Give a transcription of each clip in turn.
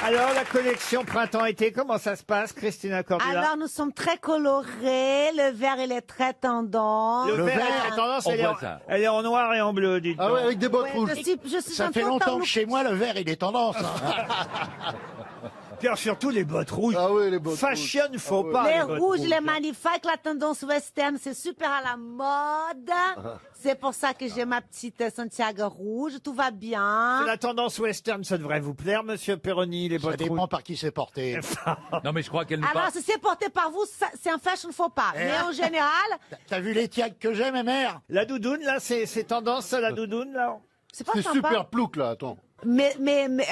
Alors, la collection printemps-été, comment ça se passe, Christina Cordula? Alors, nous sommes très colorés. Le vert, il est très tendance. Le vert est très tendance, elle est en noir et en bleu, dites donc. Ah ouais, avec des bottes rouges. Je suis Ça un fait peu longtemps en que chez moi, le vert, il est tendance. Puis alors, surtout les bottes rouges. Ah ouais, les bottes Fashion, rouges. faut Ah ouais. pas. Les bottes rouges, rouges. les magnifiques, la tendance western, c'est super à la mode. C'est pour ça que j'ai ma petite Santiago rouge, tout va bien. La tendance western, ça devrait vous plaire, monsieur Perroni, les Ça bottes dépend rouges. par qui c'est porté. Non, mais je crois qu'elle nous Alors, parle. si c'est porté par vous, c'est un fashion faux pas. Mais en général, T'as vu les tiags que j'ai, mes mères? La doudoune, là, c'est tendance, la doudoune, là? c'est pas C'est sympa. super plouc, là, attends. Mais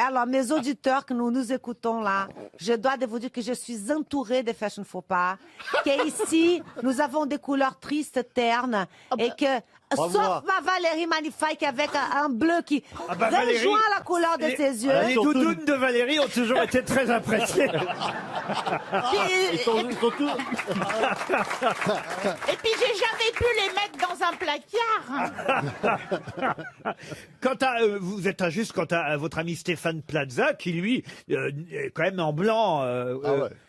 alors, mes auditeurs que nous écoutons là, je dois de vous dire que je suis entourée de fashion faux pas. Qu'ici, nous avons des couleurs tristes, ternes, et que, sauf ma Valérie magnifique avec un bleu qui bah, Valérie, rejoint la couleur de ses yeux. Les doudounes de Valérie ont toujours été très appréciées. Puis- Et puis j'ai jamais pu les mettre dans un placard. Quant à, vous êtes injuste quant à votre ami Stéphane Plaza, qui lui, est quand même en blanc,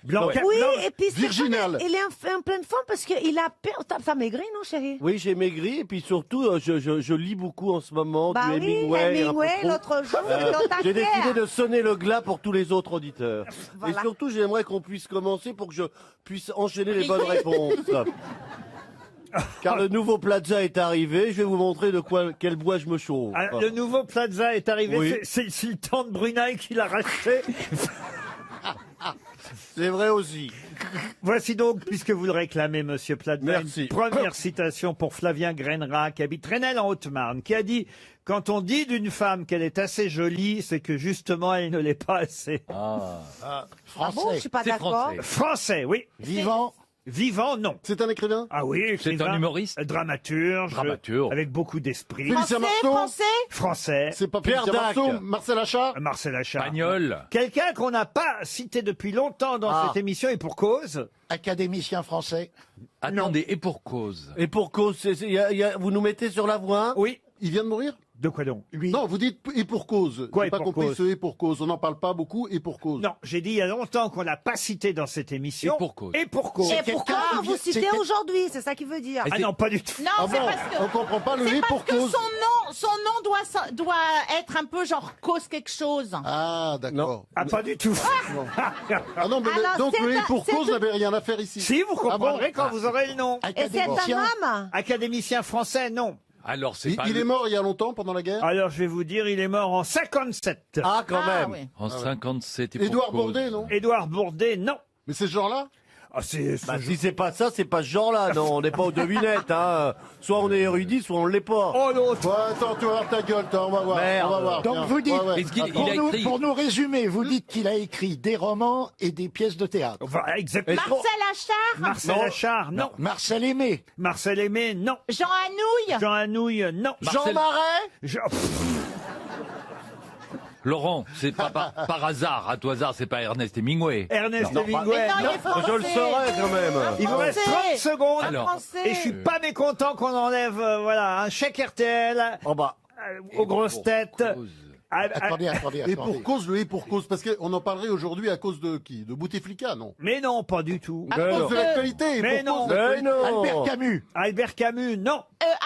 blanc, Oui, blanc. et puis Virginal. il est en pleine forme parce qu'il a... T'as maigri, non, chérie? Oui, j'ai maigri et puis surtout, je lis beaucoup en ce moment Bah du oui, Hemingway. un peu Hemingway, trop. l'autre jour, c'était dans ta J'ai décidé terre. de sonner le glas pour tous les autres auditeurs. Voilà. Et surtout, j'aimerais qu'on puisse commencer pour que je puisse enchaîner les bonnes réponses. Car le nouveau Plaza est arrivé, je vais vous montrer quel bois je me chauffe. Ah, le nouveau Plaza est arrivé, Oui. c'est le sultan de Brunei qui l'a racheté. C'est vrai aussi. Voici donc, puisque vous le réclamez, monsieur Plaza, Merci. une première citation pour Flavien Grainera, qui habite Renel en Haute-Marne, qui a dit « Quand on dit d'une femme qu'elle est assez jolie, c'est que justement elle ne l'est pas assez. Ah bon, je Français. suis pas C'est d'accord. français. » Français, oui. Vivant. Vivant, non. C'est un écrivain? Ah oui, écrivain, un humoriste dramaturge, Dramaturge. avec beaucoup d'esprit. Félicien Marceau? Français. Français, C'est pas Pierre Félicien Marceau? Dac. Marcel Achard? Marcel Achard. Pagnol. Quelqu'un qu'on n'a pas cité depuis longtemps dans cette émission et pour cause. Académicien français. Attendez, et pour cause. Et pour cause, vous nous mettez sur la voie. Oui. Il vient de mourir? De quoi donc? Lui. Non, vous dites et pour cause. Quoi, J'ai et pas pour compris cause ce et pour cause. On n'en parle pas beaucoup et pour cause. Non, j'ai dit il y a longtemps qu'on l'a pas cité dans cette émission. Et pour cause. Et pour cause. Et quelqu'un pourquoi qui vous vient- citez c'est- aujourd'hui? C'est ça qu'il veut dire. Ah non, pas du tout. Non, Ah c'est bon? parce que On comprend pas le c'est et parce pour que cause. son nom doit être un peu genre cause quelque chose. Ah, d'accord. Ah, pas du tout. Ah non, mais Alors, donc c'est le et un- pour c'est cause tout- n'avait rien à faire ici. Si, vous comprendrez Ah bon quand vous aurez le nom. Et c'est un Académicien. homme? Académicien français, non. Alors, c'est Il, pas il est mort il y a longtemps pendant la guerre? Alors, je vais vous dire, il est mort en 57. Ah, quand même. oui. en 57 et pour Édouard cause. Bourdet, non? Édouard Bourdet, non. Mais c'est ce genre-là? Ah, c'est Bah, si c'est pas ça, c'est pas ce genre-là. Non, on n'est pas aux devinettes. Hein. Soit on est érudit, soit on l'est pas. Oh l'autre. Ouais, attends, tu vas voir ta gueule, toi, on va voir. Merde. On va voir. Donc tiens. vous dites, Ouais, ouais. Est-ce qu'il- Attends. il a écrit- pour nous résumer, vous dites qu'il a écrit des romans et des pièces de théâtre. Voilà, exactement. Marcel Achard. Marcel Non. Achard, non. Marcel Aimé. Marcel Aimé, non. Jean Anouilh. Jean Anouilh, non. Jean Marais. Laurent, c'est pas par hasard, à tout hasard, c'est pas Ernest Hemingway. Ernest Mais Hemingway, non, il non. est français. Je le saurais quand même. Il vous reste 30 secondes. Alors, Français. Et je suis pas mécontent qu'on enlève voilà, un chèque RTL Oh bah. aux grosses têtes. Cause. Attendez. Et pour cause, le et pour cause, parce qu'on en parlerait aujourd'hui à cause de qui? De Bouteflika, non? Mais non, pas du tout. À À cause cause de l'actualité. et Mais pour non. cause de Mais l'actualité. non. Albert Camus. Albert Camus, non.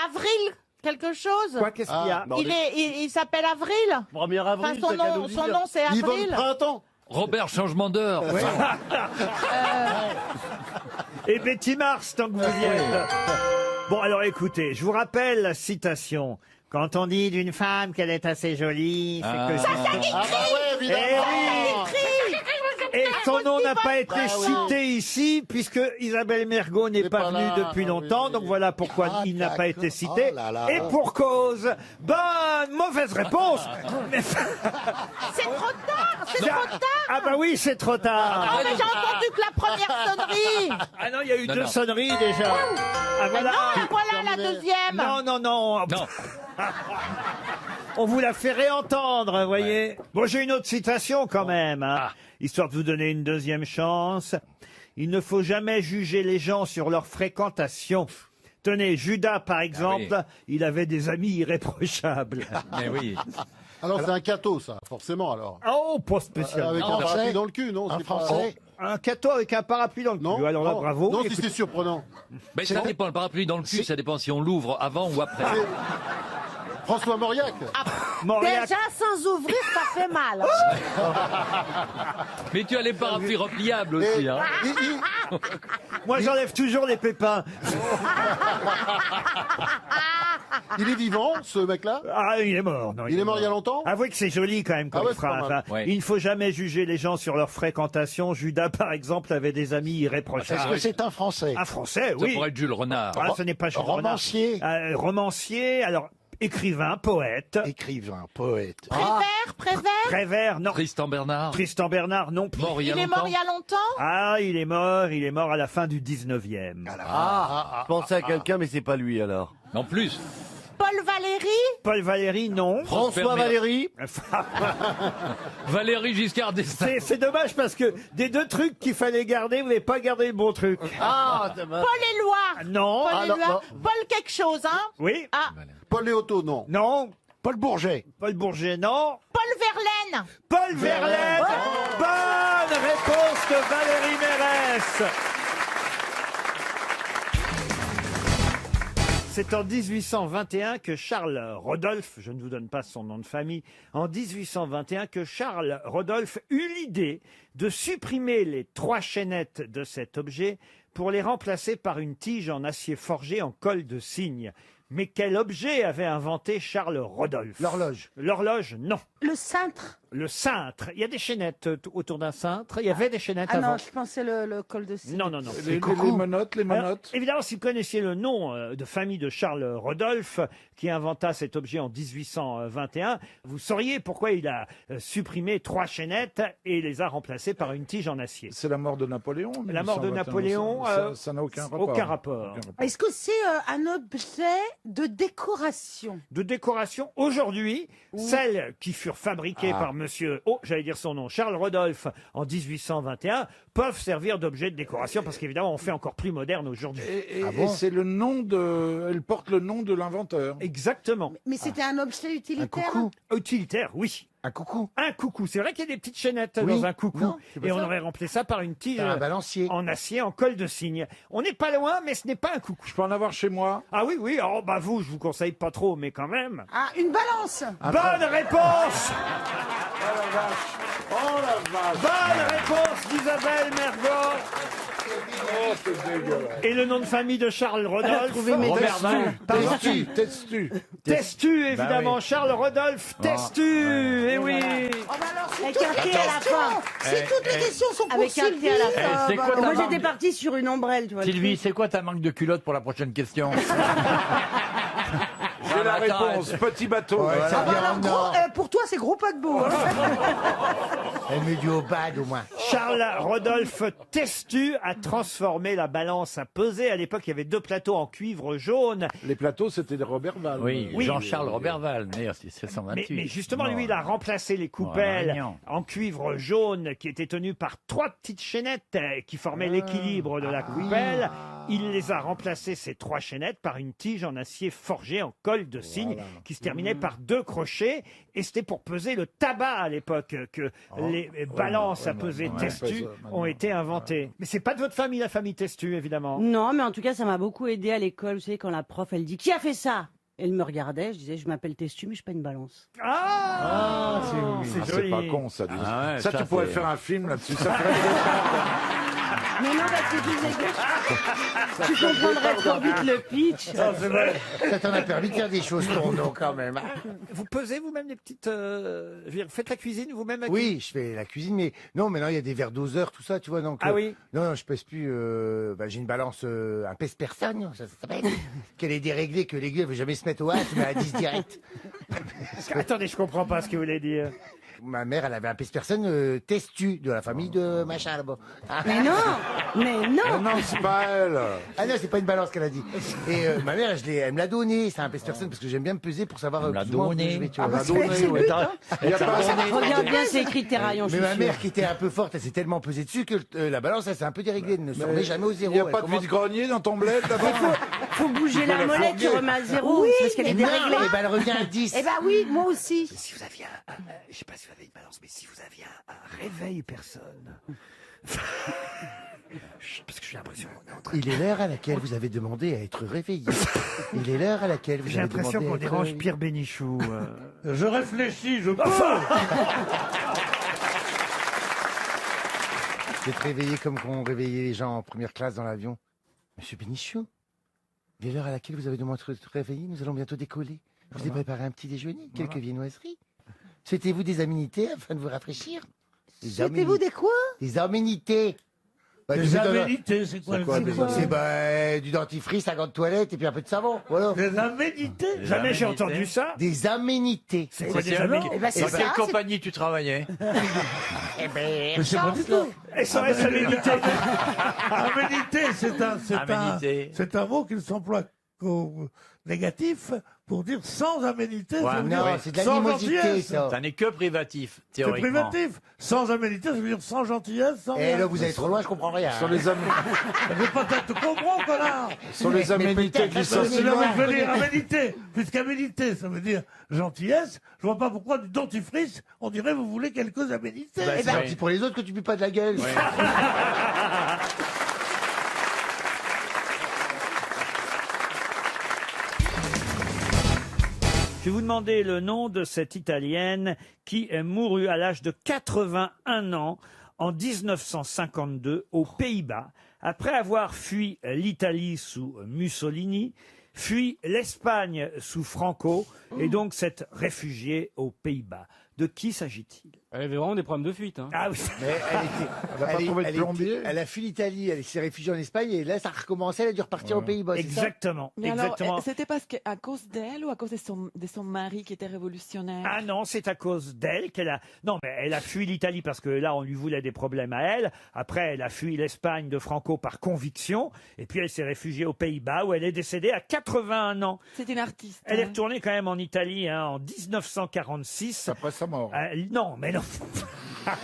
Avril. Quelque chose. Quoi, qu'est-ce qu'il y a? Il s'appelle Avril. 1er avril, Enfin, t'as qu'à nous son dire. nom c'est Yvonne Avril. Printemps. Robert, changement d'heure. Et Betty Mars, tant que vous y êtes. Bon, alors écoutez, je vous rappelle la citation. Quand on dit d'une femme qu'elle est assez jolie, c'est que... Ah bah ouais, évidemment. Eh oui. Et son nom n'a pas été Bah oui. cité ici, puisque Isabelle Mergo n'est C'est pas pas venue là. depuis Ah longtemps, oui. donc voilà pourquoi Ah, il n'a pas d'accord. été cité. Oh là là. Et pour cause, bonne, mauvaise réponse. Mais- C'est trop tard. C'est trop tard. Ah bah oui, c'est trop tard. Oh, mais j'ai entendu que la première sonnerie. Ah non, il y a eu Non, deux non. sonneries déjà. Ah voilà. Non, voilà la deuxième. Non, non, non. Non. On vous la fait réentendre, vous voyez. Bon, j'ai une autre citation quand même, hein, Ah. histoire de vous donner une deuxième chance. Il ne faut jamais juger les gens sur leur fréquentation. Tenez, Judas, par exemple, il avait des amis irréprochables. Mais oui. Alors c'est un cateau, ça, forcément, alors. Oh, pas spécial. Avec un parapluie dans le cul, non? Un c'est pas- Français. Un cateau avec un parapluie dans le cul. Non, Alors là, non. bravo. Non, si Écoutez, c'est surprenant. Mais ça dépend, le parapluie dans le cul, ça dépend si on l'ouvre avant ou après. François Mauriac. Mauriac, Déjà, sans ouvrir, ça fait mal. Mais tu as les parapluies repliables aussi. Et- Hein. moi j'enlève toujours les pépins. il est vivant, ce mec-là? Ah, il est mort. Non, Il est mort il y a longtemps? Avouez que c'est joli quand même comme Ah ouais, c'est phrase. pas mal. Hein. Ouais. Il ne faut jamais juger les gens sur leur fréquentation. Judas, par exemple, avait des amis irréprochables. Est-ce que c'est un Français? Un Français, Ça oui. pourrait être Jules Renard. Ah, ce n'est pas Jules Renard. Romancier. Romancier, alors écrivain, poète. Écrivain, poète. Prévert, non. Tristan Bernard. Tristan Bernard, non plus. Mort il y a Il est longtemps. mort il y a longtemps. Ah, il est mort à la fin du 19e. Je pensais à quelqu'un, mais c'est pas lui alors. En plus. Paul Valéry. Paul Valéry, non. François Valéry. Valéry Giscard d'Estaing. C'est dommage parce que des deux trucs qu'il fallait garder, vous n'avez pas gardé le bon truc. Ah, ça va. Paul Éluard. Non. Paul alors, Éluard. Paul quelque chose, hein. Oui. Ah, Paul Léoto, non. Non. Paul Bourget. Paul Bourget, non. Paul Verlaine. Paul Verlaine. Bonne réponse de Valérie Mérès. C'est en 1821 que Charles Rodolphe, je ne vous donne pas son nom de famille, en 1821 que Charles Rodolphe eut l'idée de supprimer les 3 chaînettes de cet objet pour les remplacer par une tige en acier forgé en colle de cygne. Mais quel objet avait inventé Charles Rodolphe? L'horloge. L'horloge, non. Le cintre. Le cintre. Il y a des chaînettes autour d'un cintre. Il y avait des chaînettes Ah avant. non, je pensais le col de cygne. Non, non, non. Les menottes, les Alors, menottes. évidemment, si vous connaissiez le nom de famille de Charles Rodolphe, qui inventa cet objet en 1821, vous sauriez pourquoi il a supprimé 3 chaînettes et les a remplacées par une tige en acier. C'est la mort de Napoléon. La mort de 1821, Napoléon, ça n'a aucun rapport. aucun rapport. Est-ce que c'est un objet de décoration? De décoration, aujourd'hui, celles qui furent fabriquées par monsieur, j'allais dire son nom, Charles Rodolphe, en 1821, peuvent servir d'objet de décoration, parce qu'évidemment, on fait encore plus moderne aujourd'hui. Et c'est le nom de. Elle porte le nom de l'inventeur. Exactement. Mais c'était un objet utilitaire? Utilitaire, oui. Un coucou. Un coucou. C'est vrai qu'il y a des petites chaînettes Oui. dans un coucou. Non, c'est pas Et on ça. aurait remplacé ça par une tige Un balancier. en acier, en colle de cygne. On n'est pas loin, mais ce n'est pas un coucou. Je peux en avoir chez moi. Ah oui, oui. Oh, bah vous, je vous conseille pas trop, mais quand même. Ah, une balance. Bonne réponse. Oh la vache. Bonne réponse d'Isabelle Mergo. Oh, c'est dégueulasse. Et le nom de famille de Charles Rodolphe. Robert Val. Testu, testu. Testu, évidemment. Charles Rodolphe Testu. Eh oui. Oh, bah alors, si Avec toutes un les T à la questions, fin. si toutes les questions sont pour Avec un Sylvie, T à la fin. c'est quoi ta moi marque j'étais partie sur une ombrelle, tu vois. le Sylvie, truc. c'est quoi ta marque de culotte pour la prochaine question? J'ai la attends, réponse. Petit bateau. Ouais, ça Ah bah vient alors, en gros, or. pour toi c'est gros paquebot. Hein. Elle met du haut bad au moins. Charles Rodolphe Testu a transformé la balance à peser. À l'époque, il y avait 2 plateaux en cuivre jaune. Les plateaux, c'était de Robert Val. Oui, Oui. Jean-Charles Robert Val, né en 1728. Mais justement, lui, il a remplacé les Bon, coupelles Marignan. en cuivre jaune qui étaient tenues par 3 petites chaînettes qui formaient l'équilibre de la coupelle. Il les a remplacées, ces 3 chaînettes, par une tige en acier forgé en colle de cygne qui se terminait par 2 crochets. Et c'était pour peser le tabac à l'époque que les balances à peser Testu ont été inventées. Mais c'est pas de votre famille, la famille Testu, évidemment. Non, mais en tout cas ça m'a beaucoup aidé à l'école. Vous savez quand la prof elle dit qui a fait ça? Elle me regardait, je disais je m'appelle Testu mais je suis pas une balance. Ah, c'est C'est joli. pas con, ça. dis. Ah ouais, ça, ça, tu pourrais c'est- faire un film là-dessus. Ça ferait Mais non, parce que tu disais que tu comprendrais trop vite le pitch. Ça t'en a permis de faire des choses pour nous quand même. hein. Vous pesez vous-même des petites... je veux dire, faites la cuisine vous-même à Oui, je fais la cuisine, mais non, maintenant il y a des verres doseurs, tout ça, tu vois. Donc, Ah oui. Non, je pèse plus. J'ai une balance, un pèse-personne, ça s'appelle. Qu'elle est déréglée, que l'aiguille ne veut jamais se mettre au hasard, mais à 10 direct. Attendez, je comprends pas ce que vous voulez dire. Ma mère, elle avait un pèse-personne Testu, de la famille de machin là-bas. Ah. Mais non, mais non. non, c'est pas elle. Ah non, c'est pas une balance qu'elle a dit. Et ma mère, elle me l'a donné, c'est un pèse-personne, parce que j'aime bien me peser pour savoir Elle me l'a plus ou moins où donné. je vais, tu Ah vois. bah, c'est le but, hein. Il y a pas Regarde bien, c'est écrit Terraillon, je Mais suis ma sûr. mère qui était un peu forte, elle s'est tellement pesée dessus que la balance, elle s'est un peu déréglée, elle ne se remet jamais au zéro. Il n'y a Elle pas de commence- vide-grenier dans ton bled d'abord. Faut bouger la molette, tu remets à zéro. Oui, c'est parce qu'elle est mais non, déréglée. Eh ben, elle revient à 10. Eh ben oui, moi aussi. Si vous aviez je sais pas si vous avez une balance, mais si vous aviez un réveil personne. Chut, parce que j'ai l'impression qu'on est en train Il est l'heure à laquelle vous avez demandé à être réveillé. Il est l'heure à laquelle vous J'ai avez l'impression demandé à qu'on être dérange réveillé. Pierre Bénichou. Je réfléchis, je peux. Vous êtes réveillé comme quand on réveillait les gens en première classe dans l'avion. Monsieur Bénichou, il est l'heure à laquelle vous avez demandé d'être réveillé. Nous allons bientôt décoller. Je vous ai préparé un petit déjeuner, quelques viennoiseries. Souhaitez-vous des aménités afin de vous rafraîchir? Souhaitez-vous des quoi? Des aménités. Bah, Les aménités, c'est quoi? C'est du dentifrice, un gant de toilette et puis un peu de savon. Voilà. Des aménités? Jamais j'ai entendu ça. Des aménités. C'est quoi des aménités? Eh ben, c'est Dans ça. quelle compagnie tu travaillais? Mais c'est pas du tout. SOS Aménité. Aménité, Aménité. c'est un mot qui s'emploie qu'au négatif pour dire sans aménité. Ouais, ça veut Non, dire c'est de la sans animosité, gentillesse. ça. Ça n'est que privatif, C'est théoriquement. privatif. Sans aménité, ça veut dire sans gentillesse, sans Et rien. là, vous allez trop loin, je comprends rien. Sur les, Mais peut-être tu comprends, connard. sur les aménités Mais licenciées. non, mais je veux dire aménité. Puisqu'aménité, ça veut dire gentillesse. Je vois pas pourquoi du dentifrice, on dirait vous voulez quelques aménités. Bah, Eh ben, c'est pour les autres que tu pues pas de la gueule. Je vais vous demander le nom de cette Italienne qui est mourue à l'âge de 81 ans en 1952 aux Pays-Bas, après avoir fui l'Italie sous Mussolini, fui l'Espagne sous Franco, et donc s'être réfugiée aux Pays-Bas. De qui s'agit-il? Elle avait vraiment des problèmes de fuite. Hein. Ah oui. Mais Elle a pas trouvé de plombier. elle a fui l'Italie, elle s'est réfugiée en Espagne et là, ça a recommencé, elle a dû repartir aux Pays-Bas. c'est ça Exactement. Mais alors, Exactement. c'était parce qu'à cause d'elle ou à cause de son mari qui était révolutionnaire? Ah non, c'est à cause d'elle qu'elle a... Non, mais elle a fui l'Italie parce que là, on lui voulait des problèmes à elle. Après, elle a fui l'Espagne de Franco par conviction. Et puis, elle s'est réfugiée aux Pays-Bas où elle est décédée à 81 ans. C'est une artiste. Elle est hein. retournée quand même en Italie en 1946. Après sa mort. Non, mais non.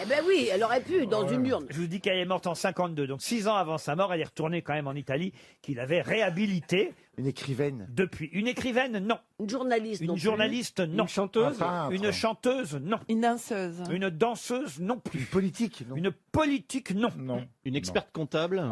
Eh ben oui, elle aurait pu, dans une urne. Je vous dis qu'elle est morte en 52. Donc 6 ans avant sa mort, elle est retournée quand même en Italie, qu'il avait réhabilitée. Une écrivaine. Depuis. Une écrivaine, non. Une journaliste, non Une plus. journaliste, non. Une chanteuse? Une chanteuse, non. Une danseuse. Une danseuse, non plus. Une politique, non. Une politique, non. Non. Une experte comptable?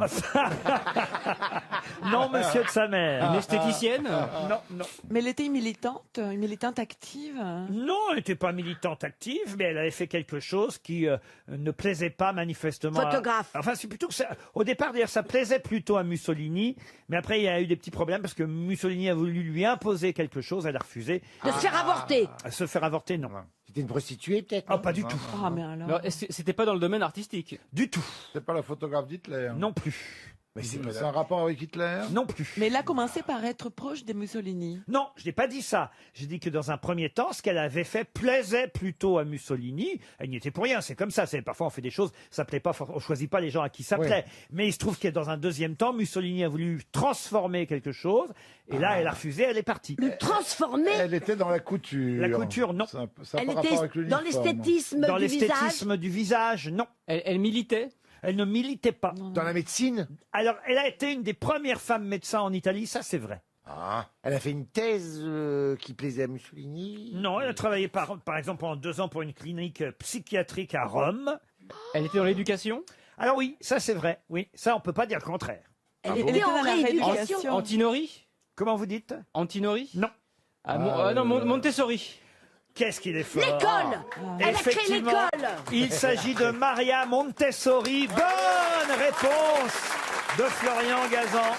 Non, monsieur de sa mère. Une esthéticienne? Non, non. Mais elle était une militante active. Non, elle n'était pas militante active, mais elle avait fait quelque chose qui ne plaisait pas manifestement. Photographe. Enfin, c'est plutôt que ça. Au départ, d'ailleurs, ça plaisait plutôt à Mussolini, mais après, il y a eu des petits problèmes parce que Mussolini a voulu lui imposer quelque chose, elle a refusé. De se faire avorter. Se faire avorter, non. C'était une prostituée, peut-être? Ah, pas du tout. Ah, mais alors. Alors, c'était pas dans le domaine artistique? Du tout. C'est pas la photographe d'Hitler. Non plus. Mais c'est un rapport avec Hitler? Non plus. Mais elle a commencé par être proche de Mussolini. Non, je n'ai pas dit ça. J'ai dit que dans un premier temps, ce qu'elle avait fait plaisait plutôt à Mussolini. Elle n'y était pour rien, c'est comme ça. Parfois, on fait des choses, ça plaît pas, on choisit pas les gens à qui ça plaît. Mais il se trouve que dans un deuxième temps, Mussolini a voulu transformer quelque chose. Et là, elle a refusé, elle est partie. Le transformer. Elle était dans la couture. La couture, non. Ça a Elle pas rapport était avec dans l'uniforme. l'esthétisme Dans du visage. l'esthétisme du visage, non. Elle militait? Elle ne militait pas. Dans la médecine? Alors, elle a été une des premières femmes médecins en Italie, ça c'est vrai. Ah. Elle a fait une thèse qui plaisait à Mussolini? Non, elle a travaillé par exemple pendant 2 ans pour une clinique psychiatrique à Rome. Elle était dans l'éducation? Alors oui, ça c'est vrai. Oui, ça on peut pas dire le contraire. Elle était en dans la rééducation. Antinori? Comment vous dites? Antinori? Non. Non, Montessori. Qu'est-ce qu'il est fort. L'école. Elle a créé Effectivement, l'école. il s'agit de Maria Montessori. Bonne réponse de Florian Gazan.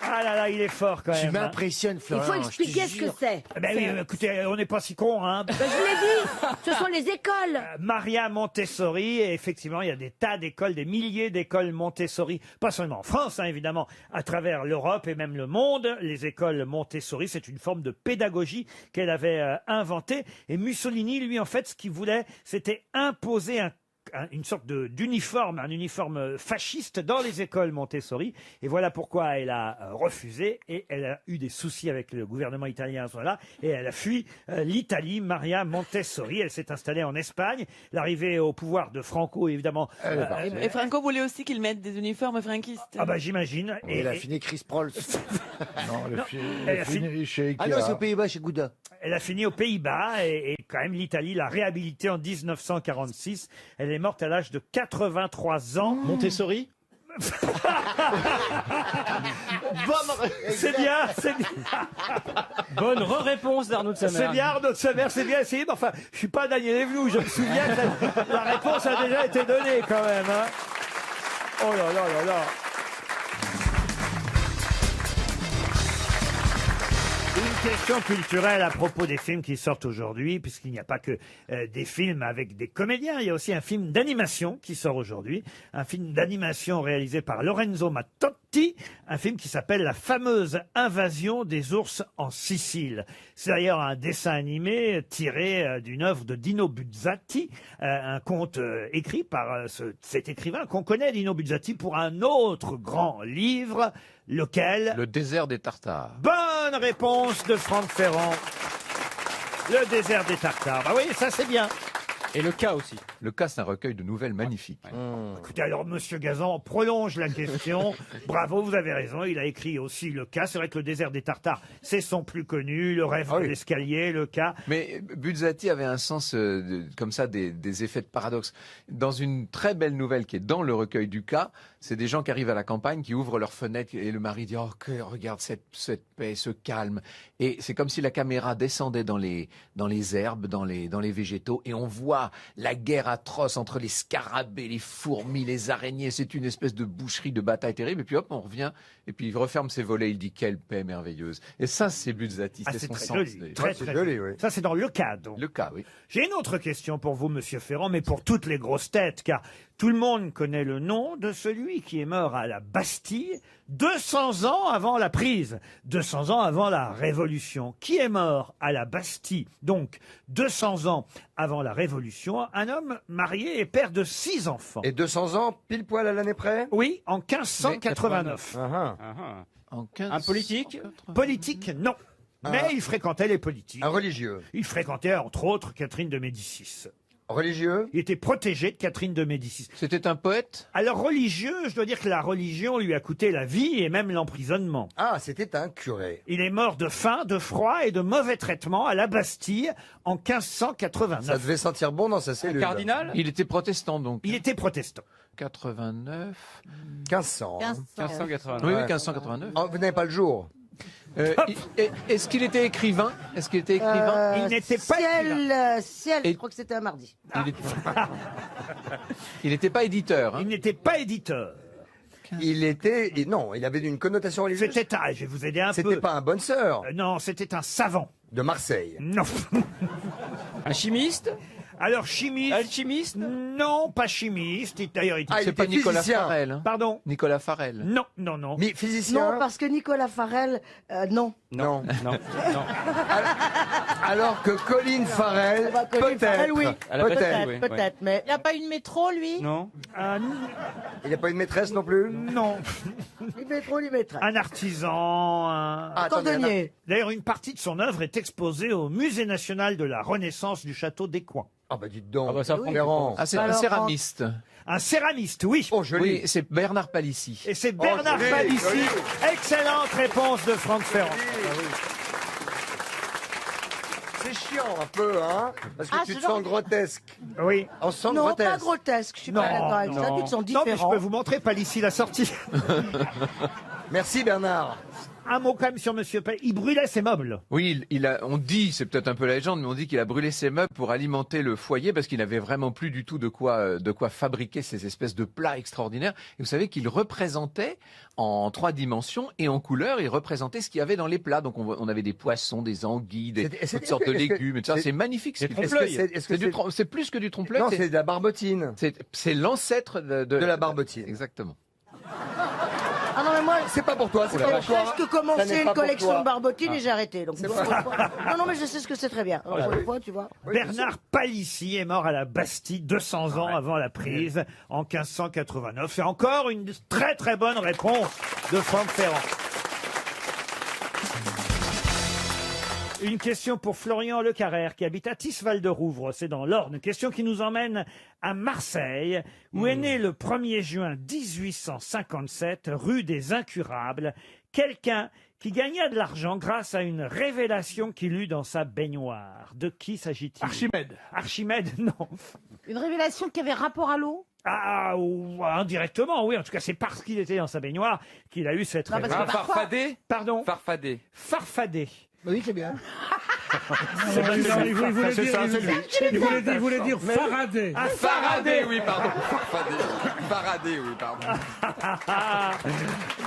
Ah là là, il est fort quand même. Tu m'impressionnes, Il Florian. faut je te expliquer ce que jure. c'est. Ben oui, écoutez, on n'est pas si con, hein. Ben, je l'ai dit, ce sont les écoles. Maria Montessori, et effectivement, il y a des tas d'écoles, des milliers d'écoles Montessori, pas seulement en France, hein, évidemment, à travers l'Europe et même le monde. Les écoles Montessori, c'est une forme de pédagogie qu'elle avait inventée. Et Mussolini, lui, en fait, ce qu'il voulait, c'était imposer un une sorte d'uniforme, un uniforme fasciste dans les écoles Montessori. Et voilà pourquoi elle a refusé et elle a eu des soucis avec le gouvernement italien à ce moment-là. Et elle a fui l'Italie, Maria Montessori. Elle s'est installée en Espagne. L'arrivée au pouvoir de Franco, évidemment. Et Franco voulait aussi qu'ils mettent des uniformes franquistes. Ah bah j'imagine. Et elle a fini Chris Prols. Elle a fini chez Ikea. Ah non, c'est aux Pays-Bas, chez Gouda. Elle a fini aux Pays-Bas et quand même l'Italie l'a réhabilitée en 1946. Elle est morte à l'âge de 83 ans. Montessori. C'est bien, c'est bien. Bonne réponse d'Arnaud de Samer. C'est bien Arnaud de Samer, c'est bien essayé, mais enfin, je suis pas Daniel Evenou, je me souviens que la réponse a déjà été donnée quand même. Hein. Oh là là là là. Une question culturelle à propos des films qui sortent aujourd'hui, puisqu'il n'y a pas que des films avec des comédiens, il y a aussi un film d'animation qui sort aujourd'hui, un film d'animation réalisé par Lorenzo Mattotti, un film qui s'appelle La fameuse invasion des ours en Sicile. C'est d'ailleurs un dessin animé tiré d'une œuvre de Dino Buzzati, un conte écrit par cet écrivain qu'on connaît, Dino Buzzati, pour un autre grand livre. Lequel? Le désert des Tartares. Bonne réponse de Franck Ferrand. Le désert des Tartares. Bah oui, ça c'est bien. Et le cas aussi. Le cas, c'est un recueil de nouvelles magnifiques. Écoutez, alors, Monsieur Gazan prolonge la question. Bravo, vous avez raison. Il a écrit aussi le cas. C'est vrai que le désert des Tartares, c'est son plus connu. Le rêve de l'escalier, le cas. Mais Buzzati avait un sens comme ça des effets de paradoxe. Dans une très belle nouvelle qui est dans le recueil du cas, c'est des gens qui arrivent à la campagne, qui ouvrent leurs fenêtres et le mari dit « Oh, regarde cette paix, ce calme ». Et c'est comme si la caméra descendait dans les herbes, dans les végétaux et on voit la guerre atroce entre les scarabées, les fourmis, les araignées. C'est une espèce de boucherie, de bataille terrible. Et puis hop, on revient. Et puis il referme ses volets. Il dit quelle paix merveilleuse. Et ça, c'est Buzzati. Ah, c'est c'est son très sens. joli. Très joli, oui. Ça, c'est dans le cas, donc. Le cas, oui. J'ai une autre question pour vous, Monsieur Ferrand, mais pour toutes les grosses têtes, car tout le monde connaît le nom de celui qui est mort à la Bastille 200 ans avant la prise, 200 ans avant la Révolution. Qui est mort à la Bastille, donc 200 ans avant la Révolution? Un homme marié et père de 6 enfants. Et 200 ans, pile poil à l'année près? Oui, en 1589. Un politique? Politique, non. Mais il fréquentait les politiques. Un religieux? Il fréquentait, entre autres, Catherine de Médicis. Religieux? Il était protégé de Catherine de Médicis. C'était un poète? Alors religieux, je dois dire que la religion lui a coûté la vie et même l'emprisonnement. Ah, c'était un curé. Il est mort de faim, de froid et de mauvais traitements à la Bastille en 1589. Ça devait sentir bon dans sa cellule. Cardinal? Il était protestant, donc. Il était protestant. 89. 1500. 1589. Oui, 1589. Oh, vous n'avez pas le jour? Est-ce qu'il était écrivain? Est-ce qu'il était écrivain? Il n'était pas écrivain. Ciel, je crois que c'était un mardi. Il n'était pas éditeur. Hein. Il n'était pas éditeur. Il était... Non, il avait une connotation religieuse. C'était un... Je vais vous aider un peu. C'était pas un bonne sœur. Non, c'était un savant. De Marseille. Non. Un chimiste? Alors, chimiste. Alchimiste? Non, pas chimiste. D'ailleurs, il C'est pas Nicolas physicien. Farel. Hein. Pardon? Nicolas Farel. Non, non, non. Mais physicien? Non, parce que Nicolas Farel, non. Non. Non. Alors que Colin Farel, Colin Farrell, oui. Peut-être. Peut-être, mais... Il n'a pas une métro, lui? Non. Il n'a pas une maîtresse non plus? Non. Il met trop, il mettrait. Un artisan, Cordonnier. D'ailleurs, une partie de son œuvre est exposée au Musée national de la Renaissance du château d'Écouen. Ah bah dites donc. Ah bah ça oui. Ah, c'est un Alors, céramiste. Un céramiste, oui. Oh, joli. Oui, c'est Bernard Palissy. Et c'est Bernard joli, Palissy. joli. Excellente réponse de Franck Ferrand. C'est chiant un peu, hein? Parce que Ah, tu ce te genre- sens grotesque. Oui. On se sent Non, grotesque. pas grotesque, je suis pas d'accord avec ça, ils sont Non, mais je différents. peux vous montrer, Palissy l'a sorti. Merci Bernard. Un mot quand même sur Monsieur Palissy. Il brûlait ses meubles. Oui, on dit, c'est peut-être un peu la légende, mais on dit qu'il a brûlé ses meubles pour alimenter le foyer parce qu'il n'avait vraiment plus du tout de quoi fabriquer ces espèces de plats extraordinaires. Et vous savez qu'il représentait en 3 dimensions et en couleur, il représentait ce qu'il y avait dans les plats. Donc on avait des poissons, des anguilles, toutes sortes de légumes. Et ça, c'est magnifique. C'est trompe-l'œil. C'est plus que du trompe-l'œil. Non, c'est de la barbotine. C'est l'ancêtre de De la barbotine. Exactement. Ah non, mais moi, c'est pas pour toi, c'est J'ai pas pour toi. presque Ça commencé n'est une pas pour collection toi. de barbotines et j'ai arrêté. Donc, C'est pour pas- une fois- non, mais je sais ce que c'est très bien. Alors, pour une fois, tu vois. Bernard Palissy est mort à la Bastille 200 ans avant la prise, en 1589. C'est encore une très très bonne réponse de Franck Ferrand. Une question pour Florian Le Carrère qui habite à Tisval-de-Rouvre, c'est dans l'Orne. Question qui nous emmène à Marseille, où est né le 1er juin 1857, rue des Incurables, quelqu'un qui gagna de l'argent grâce à une révélation qu'il eut dans sa baignoire. De qui s'agit-il? Archimède. Archimède, non. Une révélation qui avait rapport à l'eau? Ah, ou indirectement, oui. En tout cas, c'est parce qu'il était dans sa baignoire qu'il a eu cette Non, parce que révélation. parfois- Farfadet. Pardon? Farfadet. Farfadet. Oui, c'est bien. Il voulait dire Faraday. Ah, Faraday, oui, pardon. Farfadet. Faraday, oui, pardon.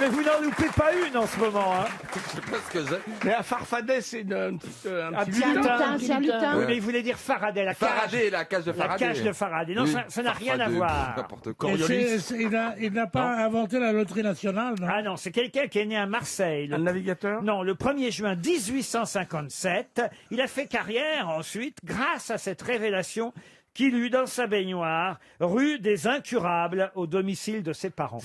Mais vous n'en loupez pas une en ce moment, hein. Je sais pas ce que j'ai. Mais un Farfadet, c'est un petit Un petit lutin. C'est un lutin. Oui, mais il voulait dire Faraday, la cage. Faraday, la cage de La Faraday. cage de Faraday. Non, Oui, ça n'a rien à Farfadet, voir. N'importe quoi. Il n'a pas inventé la loterie nationale, non? Ah non, c'est quelqu'un qui est né à Marseille. Un navigateur? Non, le 1er juin 1857. Il a fait carrière ensuite grâce à cette révélation qu'il eut dans sa baignoire, rue des Incurables, au domicile de ses parents.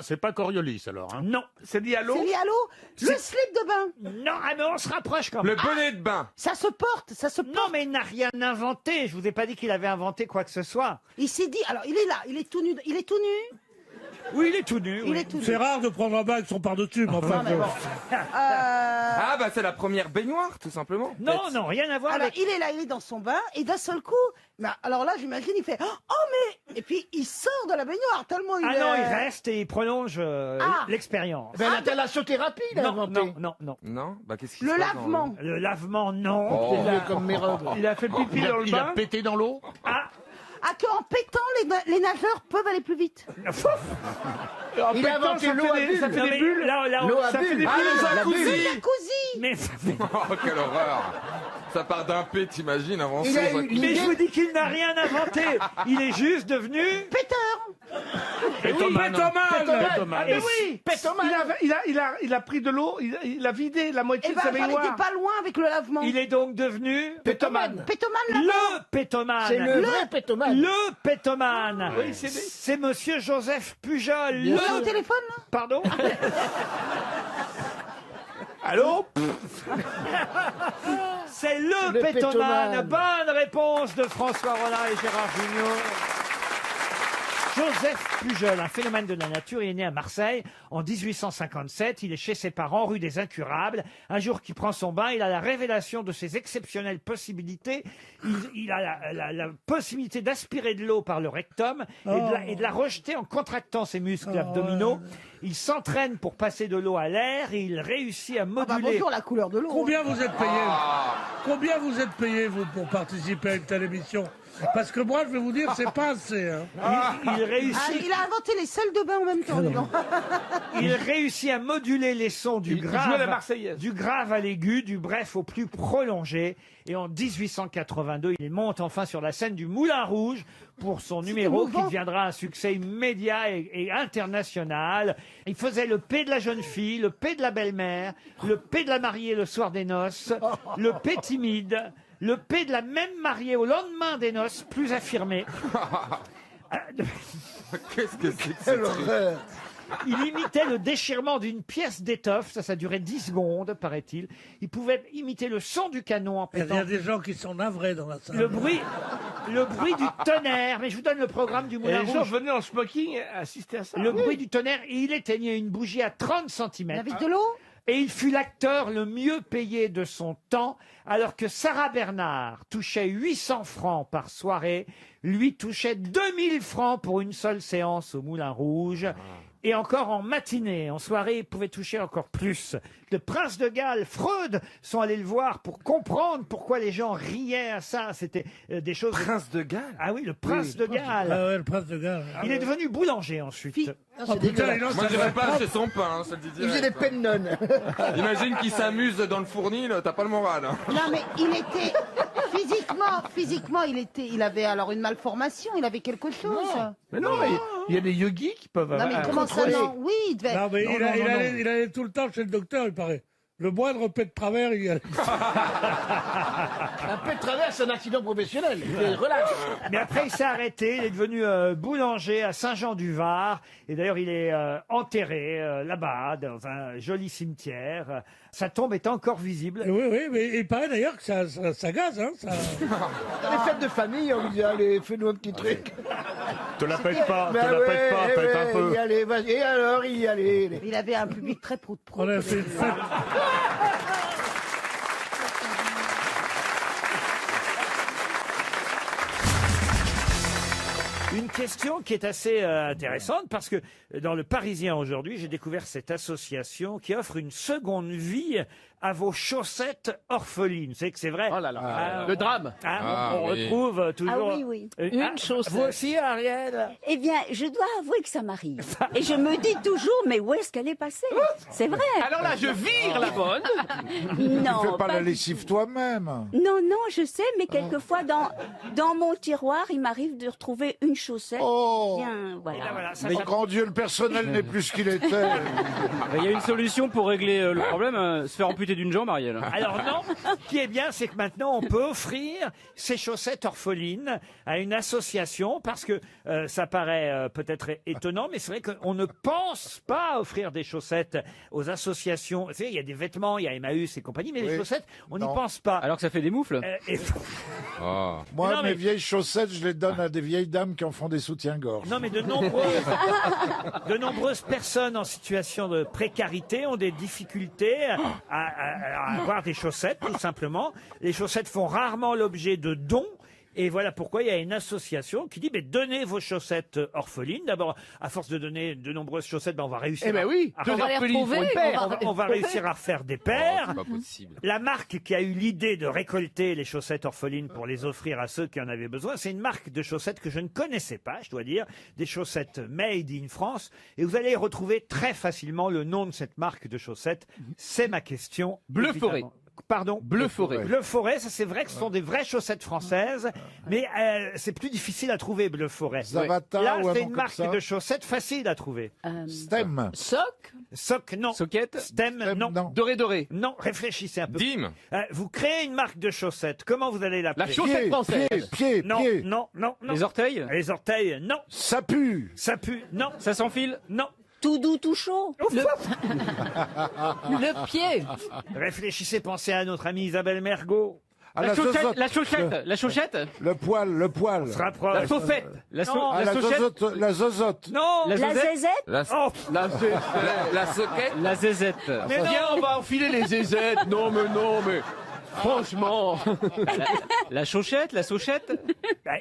C'est pas Coriolis, alors. Hein. Non. C'est lié à l'eau? C'est lié à l'eau? Le slip de bain? Non, ah, mais on se rapproche quand même. Le bonnet de bain. Ça se porte, ça se porte. Non, mais il n'a rien inventé. Je vous ai pas dit qu'il avait inventé quoi que ce soit. Il s'est dit, alors il est là, il est tout nu. Il est tout nu? Oui, il est tout nu. Il oui. est tout nu. C'est rare de prendre un bain avec son par-dessus, mais enfin. Non, mais bon. Ah, bah c'est la première baignoire, tout simplement. Non, non, rien à voir Alors, avec... il est là, il est dans son bain, et d'un seul coup, mais alors là, j'imagine, il fait oh, mais. Et puis, il sort de la baignoire, tellement il Ah est. non, il reste et il prolonge Ah. l'expérience. Ben, la thalassothérapie, il a Non, inventé. non, non, non. Non, bah qu'est-ce qui Le se passe dans lavement. Le lavement, non. Oh. Il est comme mes robes. Il a fait pipi dans le bain? Pété dans l'eau. Ah, Ah, qu'en pétant, les nageurs peuvent aller plus vite. Il a inventé l'eau à bulles. Ça fait non, des mais bulles? là, L'eau à Ça fait bulles. des Ah, bulles. le La jacuzzi. bulle. Jacuzzi. mais, Oh, quelle horreur. Ça part d'un P, t'imagines, avant Il ça. a eu mais l'idée. je vous dis qu'il n'a rien inventé. Il est juste devenu... Péteur. Pétoman. Ah, mais oui. Pétoman. Il a pris de l'eau, il a vidé la moitié Eh de sa ben, j'en baignoire. étais pas loin avec le lavement. Il est donc devenu... Pétoman. Pétoman, là. Le pétomane. C'est le vrai pétoman. Le pétomane. Oui, c'est monsieur Joseph Pujol. Il est au Le... téléphone, là. Pardon. Allô? C'est le Le pétomane. pétomane. Bonne réponse de François Rollin et Gérard Jugnot. Joseph Pujol, un phénomène de la nature, il est né à Marseille en 1857. Il est chez ses parents, rue des Incurables. Un jour qu'il prend son bain, il a la révélation de ses exceptionnelles possibilités. Il a la possibilité d'aspirer de l'eau par le rectum et de la rejeter en contractant ses muscles abdominaux. Il s'entraîne pour passer de l'eau à l'air et il réussit à Ah bah, moduler. bonjour, la couleur de l'eau. Combien vous êtes payé? Combien vous êtes payé, vous, pour participer à une telle émission? Parce que moi, je vais vous dire, c'est pas assez. Hein. Il réussit. Ah, il a inventé les salles de bain en même temps. dis donc. Il réussit à moduler les sons du Il jouait la grave, Marseillaise. du grave à l'aigu, du bref au plus prolongé. Et en 1882, il monte enfin sur la scène du Moulin Rouge pour son numéro qui émouvant. deviendra un succès immédiat et international. Il faisait le P de la jeune fille, le P de la belle-mère, le P de la mariée le soir des noces, le P timide, le P de la même mariée au lendemain des noces, plus affirmé. Qu'est-ce que c'est que ce Quelle truc? horreur. Il imitait le déchirement d'une pièce d'étoffe, ça durait 10 secondes, paraît-il. Il pouvait imiter le son du canon en Il y pétant a des gens qui sont navrés dans la salle. le bruit du tonnerre. Mais je vous donne le programme du Et Moulin les gens Rouge. venaient en smoking assister à ça. Le bruit du tonnerre, et il éteignait une bougie à 30 cm. Avec de l'eau. Et il fut l'acteur le mieux payé de son temps, alors que Sarah Bernard touchait 800 francs par soirée, lui touchait 2000 francs pour une seule séance au Moulin Rouge. Et encore en matinée, en soirée, il pouvait toucher encore plus. Le prince de Galles, Freud, sont allés le voir pour comprendre pourquoi les gens riaient à ça. C'était des choses... Prince de Galles? Ah oui, le prince de Galles. Ah ouais, le prince de Galles. Il est devenu boulanger ensuite. Oh, putain, il en Moi, sait j'irais pas. pas acheter son pain, hein, ça le dit Il faisait direct. des pennones. Imagine qu'il s'amuse dans le fournil, t'as pas le moral. Hein. Non, mais il était physiquement physiquement, il avait alors une malformation, il avait quelque chose. Mais non, mais il y a des yogis qui peuvent... Non, mais comment ça, non? Oui, il devait... Non, mais il allait tout le temps chez le docteur, il paraît. Le moindre pet de travers, il y allait. Un peu de travers, c'est un accident professionnel. Relax. Mais après, il s'est arrêté. Il est devenu boulanger à Saint-Jean-du-Var. Et d'ailleurs, il est enterré là-bas, dans un joli cimetière. Sa tombe est encore visible. Oui, mais il paraît d'ailleurs que ça gaze. Hein, ça... Les fêtes de famille, on lui dit, allez, fais-nous un petit truc. Te la pète pas, pète un peu. Y aller, vas-y. Et alors, il y allait. Il avait un public très prout-prout. On a fait une fête. Une question qui est assez intéressante parce que dans le Parisien aujourd'hui, j'ai découvert cette association qui offre une seconde vie à vos chaussettes orphelines. Vous savez que c'est vrai. Oh là là, le drame. On retrouve toujours... Ah oui, oui. Une chaussette. Vous aussi, Ariel? Eh bien, je dois avouer que ça m'arrive. Et je me dis toujours, mais où est-ce qu'elle est passée? C'est vrai. Alors là, je vire la bonne. Non, Tu fais pas la lessive toi-même. Non, je sais, mais quelquefois, dans mon tiroir, il m'arrive de retrouver une chaussette. Bien, voilà. Mais grand Dieu, le personnel n'est plus ce qu'il était. Il y a une solution pour régler le problème, se faire amputer d'une jambe, Ariel. Alors non, ce qui est bien, c'est que maintenant on peut offrir ces chaussettes orphelines à une association parce que ça paraît peut-être étonnant, mais c'est vrai qu'on ne pense pas offrir des chaussettes aux associations. Vous savez, il y a des vêtements, il y a Emmaüs et compagnie, mais les chaussettes, on n'y pense pas. Alors que ça fait des moufles. Moi, Non, mais- mes vieilles chaussettes, je les donne à des vieilles dames qui en font des soutiens-gorge. Non, mais de nombreuses personnes en situation de précarité ont des difficultés à avoir des chaussettes, tout simplement. Les chaussettes font rarement l'objet de dons. Et voilà pourquoi il y a une association qui dit donnez vos chaussettes orphelines. D'abord, à force de donner de nombreuses chaussettes, on va réussir. Eh ben oui, à deux refaire- orphelines pour une paire. on va réussir à refaire des paires. C'est pas possible. La marque qui a eu l'idée de récolter les chaussettes orphelines pour les offrir à ceux qui en avaient besoin, c'est une marque de chaussettes que je ne connaissais pas, je dois dire, des chaussettes made in France. Et vous allez retrouver très facilement le nom de cette marque de chaussettes. C'est ma question. Bleu évidemment. forêt. Pardon. Bleu forêt. Bleu forêt, ça c'est vrai que ce sont des vraies chaussettes françaises, mais c'est plus difficile à trouver, Bleu forêt. Zavata Là, ou un c'est nom une comme marque ça. de chaussettes facile à trouver. Stem. Soc? Soc, non. Soquette. Stem, non. Doré. Non, réfléchissez un peu. Dim. Vous créez une marque de chaussettes. Comment vous allez l'appeler? La chaussette française. Pied. Non. Les orteils. Les orteils, non. Ça pue. Ça pue, non. Ça s'enfile. Non. Tout doux, tout chaud. Le pied. Réfléchissez, pensez à notre amie Isabelle Mergot. Ah, La chaussette. zozote. La chaussette. Le poil. On se rapproche. La chauffette. La Non. Ah, la chaussette. zozote. La zozote. Non. La La zézette. zézette. Oh, La soquette. La zézette. mais non. Viens, on va enfiler les zézettes. Non, mais... Franchement. La chauchette. La sauchette.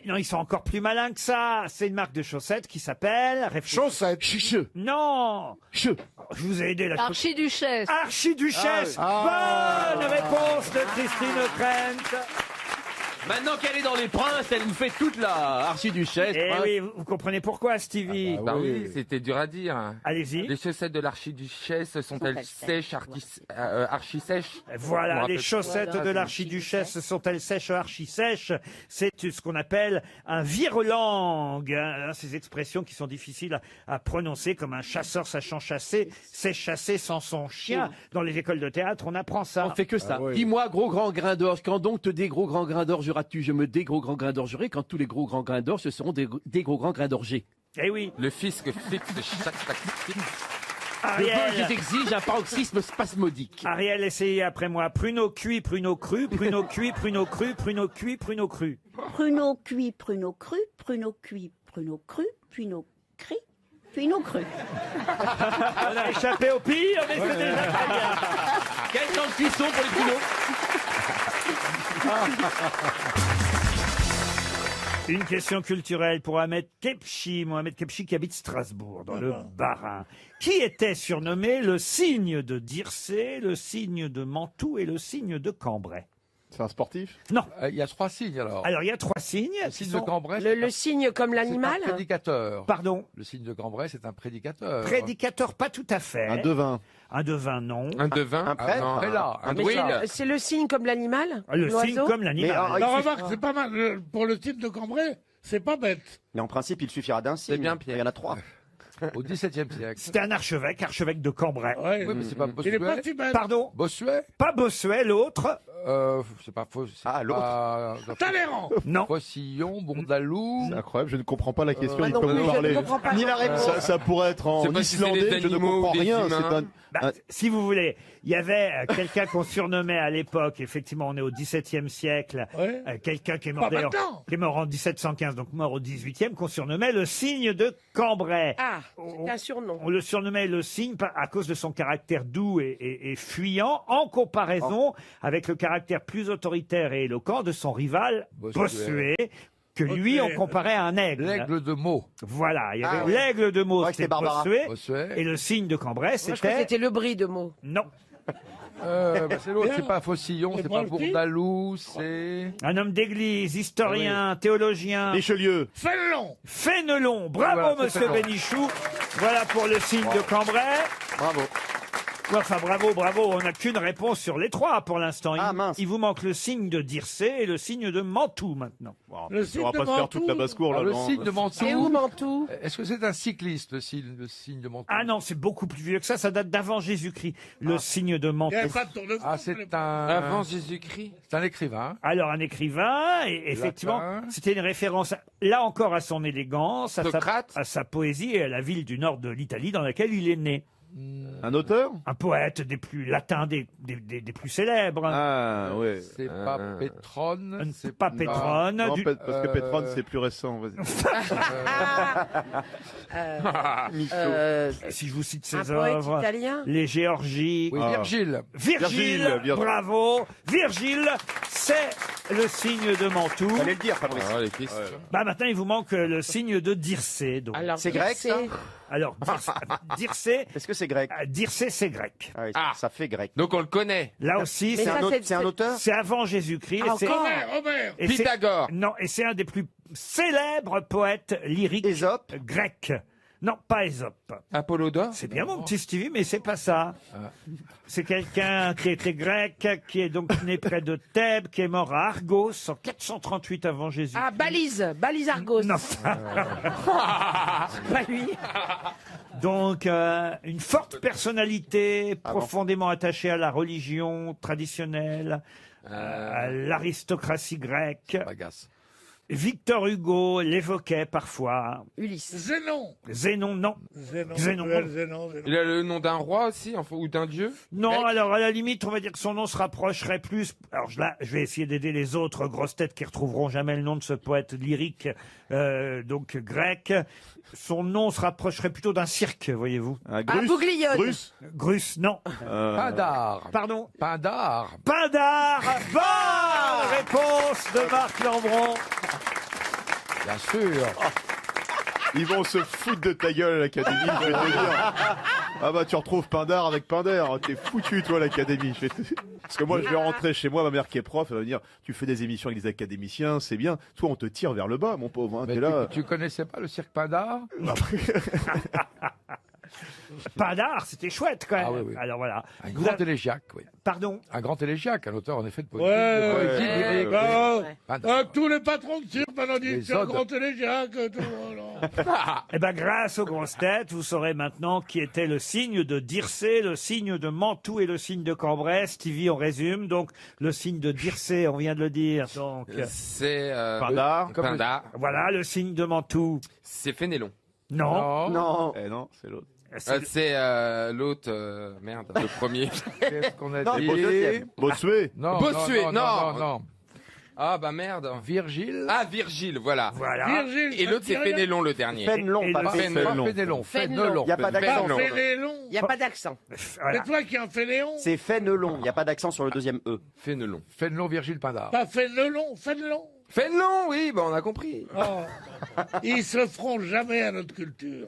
Non, ils sont encore plus malins que ça. C'est une marque de chaussettes qui s'appelle... Chaussette. Chicheux. Non. Je vous ai aidé là. Archiduchesse. Archiduchesse. Bonne réponse de Christine O'Krent. Maintenant qu'elle est dans les princes, elle nous fait toute la archiduchesse. Eh prince. oui, vous comprenez pourquoi, Stevie? Bah oui, c'était dur à dire. Allez-y. Les chaussettes de l'archiduchesse sont-elles sèches, archi-sèches? Voilà, les rappelle- chaussettes de l'archiduchesse sont-elles sèches, archi-sèches? C'est ce qu'on appelle un virelangue. Hein, ces expressions qui sont difficiles à prononcer, comme un chasseur sachant chasser, c'est chasser sans son chien. Dans les écoles de théâtre, on apprend ça. On fait que ça. Ah oui. Dis-moi, gros grand grain d'orge, quand donc te des gros grands grains d'orge tu je me des gros grands grains d'orgerai quand tous les gros grands grains d'orge ce seront des gros grands grains d'orgers. Eh oui. Le fisc fixe chaque fixe. Le Ariel. vol exige un paroxysme spasmodique. Ariel, essayez après moi. Pruneau cuit, pruneau cru, pruneau cuit, pruneau cru, pruneau cuit, pruneau cru. Pruneau cuit, pruneau cru, pruneau cuit, pruneau cru, pruneau cri, pruneau cru. On a échappé au pire, mais c'est déjà très bien. Quel temps de cuisson pour les pruneaux? Une question culturelle pour Ahmed Kepchi. Mohamed Kepchi qui habite Strasbourg, dans le Bas-Rhin. Qui était surnommé le cygne de Dircé, le cygne de Mantoue et le cygne de Cambrai? C'est un sportif? Non. Il y a 3 signes alors. Alors, il y a 3 signes. Le qui signe sont- de Cambrai. Le signe comme l'animal. C'est un prédicateur. Pardon. Le signe de Cambrai, c'est un prédicateur. Prédicateur, pas tout à fait. Un devin. Un devin, non. Un devin. Un prêtre. Un prélat. Un Mais Oui. c'est le signe comme l'animal. Le l'oiseau. signe comme l'animal. Non, remarque, c'est pas mal. Pour le type de Cambrai, c'est pas bête. Mais en principe, il suffira d'un signe. bien, Il y en a 3. Au XVIIe siècle. C'était un archevêque de Cambrai. Ouais. Oui, mais c'est pas Il est pas Bossuet. si bête. Pardon. Bossuet. Pas Bossuet, l'autre. C'est pas faux. Ah, l'autre. Talleyrand. Non. Faucillon, Bondalou. C'est incroyable, je ne comprends pas la question. Moi Il non peut plus, me je ne parler. comprends pas. Ni la réponse. Ça pourrait être en C'est pas si c'est islandais, des je ne animaux ou comprends des rien. humains. C'est un... Bah, si vous voulez, il y avait quelqu'un qu'on surnommait à l'époque, effectivement, on est au XVIIe siècle, Ouais. quelqu'un qui est Pas mort d'ailleurs, maintenant. qui est mort en 1715, donc mort au XVIIIe, qu'on surnommait le signe de Cambrai. Ah, c'est un surnom. On le surnommait le signe à cause de son caractère doux et fuyant, en comparaison avec le caractère plus autoritaire et éloquent de son rival Bossuet, que lui on comparait à un aigle. L'aigle de Meaux. Voilà, il y avait Ah ouais. l'aigle de Meaux, Ouais, c'était c'était Barbara. Bossuet, et le signe de Cambrai, Moi, je crois que c'était... c'était le bris de mots. Non. C'est l'autre, Bien. c'est pas Faucillon, C'est c'est pas pas le type. Bondalou, c'est. Un homme d'église, historien, théologien. Richelieu. Fénelon. Fénelon. Bravo, Voilà, c'est monsieur Fénelon. Bénichou. Voilà pour le signe de Cambrai. Bravo. Enfin, bravo. On n'a qu'une réponse sur les 3 pour l'instant. Ah, mince. Il vous manque le signe de Dircé et le signe de Mantoue maintenant. Le On signe va de pas se faire Mantoue. toute la basse-cour, là. Le non. signe de Mantoue. Et où Mantoue? Est-ce que c'est un cycliste, le signe de Mantoue? Ah non, c'est beaucoup plus vieux que ça. Ça date d'avant Jésus-Christ. Le signe de Mantoue. Il n'y avait pas de tour de Ah, France à c'est l'époque. un. Avant Jésus-Christ. C'est un écrivain. Alors, un écrivain, et effectivement, Latin. c'était une référence, là encore, à son élégance, Socrate. à sa poésie et à la ville du nord de l'Italie dans laquelle il est né. Un auteur? Un poète des plus latins, des plus célèbres. Ah, ouais. C'est pas Pétrone. C'est pas Pétrone. Non, du- parce que Pétrone, c'est plus récent. Vas-y. Si je vous cite Un ses poète œuvres, italien. les Géorgies. Oui, Virgile. Virgile, Virgile. bravo. Virgile, c'est le signe de Mantoue. Fallait le dire, Fabrice. Ah, les questions. Bah maintenant, il vous manque le signe de Dircé. Donc. Alors, C'est grec, ça Alors, Dircé, Est-ce que c'est grec? Dircé, c'est grec. Ah oui, Ah. ça fait grec. Donc on le connaît. Là aussi, Mais c'est ça, un, c'est- C'est un auteur? c'est avant Jésus-Christ. Ah, et c'est- encore Robert. et c'est- Pythagore. Non, et c'est un des plus célèbres poètes lyriques Ésope? grecs. Non, pas Ésope. Apollodore. C'est bien mon petit Stevie, mais c'est pas ça. C'est quelqu'un qui était grec, qui est donc né près de Thèbes, qui est mort à Argos en 438 avant Jésus. Ah, Balise Argos. Non. Pas lui. Donc, une forte personnalité, profondément attachée à la religion traditionnelle, à l'aristocratie grecque. Bagasse. Victor Hugo l'évoquait parfois. Ulysse. Zénon. Zénon, non. Zénon. Zénon. Zénon. Il a le nom d'un roi aussi, enfin, ou d'un dieu. Non, Grec. alors à la limite, on va dire que son nom se rapprocherait plus. Alors là, je vais essayer d'aider les autres grosses têtes qui retrouveront jamais le nom de ce poète lyrique, donc grec. Son nom se rapprocherait plutôt d'un cirque, voyez-vous. Un Ah, Bouglione. Grus. Grus, non. Pindare. Pardon. Pindare. Pindare. Bonne réponse de Marc Lambron. Bien sûr. Ils vont se foutre de ta gueule à l'académie, je vais te dire. Ah bah tu retrouves Pindare avec Pindare, t'es foutu toi l'académie. Parce que moi je vais rentrer chez moi, ma mère qui est prof, elle va me dire tu fais des émissions avec des académiciens, c'est bien. Toi on te tire vers le bas mon pauvre, hein. Mais T'es là. tu connaissais pas le cirque Pindare? Pindare, c'était chouette quand même. Ah oui, oui. Alors voilà. Un Vous grand avez- élégiaque, oui. Pardon. Un grand élégiaque, un auteur en effet de poésie. Ouais, de poésie ouais, lyrique. bravo. Pindare. Tous les patrons de cirque maintenant Les disent c'est un odes. grand élégiaque. Eh ben, grâce aux grosses têtes, vous saurez maintenant qui était le signe de Dircé, le signe de Mantoue et le signe de Cambrai. Stevie, on résume. Donc, le signe de Dircé, on vient de le dire. Donc, C'est Pindare. Pindare. voilà, le signe de Mantoue. C'est Fénélon. Non. Non. Eh non, c'est l'autre. C'est l'autre. Merde, le premier. Qu'est-ce qu'on a Non, dit? le deuxième. Bossuet. Non, Bossuet, non, non. non, non. Ah bah merde. Virgile. Ah, Virgile, voilà. Voilà. Virgile. Et l'autre, c'est ça me dit rien. Fénélon, le dernier. Fénelon, Et pas le- Fénelon. Fénélon. Fénélon. Il n'y a pas d'accent. Fénelon. Fénélon. Il n'y a pas d'accent. Voilà. C'est toi qui en Fénéon. C'est Fénelon. Il n'y a pas d'accent sur le deuxième E. Fénélon. Fénelon, Virgile Pindare. Pas Fénelon. Fénelon. Fénelon, oui, bah on a compris. Oh. Ils se feront jamais à notre culture.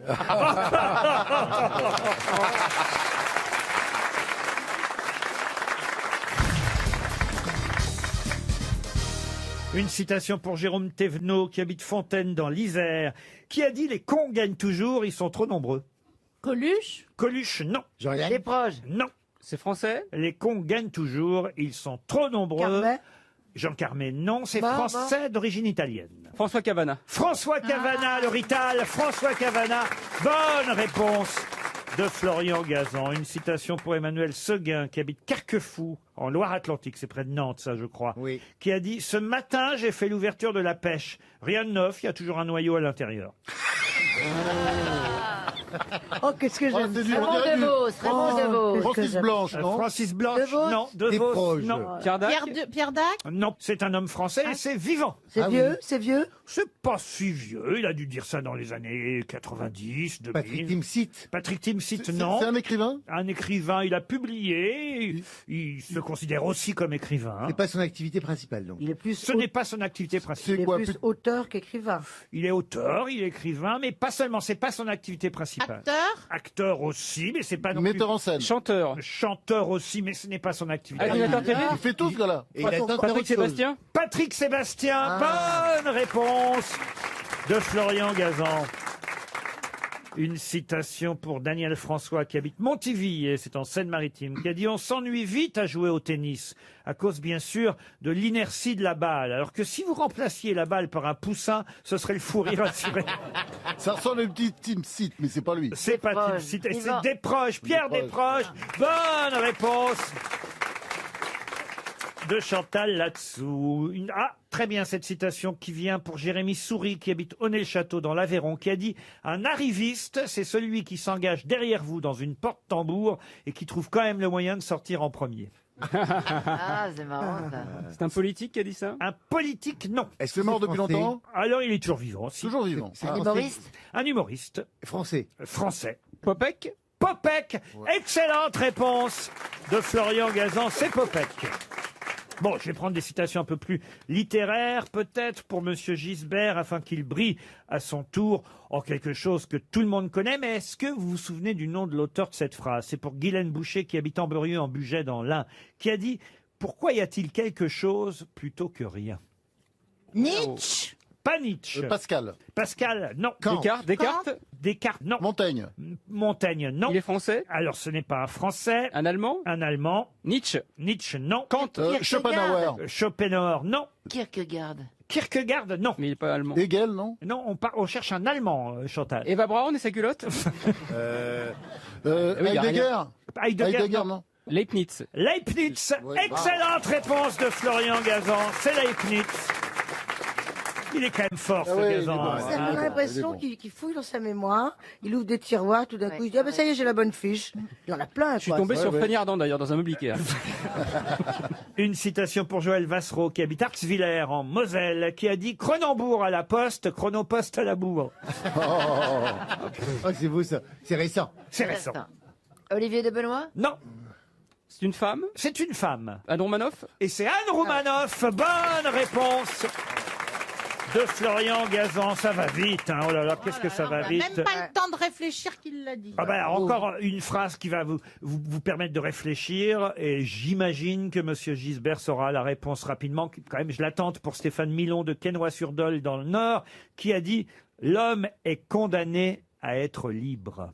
Une citation pour Jérôme Thévenot, qui habite Fontaine dans l'Isère, qui a dit « Les cons gagnent toujours, ils sont trop nombreux ». Coluche? Coluche, non. Les proches. Non. C'est français? Les cons gagnent toujours, ils sont trop nombreux. Carmet. Jean Carmet, non. C'est Bon, français d'origine italienne. François Cavana. François Cavana, le Rital. François Cavana. Bonne réponse de Florian Gazan. Une citation pour Emmanuel Seguin, qui habite Carquefou, en Loire-Atlantique, c'est près de Nantes, ça, je crois, qui a dit « Ce matin, j'ai fait l'ouverture de la pêche. Rien de neuf, il y a toujours un noyau à l'intérieur. » Oh, qu'est-ce que j'aime. Raymond Devos, Raymond Devos. Francis Blanche, non Francis Blanche, Devos. non. Devos, non. Pierre Dac. Pierre Dac. Non, c'est un homme français et c'est vivant. C'est vieux, c'est vieux. C'est pas si vieux, il a dû dire ça dans les années 90, 2000. Patrick Timsit. Patrick Timsit, non. C'est un écrivain? Un écrivain, il a publié, il se considère aussi comme écrivain. C'est pas son activité principale, donc. Il est plus, Ce n'est pas son activité principale. il est plus auteur qu'écrivain. Il est auteur, il est écrivain, mais pas seulement, c'est pas son activité principale. Acteur aussi, mais c'est pas non Metteur plus. en scène. Chanteur. Chanteur aussi, mais ce n'est pas son activité. Animateur télé. Il fait tout ce gars-là. Et il a tenté Patrick autre chose. Sébastien. Patrick Sébastien, bonne réponse de Florian Gazan. Une citation pour Daniel François, qui habite Montiville, c'est en Seine-Maritime, qui a dit « On s'ennuie vite à jouer au tennis, à cause bien sûr de l'inertie de la balle. Alors que si vous remplaciez la balle par un poussin, ce serait le fou rire assuré. » Ça ressemble à une petite Timsit, mais c'est pas lui. C'est pas Desproges. Timsit, et c'est Yvan. Desproges, Pierre Desproges. Bonne réponse de Chantal là-dessous. Ah, très bien cette citation qui vient pour Jérémy Souris, qui habite Honnay-le-Château dans l'Aveyron, qui a dit « Un arriviste, c'est celui qui s'engage derrière vous dans une porte-tambour et qui trouve quand même le moyen de sortir en premier. » Ah, c'est marrant ça. C'est un politique qui a dit ça? Un politique, non. Est-ce qu'il est mort depuis français? longtemps? Alors il est toujours vivant. si. Toujours vivant. C'est Un français. humoriste. Un humoriste Français. français. Popek. Popek. Excellente réponse de Florian Gazan, c'est Popek. Bon, je vais prendre des citations un peu plus littéraires, peut-être, pour Monsieur Gisbert, afin qu'il brille à son tour en quelque chose que tout le monde connaît. Mais est-ce que vous vous souvenez du nom de l'auteur de cette phrase? C'est pour Guylaine Boucher, qui habite Amberieu en Bugey dans l'Ain, qui a dit « Pourquoi y a-t-il quelque chose plutôt que rien ?» Nietzsche. Pas Nietzsche. Pascal. Pascal, non. Descartes. Descartes, non. Montaigne. Montaigne, non. Il est français. Alors, ce n'est pas un Français. Un Allemand. Un Allemand. Nietzsche. Nietzsche, non. Kant. Schopenhauer. Schopenhauer, non. Kierkegaard. Kierkegaard, non. Mais il est pas allemand. Hegel, non? Non, on cherche un Allemand, Chantal. Eva Braun et sa culotte. Oui, y a Heidegger. Heidegger, Heidegger, non. non? Leibniz. Leibniz, excellente réponse de Florian Gazan, c'est Leibniz. Il est quand même fort, ce Ah ouais, Gazan. il est bon. hein. Ça donne l'impression qu'il fouille dans sa mémoire, il ouvre des tiroirs, tout d'un coup, il dit « Ah ben ça y est, j'ai la bonne fiche ». Il y en a plein, Je suis tombé sur Fanny Ardant d'ailleurs dans un meuble Ikea. Une citation pour Joël Vassereau, qui habite Arxwiller, en Moselle, qui a dit « Cronenbourg à la poste, chronopost à la bourre Oh, c'est beau ça. C'est récent. ». C'est récent. Olivier de Benoît. Non, C'est une femme. c'est une femme. Anne Romanoff. Et c'est Anne Romanoff. Bonne réponse de Florian Gazan. Ça va vite, hein. Oh là là, qu'est-ce que ça va vite. Même pas le temps de réfléchir qu'il l'a dit. Ah ben, encore une phrase qui va vous permettre de réfléchir, et j'imagine que Monsieur Gisbert saura la réponse rapidement. Quand même, je l'attente pour Stéphane Milon de Quesnoy-sur-Dole dans le Nord, qui a dit « L'homme est condamné à être libre ».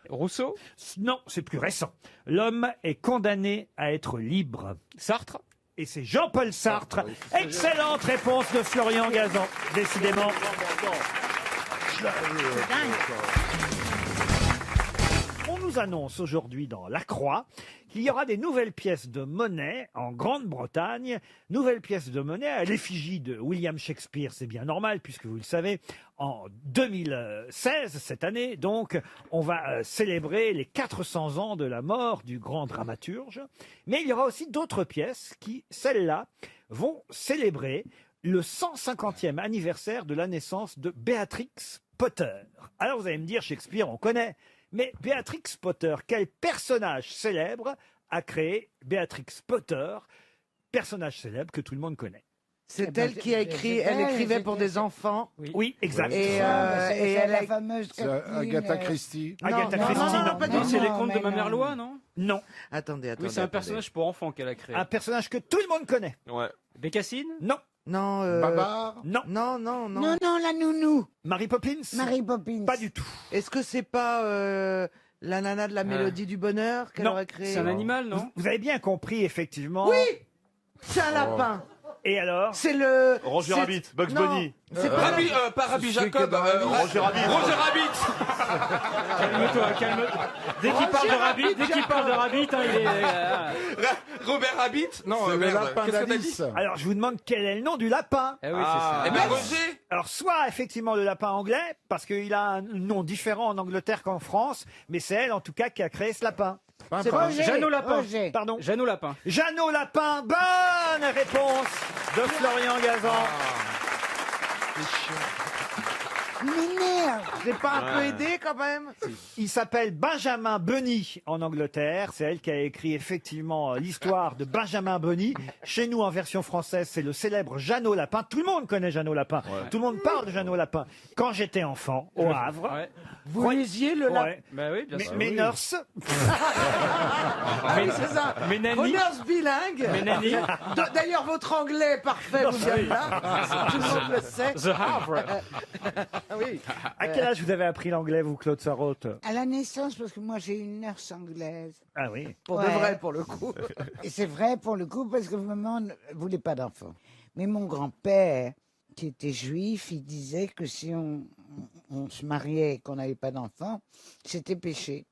Rousseau. Non, c'est plus récent. L'homme est condamné à être libre. Sartre. Et c'est Jean-Paul Sartre. Excellente réponse de Florian Gazan, décidément. On nous annonce aujourd'hui dans La Croix qu'il y aura des nouvelles pièces de monnaie en Grande-Bretagne, nouvelles pièces de monnaie à l'effigie de William Shakespeare, c'est bien normal puisque vous le savez, en 2016, cette année, donc, on va célébrer les 400 ans de la mort du grand dramaturge, mais il y aura aussi d'autres pièces qui, celles-là, vont célébrer le 150e anniversaire de la naissance de Béatrix Potter. Alors vous allez me dire, Shakespeare, on connaît. Mais Béatrix Potter, quel personnage célèbre a créé Béatrix Potter, personnage célèbre que tout le monde connaît? C'est elle qui a écrit, elle écrivait pour des enfants. Oui, exact. Et elle a la fameuse Agatha Christie. Agatha Christie, non. Non, c'est les contes de ma mère Loi, non? Non. Attendez. Oui, c'est un personnage pour enfants qu'elle a créé. Un personnage que tout le monde connaît. Ouais. Bécassine? Non. Non. Babar. Non. Non. Non, la nounou. Mary Poppins. Mary Poppins. Pas du tout. Est-ce que c'est pas la nana de la mélodie du bonheur qu'elle Non. aurait créée? C'est un animal, non? Vous avez bien compris, effectivement. Oui. C'est un lapin. Et alors? C'est le. Roger c'est- Rabbit, Bugs non, Bunny. C'est pas. Pas Rabbi Jacob. Roger Rabbit. Roger Rabbit. Calme-toi, calme-toi. Dès qu'il parle de Rabbit, hein, il est. Robert Rabbit. Non, C'est le merde. lapin Qu'est-ce que t'as d'Alice. dit? Alors, je vous demande quel est le nom du lapin. Eh oui, c'est ça. Eh ben Roger. Alors, soit effectivement le lapin anglais, parce qu'il a un nom différent en Angleterre qu'en France, mais c'est elle en tout cas qui a créé ce lapin. C'est Roger. Jeannot Lapin. Roger. Pardon. Jeannot Lapin. Jeannot Lapin, bonne réponse de Florian Gazan. Mais merde. J'ai pas un peu aidé quand même? Il s'appelle Benjamin Bunny en Angleterre. C'est elle qui a écrit effectivement l'histoire de Benjamin Bunny. Chez nous, en version française, c'est le célèbre Jeannot Lapin. Tout le monde connaît Jeannot Lapin. Tout le monde parle de Jeannot Lapin. Quand j'étais enfant, au Havre, Ouais. Vous lisiez le lapin? ouais, Bah oui, bien sûr. mes nurses, Ah oui, c'est ça. Mais Nani. Honneurs bilingue. Mais Nani. D'ailleurs, votre anglais est parfait, vous Ah bien oui. là. Tout le monde le sait. The Havre. Oui. à quel âge vous avez appris l'anglais, vous, Claude Sarraute? À la naissance, parce que moi j'ai une nurse anglaise. Ah oui. Pour de Ouais. vrai, pour le coup. Et c'est vrai pour le coup, parce que maman ne voulait pas d'enfants. Mais mon grand-père, qui était juif, il disait que si on se mariait et qu'on n'avait pas d'enfants, c'était péché.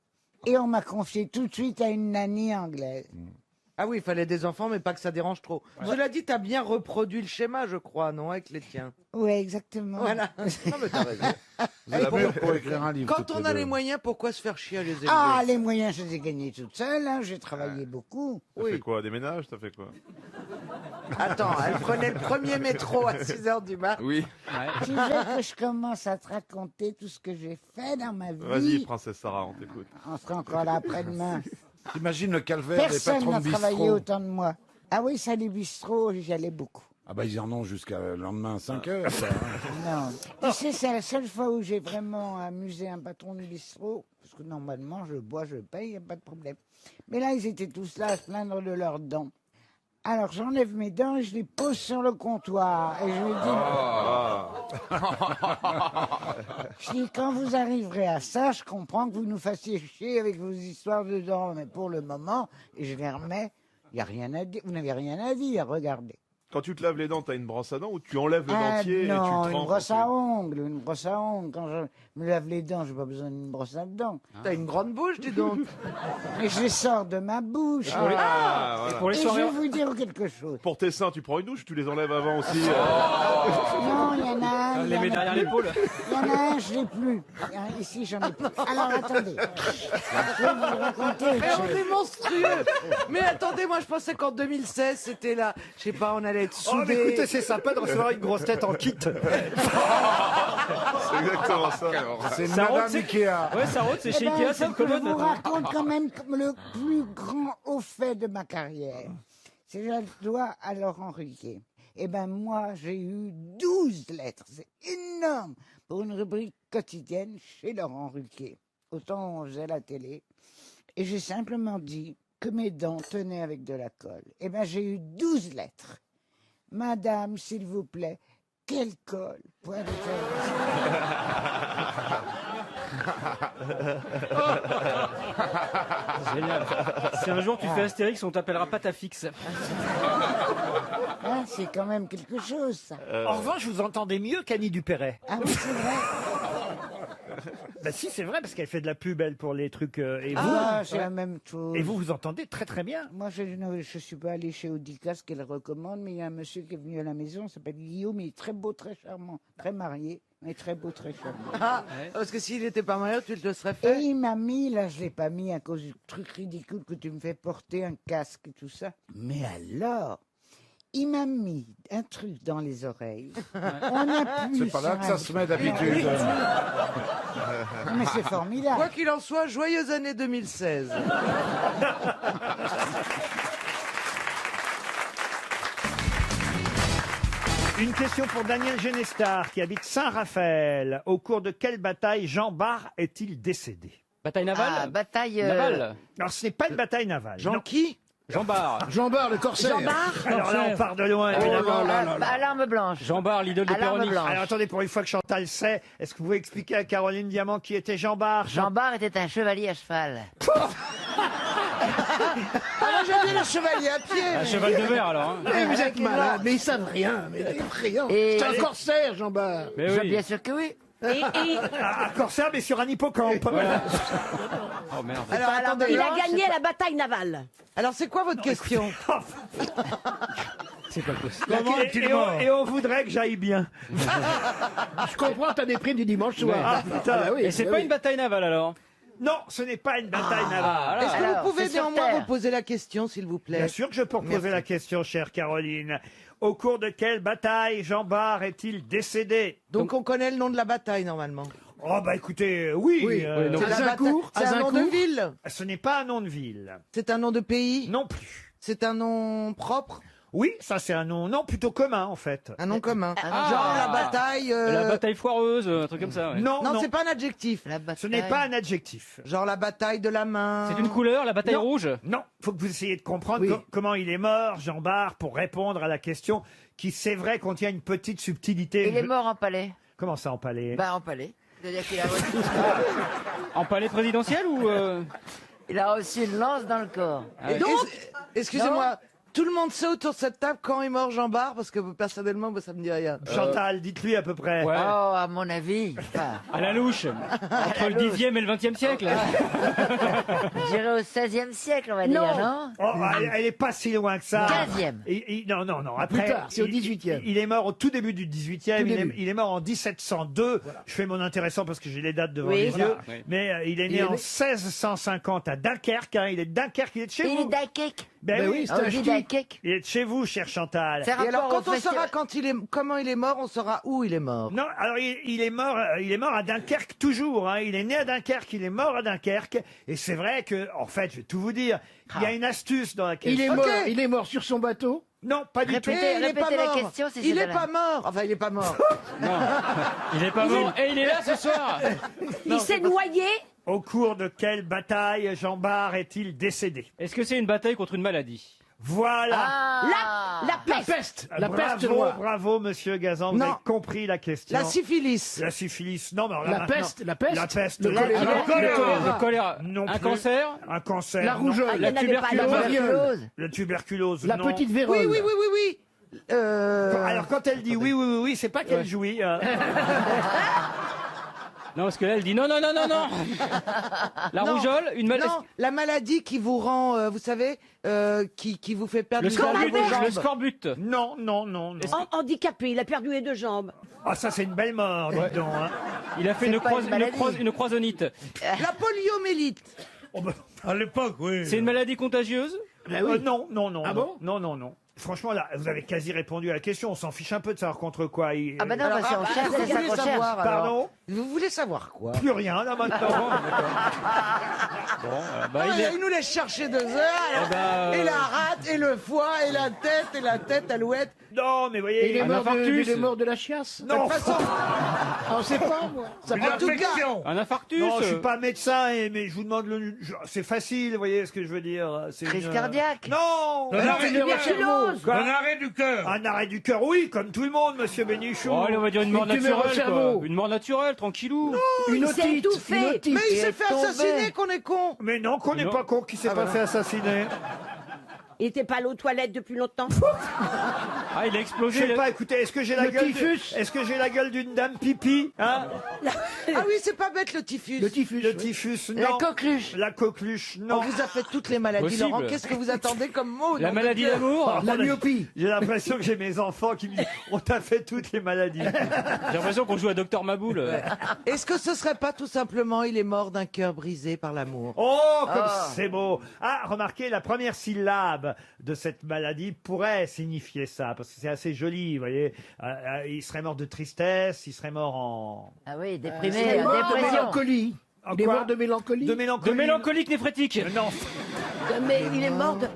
Et on m'a confié tout de suite à une nanny anglaise. Ah oui, il fallait des enfants, mais pas que ça dérange trop. Cela dit, t'as bien reproduit le schéma, je crois, non, avec les tiens. Oui, exactement. Voilà. Non, mais t'as raison. Vous êtes mûrs pour écrire un livre. Quand toutes on les a deux. les moyens, pourquoi se faire chier à les élever? Ah, les moyens, je les ai gagnés toute seule. Hein. J'ai travaillé beaucoup. T'as fait quoi? Des ménages? T'as fait quoi? Attends, elle prenait le premier métro à 6h du mat. Oui. Tu veux que je commence à te raconter tout ce que j'ai fait dans ma vie? Vas-y, princesse Sarah, on t'écoute. On sera encore là après-demain. T'imagines le calvaire des Personne patrons n'a de travaillé bistrot. autant de moi. Ah oui, ça, les bistrots, j'y allais beaucoup. Ah bah ils en ont jusqu'à le lendemain à 5 heures. ça, hein. Non. Tu sais, c'est la seule fois où j'ai vraiment amusé un patron de bistrot. Parce que normalement, je bois, je paye, y a pas de problème. Mais là, ils étaient tous là à se plaindre de leurs dents. Alors, j'enlève mes dents et je les pose sur le comptoir. Et je lui dis... Je dis, quand vous arriverez à ça, je comprends que vous nous fassiez chier avec vos histoires de dents. Mais pour le moment, et je les remets, il n'y a rien à dire. Vous n'avez rien à dire, regardez. Quand tu te laves les dents, t'as une brosse à dents ou tu enlèves le Ah dentier et tu le non, trempes? une brosse à ongles, une brosse à ongles. Quand je me lave les dents, j'ai pas besoin d'une brosse à dents. T'as une grande bouche, dis donc. Mais je les sors de ma bouche. Ah, voilà. Et je vais vous dire quelque chose. Pour tes seins, tu prends une douche ou tu les enlèves avant aussi? Non, il y en a un. On les met derrière l'épaule. Il y en a un, je l'ai plus. Ici, j'en ai plus. Alors, attendez. Je vais vous raconter une Mais on chose. est monstrueux. Mais attendez, moi je pensais qu'en 2016 c'était là. Je sais pas, on allait être Oh, mais soudés. écoutez, c'est sympa de recevoir une grosse tête en kit. C'est exactement ça. C'est Ça Madame rôde, c'est- Ikea. Ouais, ça rôde, c'est chez Eh ben, Ikea, il c'est faut une que commode je vous maintenant. raconte quand même le plus grand au fait de ma carrière. C'est que je le dois à Laurent Ruquier. Eh ben moi, j'ai eu 12 lettres. C'est énorme pour une rubrique quotidienne chez Laurent Ruquier. Autant on faisait la télé. Et j'ai simplement dit que mes dents tenaient avec de la colle. Eh ben j'ai eu 12 lettres. Madame, s'il vous plaît, quelle colle? Point Génial. Si un jour tu fais Astérix, on t'appellera pas ta fixe. Hein, c'est quand même quelque chose, ça. En revanche, vous entendez mieux qu'Annie Dupéret. Ah oui, c'est vrai. Bah si, c'est vrai, parce qu'elle fait de la pub, elle, pour les trucs. Et vous, Ah, c'est la même chose. et vous, vous entendez très très bien. Moi, je ne suis pas allée chez Audica, ce qu'elle recommande, mais il y a un monsieur qui est venu à la maison, il s'appelle Guillaume, il est très beau, très charmant, très marié, mais très beau, très charmant. Ah, parce que s'il n'était pas marié, tu le serais Et fait. il m'a mis, là je l'ai pas mis à cause du truc ridicule que tu me fais porter, un casque et tout ça. Mais alors, il m'a mis un truc dans les oreilles. On appuie C'est pas là sur que ça un- se met d'habitude. Mais c'est formidable. Quoi qu'il en soit, joyeuse année 2016. Une question pour Daniel Genestar, qui habite Saint-Raphaël. Au cours de quelle bataille Jean Bart est-il décédé? Bataille navale Ah, Navale. Alors, ce n'est pas une bataille navale. Jean non. qui Jean Bar. Jean Bar, le corsaire. Jean Bar. Alors là, on part de loin, Oh évidemment. là là là là. Alarme blanche. Jean Bar, l'idole de Alarme Péroni. blanche. Alors attendez, pour une fois que Chantal sait, est-ce que vous pouvez expliquer à Caroline Diamant qui était Jean Bar? Jean Bar était un chevalier à cheval. Alors j'ai bien le chevalier à pied. Un cheval de verre alors. Hein. Eh, vous êtes malade, mais ils savent rien. Mais ils savent rien. Et- C'est un corsaire, Jean Bar. Mais oui. Bien sûr que oui. Un corsaire, mais sur un hippocampe. Oh merde. Alors attendez. Il a non, gagné c'est la bataille navale. pas- Alors c'est quoi votre question? C'est pas possible. Comment Et, est-il et on, mort et on voudrait que j'aille bien. Je comprends, t'as des primes du dimanche soir. Ah, putain. bah oui, Et c'est bah pas oui. une bataille navale alors? Non, ce n'est pas une bataille navale. Ah, Est-ce que Alors, vous pouvez c'est sur néanmoins Terre. reposer la question, s'il vous plaît? Bien sûr que je peux reposer la question, chère Caroline. Au cours de quelle bataille Jean Bar est-il décédé? Donc on connaît le nom de la bataille normalement. Oh bah écoutez, oui. Oui, donc- C'est la Azincourt, bataille- C'est un nom de Azincourt. ville? Ce n'est pas un nom de ville. C'est un nom de pays? Non plus. C'est un nom propre? Oui, ça c'est un nom, non, plutôt commun en fait. Un nom commun? Ah. Genre la bataille... La bataille foireuse, un truc comme ça. Ouais. Non, Non, non, c'est pas un adjectif. ce n'est pas un adjectif. Genre la bataille de la main. C'est une couleur, la bataille Non. rouge? Non, faut que vous essayiez de comprendre Oui. comment il est mort, Jean Bar, pour répondre à la question qui, c'est vrai, contient une petite subtilité. Il est mort en palais. Comment ça, en palais? Bah en palais. C'est-à-dire qu'il a reçu... En palais présidentiel ou Il a reçu une lance dans le corps. Ah ouais. Et donc, excusez-moi, tout le monde sait autour de cette table quand est mort Jean Bar, parce que personnellement, moi, ça me dit rien. Chantal, dites-lui à peu près. Ouais. Oh, à mon avis. Enfin, À la louche. Entre le 10e et le 20e siècle. je dirais au XVIe siècle, on va dire, non Oh, elle est pas si loin que ça. 15e. Non, non, non. Après, Plus tard, c'est au 18e. Il est mort au tout début du 18e. Tout début. Il est mort en 1702. Je fais mon intéressant parce que j'ai les dates devant Oui. les Voilà. yeux. Oui. Mais il est né Il est en né- 1650 à Dunkerque. Hein. Il est de Dunkerque. Il est de chez Il est vous. d'Akek. Ben Ben oui. oui, c'est On un dit ch'ti. d'Akek. Il est de chez vous, cher Chantal. C'est Et alors, rapport au quand on festival- saura comment il est mort, on saura où il est mort. Non, alors il est mort à Dunkerque toujours. Hein. Il est né à Dunkerque, il est mort à Dunkerque. Et c'est vrai que, en fait, je vais tout vous dire. Il y a une astuce dans laquelle. Il est mort sur son bateau. Non, pas du tout. Répétez, il est pas répétez la mort. question si Il c'est est pas mort. Enfin, il est pas mort. Non. Il est pas mort. Et il est là ce soir. Il s'est noyé. Au cours de quelle bataille Jean Bar est-il décédé? Est-ce que c'est une bataille contre une maladie? Voilà. La peste. La peste Bravo, noire. bravo, monsieur Gazan, vous Non. avez compris la question. La syphilis. La syphilis. Non, mais alors là, La maintenant- peste, la peste. La peste. Le la- choléra. Le choléra. Non Un plus. cancer? Un cancer. La non. rougeole. Ah, il y La en avait pas, tuberculose. la variole. La tuberculose. La non. petite vérole. Oui, oui, oui, oui, oui. Alors quand elle dit oui, oui, oui, oui, c'est pas qu'elle jouit. hein. Non, parce que là, elle dit non, non, non, non, non. La Non. rougeole, une maladie. Non, la maladie qui vous rend, vous savez, qui vous fait perdre Le l'usage de scorbut. vos jambes. Le scorbut. Non, non, non, non. Handicapé, il a perdu les 2 jambes. Ah, ça c'est une belle mort, dites donc. hein. Il a fait C'est une, pas une maladie. une croisonite. La poliomyélite. Oh, bah, À l'époque, oui. C'est une maladie contagieuse? non, non, non. Ah non, bon non, non, non. Franchement, là, vous avez quasi répondu à la question. On s'en fiche un peu de savoir contre quoi. Ah bah non, parce qu'on cherche, vous c'est ça voulez qu'on cherche. savoir, alors. Pardon. Vous voulez savoir quoi? Plus rien là maintenant. Bon, bah, Ah, il est... il nous laisse chercher 2 heures. Eh ben, Et la rate, et le foie, et la tête, alouette. Non, mais Il voyez. est Un mort infarctus. il est mort de la chiasse. De Non, toute façon, On sait pas, moi. Une en tout cas, infection. Un infarctus. non, je suis pas médecin, mais je vous demande c'est facile, vous voyez ce que je veux dire. C'est Crise une- cardiaque. Non. Un arrêt du cœur. Tuberculose. Quoi Un arrêt du cœur. Un arrêt du cœur, oui, comme tout le monde, monsieur Bénichou. Oh, allez, on va dire une mort Une tumeur au naturelle, cerveau. quoi. Une mort naturelle, tranquillou. Une il s'est otite. étouffé. Une otite. mais il Il s'est est fait tombé. assassiner, qu'on est con. Mais non, qu'on n'est Non. pas con, qui s'est pas fait assassiner. Il était pas allé aux toilettes depuis longtemps. Ah, il a Je explosé. sais pas, écoutez, est-ce que j'ai la Le gueule typhus. Est-ce que j'ai la gueule d'une dame pipi, hein? Ah oui, c'est pas bête le typhus. Le typhus. Le oui. typhus, La non. coqueluche. La coqueluche, On non. vous a fait toutes les maladies, Possible. Laurent. Qu'est-ce que vous attendez comme mot? La nom de maladie Dieu d'amour. La myopie. J'ai l'impression que j'ai mes enfants qui me disent on t'a fait toutes les maladies. J'ai l'impression qu'on joue à Docteur Maboul. Est-ce que ce serait pas tout simplement il est mort d'un cœur brisé par l'amour? Oh, comme c'est beau. Ah, remarquez, la première syllabe de cette maladie pourrait signifier ça, parce que c'est assez joli, vous voyez. Il serait mort de tristesse, il serait mort en... Ah oui, Il déprimé, est mort de dépression. mélancolie. En Il est quoi mort de mélancolie. De De mélancolie. mélancolique néphrétique. Non, Mais il est mort de...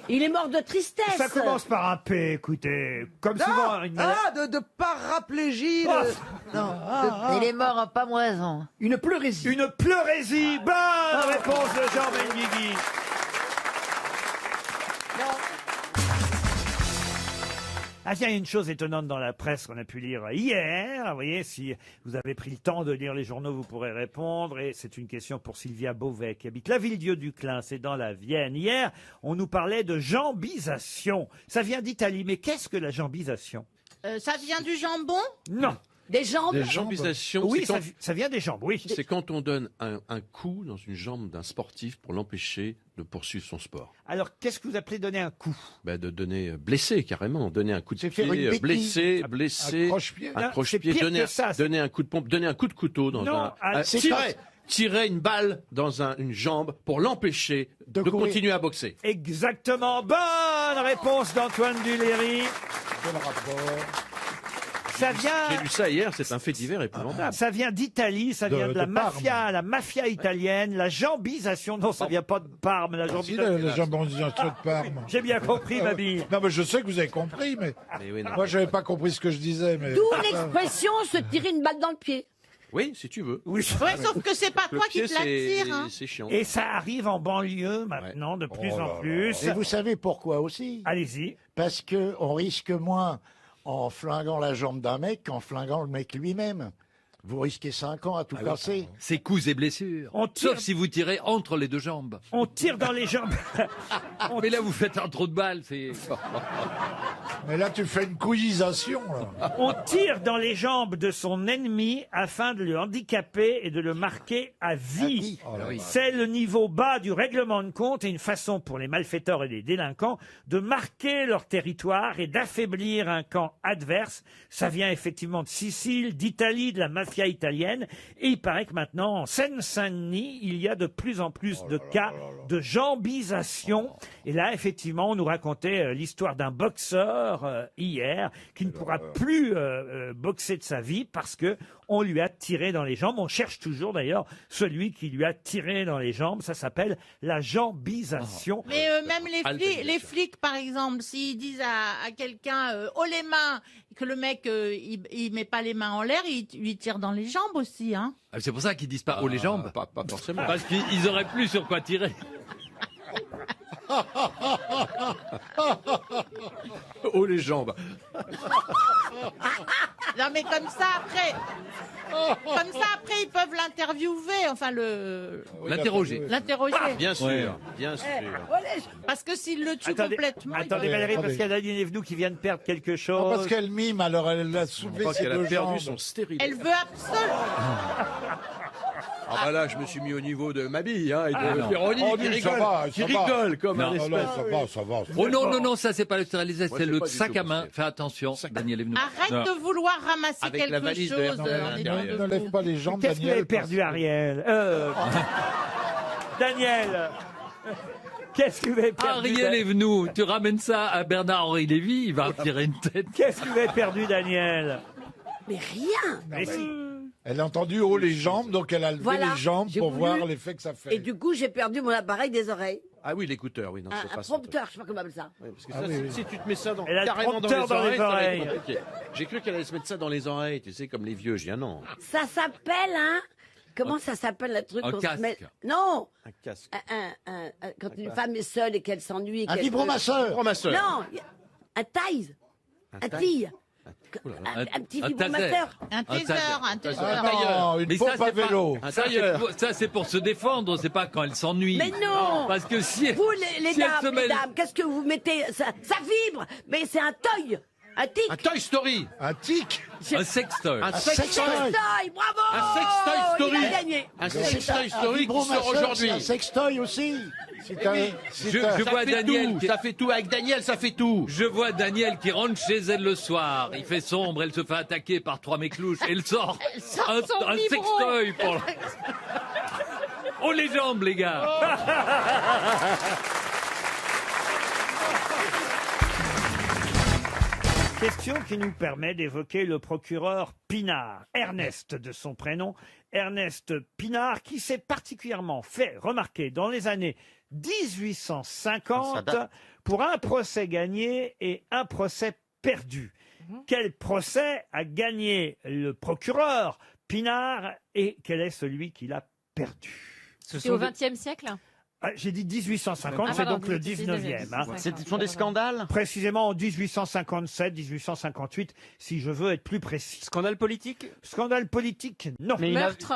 Il est mort de tristesse. ça commence par un P, écoutez. Comme souvent, une maladie... De paraplégie. Oh. Non. Il est mort en pamoison. Une pleurésie. Une pleurésie. Bonne réponse de Jean Benguigui. Ah tiens, il y a une chose étonnante dans la presse qu'on a pu lire hier. Vous voyez, si vous avez pris le temps de lire les journaux, vous pourrez répondre. Et c'est une question pour Sylvia Beauvais, qui habite la Ville-Dieu-du-Clin, c'est dans la Vienne. Hier, on nous parlait de jambisation. Ça vient d'Italie, mais qu'est-ce que la jambisation? Ça vient du jambon? Non. Des jambes? Des jambisations, Oui, c'est quand- ça vient des jambes, oui. C'est quand on donne un coup dans une jambe d'un sportif pour l'empêcher de poursuivre son sport. Alors, qu'est-ce que vous appelez donner un coup? Ben, de donner blessé carrément, donner un coup de faire une pied, béquille. blessé, Un croche-pied. un Non, croche-pied, c'est pire donner, que ça, donner un coup de pompe, donner un coup de couteau dans Non, c'est tirer une balle dans une jambe pour l'empêcher de continuer à boxer. Exactement. Bonne réponse d'Antoine Duléry. Ça vient... J'ai lu ça hier, c'est un fait divers épouvantable. Ça vient d'Italie, ça vient de la Parme. mafia italienne, la jambisation. Non, ça vient pas de Parme, la Si, jambisation. les jambons de Parme. J'ai bien compris, ma bille. Non, mais je sais que vous avez compris, mais, moi, j'avais pas compris ce que je disais. Mais... D'où l'expression se tirer une balle dans le pied. Oui, si tu veux. Oui. Ouais, sauf que c'est pas Le toi qui pied, te la tire. Hein. c'est chiant. Et ça arrive en banlieue maintenant, de plus en plus. Et vous savez pourquoi aussi? Allez-y. Parce que on risque moins en flinguant la jambe d'un mec qu'en flinguant le mec lui-même. Vous risquez 5 ans à tout casser. C'est coups et blessures. Sauf si vous tirez entre les deux jambes. On tire dans les jambes. Mais là, vous faites un trou de balle. C'est... Mais là, tu fais une couillisation. Là. On tire dans les jambes de son ennemi afin de le handicaper et de le marquer à vie. Oh là là. C'est le niveau bas du règlement de compte et une façon pour les malfaiteurs et les délinquants de marquer leur territoire et d'affaiblir un camp adverse. Ça vient effectivement de Sicile, d'Italie, de la mafia italienne. Et il paraît que maintenant, en Seine-Saint-Denis, il y a de plus en plus de cas de jambisation. Et là, effectivement, on nous racontait l'histoire d'un boxeur hier qui ne pourra plus boxer de sa vie parce que on lui a tiré dans les jambes. On cherche toujours d'ailleurs celui qui lui a tiré dans les jambes. Ça s'appelle la jambisation. Mais même les flics, par exemple, s'ils disent à quelqu'un « haut les mains », que le mec, il met pas les mains en l'air, il lui tire dans les jambes aussi. Hein. Ah, c'est pour ça qu'ils disent pas haut les jambes. Pas forcément. Parce qu'ils auraient plus sur quoi tirer. Oh les jambes. Non mais comme ça après, ils peuvent l'interviewer, enfin L'interroger. L'interroger. Bien sûr, Ouais. bien sûr. Parce que s'il le tue Attendez, complètement. il attendez peut- Valérie, parce qu'il y a Nadine Evenou qui vient de perdre quelque Non, chose. parce qu'elle mime, alors elle a soulevé Parce ses qu'elle a deux perdu jambes. son stérile. Elle veut absolument. Ah bah là, je me suis mis au niveau de ma bille hein, et de non. Véronique Oh, qui lui, ça rigole, va, qui ça va. rigole comme Non. un Non, non, espèce. ça va. Oh non, non, non, ça c'est pas le stérilisé, Moi, c'est c'est le pas du sac tout à main. possible. Fais attention, Daniel Evenou. Arrête Non. de vouloir ramasser Avec la quelque valise de chose. Hertel à on est l'intérieur. dans Ne le lève pas les jambes, Qu'est-ce que vous avez Daniel. perdu, Ariel Daniel Qu'est-ce que vous avez perdu Ariel Evenou, tu ramènes ça à Bernard-Henri Lévy, il va tirer une tête. Qu'est-ce que vous avez perdu, Daniel Mais rien. Mais si. Elle a entendu haut les jambes, donc elle a levé Voilà, les jambes j'ai pour voulu- voir l'effet que ça fait. Et du coup, j'ai perdu mon appareil des oreilles. Ah oui, l'écouteur, oui. Non, c'est Un pas ça. prompteur, je sais pas comment on appelle ça. Oui, parce que Ah ça, oui, si- oui. si tu te mets ça Elle a le carrément dans prompteur les dans les oreilles, ça va être oreilles. compliqué. J'ai cru qu'elle allait se mettre ça dans les oreilles, tu sais, comme les vieux. Je dis ah non. Ça s'appelle, hein comment ça s'appelle le truc un qu'on se casque. met Non Un casque. Quand une femme est seule et qu'elle s'ennuie. et Un qu'elle vibromasseur. Vibromasseur. Non un taille. Un tille. Un petit vibromasseur. Un taser, un taser. Ah non, une Mais pompe ça, à c'est pas- vélo. Ça, c'est pour se défendre, c'est pas quand elle s'ennuie. Mais non Parce que si Vous, les si elle dames, se met- qu'est-ce que vous mettez ça vibre, mais c'est un toy. Un tic. Un Toy Story. Un tic. Un sextoy. Un Sextoy, bravo. Un Sextoy Story. Il a gagné. Un Sextoy Story qui sort C'est aujourd'hui. un sextoy aussi. Eh oui. Je vois Ça fait Daniel tout, qui- ça fait tout. Avec Daniel, ça fait tout. Je vois Daniel qui rentre chez elle le soir. Il fait sombre, elle se fait attaquer par 3 méclouches. Elle sort un son vibro. sextoy pour. Oh les jambes, les gars. Question qui nous permet d'évoquer le procureur Pinard, Ernest de son prénom, Ernest Pinard, qui s'est particulièrement fait remarquer dans les années 1850 pour un procès gagné et un procès perdu. Quel procès a gagné le procureur Pinard et quel est celui qui l'a perdu? C'est au XXe siècle? J'ai dit 1850, Ah, c'est pardon, donc le 19e. hein. Ce sont des scandales? Précisément en 1857, 1858, si je veux être plus précis. Scandale politique? Scandale politique, non. Mais Meurtre?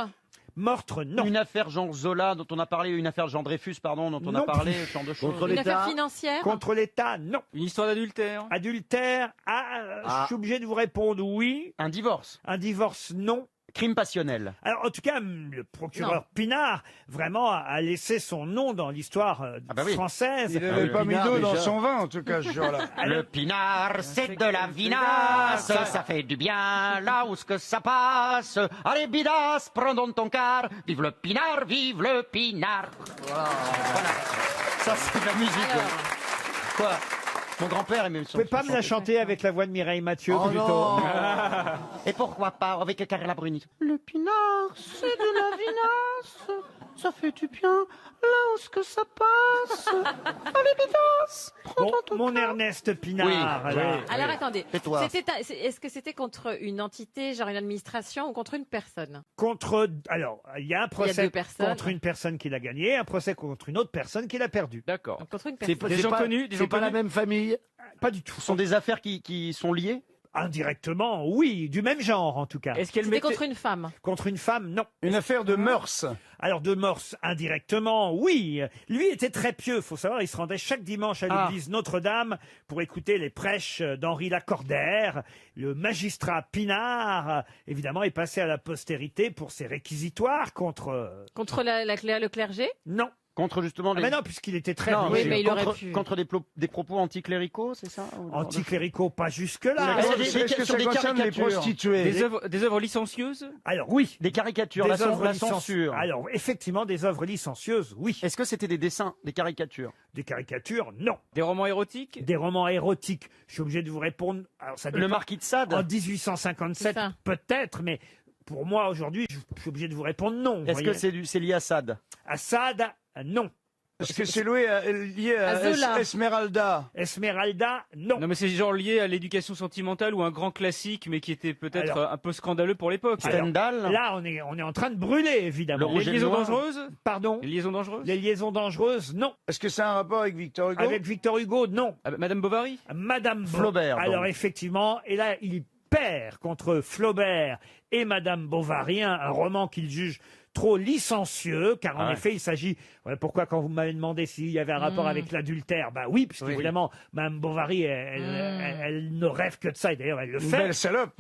Meurtre, non. Une affaire Jean Zola dont on a parlé, une affaire Jean Dreyfus, pardon, dont on a Non parlé, plus. ce genre de choses. Une affaire financière? Contre l'État, non. Une histoire d'adultère? Adultère, je suis obligé de vous répondre oui. Un divorce? Un divorce, non. Crime passionnel? Alors, en tout cas, le procureur Pinard, vraiment, a laissé son nom dans l'histoire française. Il n'avait pas mis d'eau dans son vin, en tout cas, ce jour-là. Le pinard, c'est de la vinasse, ça fait du bien là où ce que ça passe. Allez, bidas, prends donc ton quart. Vive le pinard, vive le pinard. Voilà. Ça, c'est de la musique. Quoi? Mon grand-père aimait Vous pouvez pas me la chanter avec la voix de Mireille Mathieu, Oh plutôt. non. Et pourquoi pas avec Carla Bruni? Le pinard, c'est de la vinasse, ça fait du bien là où ce que ça passe. Allez, bidas, prends ton Mon Ernest Pinard. Oui, là. Alors attendez, Et toi est-ce que c'était contre une entité, genre une administration, ou contre une personne? Contre. Alors, il y a un procès deux personnes. contre une personne qui l'a gagné, un procès contre une autre personne qui l'a perdu. D'accord. Contre une C'est personne. des gens connus, des gens pas la connus même famille. Pas du tout. Ce sont des affaires qui sont liées. Indirectement, oui, du même genre en tout cas. Est-ce qu'elle C'était mettait... contre une femme. Contre une femme, non. Une affaire de mœurs. Alors de mœurs, indirectement, oui. Lui était très pieux, faut savoir, il se rendait chaque dimanche à l'église Notre-Dame pour écouter les prêches d'Henri Lacordaire. Le magistrat Pinard, évidemment, est passé à la postérité pour ses réquisitoires contre... Contre le clergé? Non. Contre justement Ah, les... mais non, puisqu'il était très Non, religieux. mais il aurait contre, pu. contre des propos anticléricaux, c'est ça? Anticléricaux, pas jusque-là. Est-ce que ça concerne les prostituées? Des œuvres licencieuses? Alors oui. Des caricatures, Des la œuvres censure. Alors effectivement, des œuvres licencieuses, oui. Est-ce que c'était des dessins, des caricatures? Des caricatures, non. Des romans érotiques? Des romans érotiques. Je suis obligé de vous répondre. Alors, ça Le dépend. Marquis de Sade? En 1857, C'est ça. peut-être, mais pour moi aujourd'hui, je suis obligé de vous répondre non. Est-ce que c'est lié à Sade? À Sade, non. Est-ce que c'est lié à À Zola. Esmeralda? Esmeralda, non. Non, mais c'est genre lié à l'éducation sentimentale ou un grand classique, mais qui était peut-être Alors- un peu scandaleux pour l'époque. Stendhal? Là, on est en train de brûler, évidemment. Le rouge Les et liaisons noir. dangereuses? Pardon. Les liaisons dangereuses? Les liaisons dangereuses, non. Est-ce que ça a un rapport avec Victor Hugo? Avec Victor Hugo, non. Ah, Madame Bovary? Madame Flaubert, Alors donc. effectivement, et là, il perd contre Flaubert et Madame Bovary, un roman qu'il juge trop licencieux, car en effet, il s'agit... Voilà pourquoi quand vous m'avez demandé s'il y avait un rapport avec l'adultère, bah oui, puisque évidemment, Madame Bovary, elle ne rêve que de ça, et d'ailleurs, elle le Une fait. belle salope.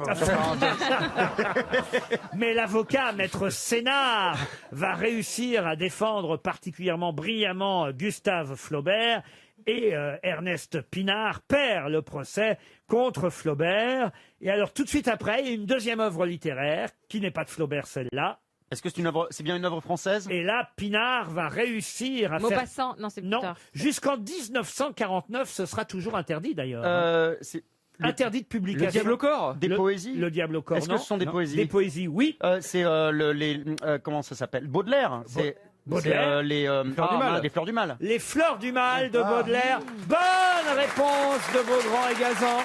Mais l'avocat, maître Sénard, va réussir à défendre particulièrement brillamment Gustave Flaubert. Et Ernest Pinard perd le procès contre Flaubert. Et alors, tout de suite après, il y a une deuxième œuvre littéraire, qui n'est pas de Flaubert, celle-là. Est-ce que c'est bien une œuvre française? Et là, Pinard va réussir à faire... Maupassant, non, c'est plus Non, tard. jusqu'en 1949, ce sera toujours interdit d'ailleurs. C'est Interdit de publication. Le Diable au corps? des poésies? Le Diable au corps, Est-ce que non. ce sont des Non. poésies? Des poésies, oui. C'est comment ça s'appelle? Baudelaire. C'est Baudelaire. les Fleurs du mal. les fleurs du mal. Les fleurs du mal de Baudelaire. Bonne réponse de Beaugrand et Gazan.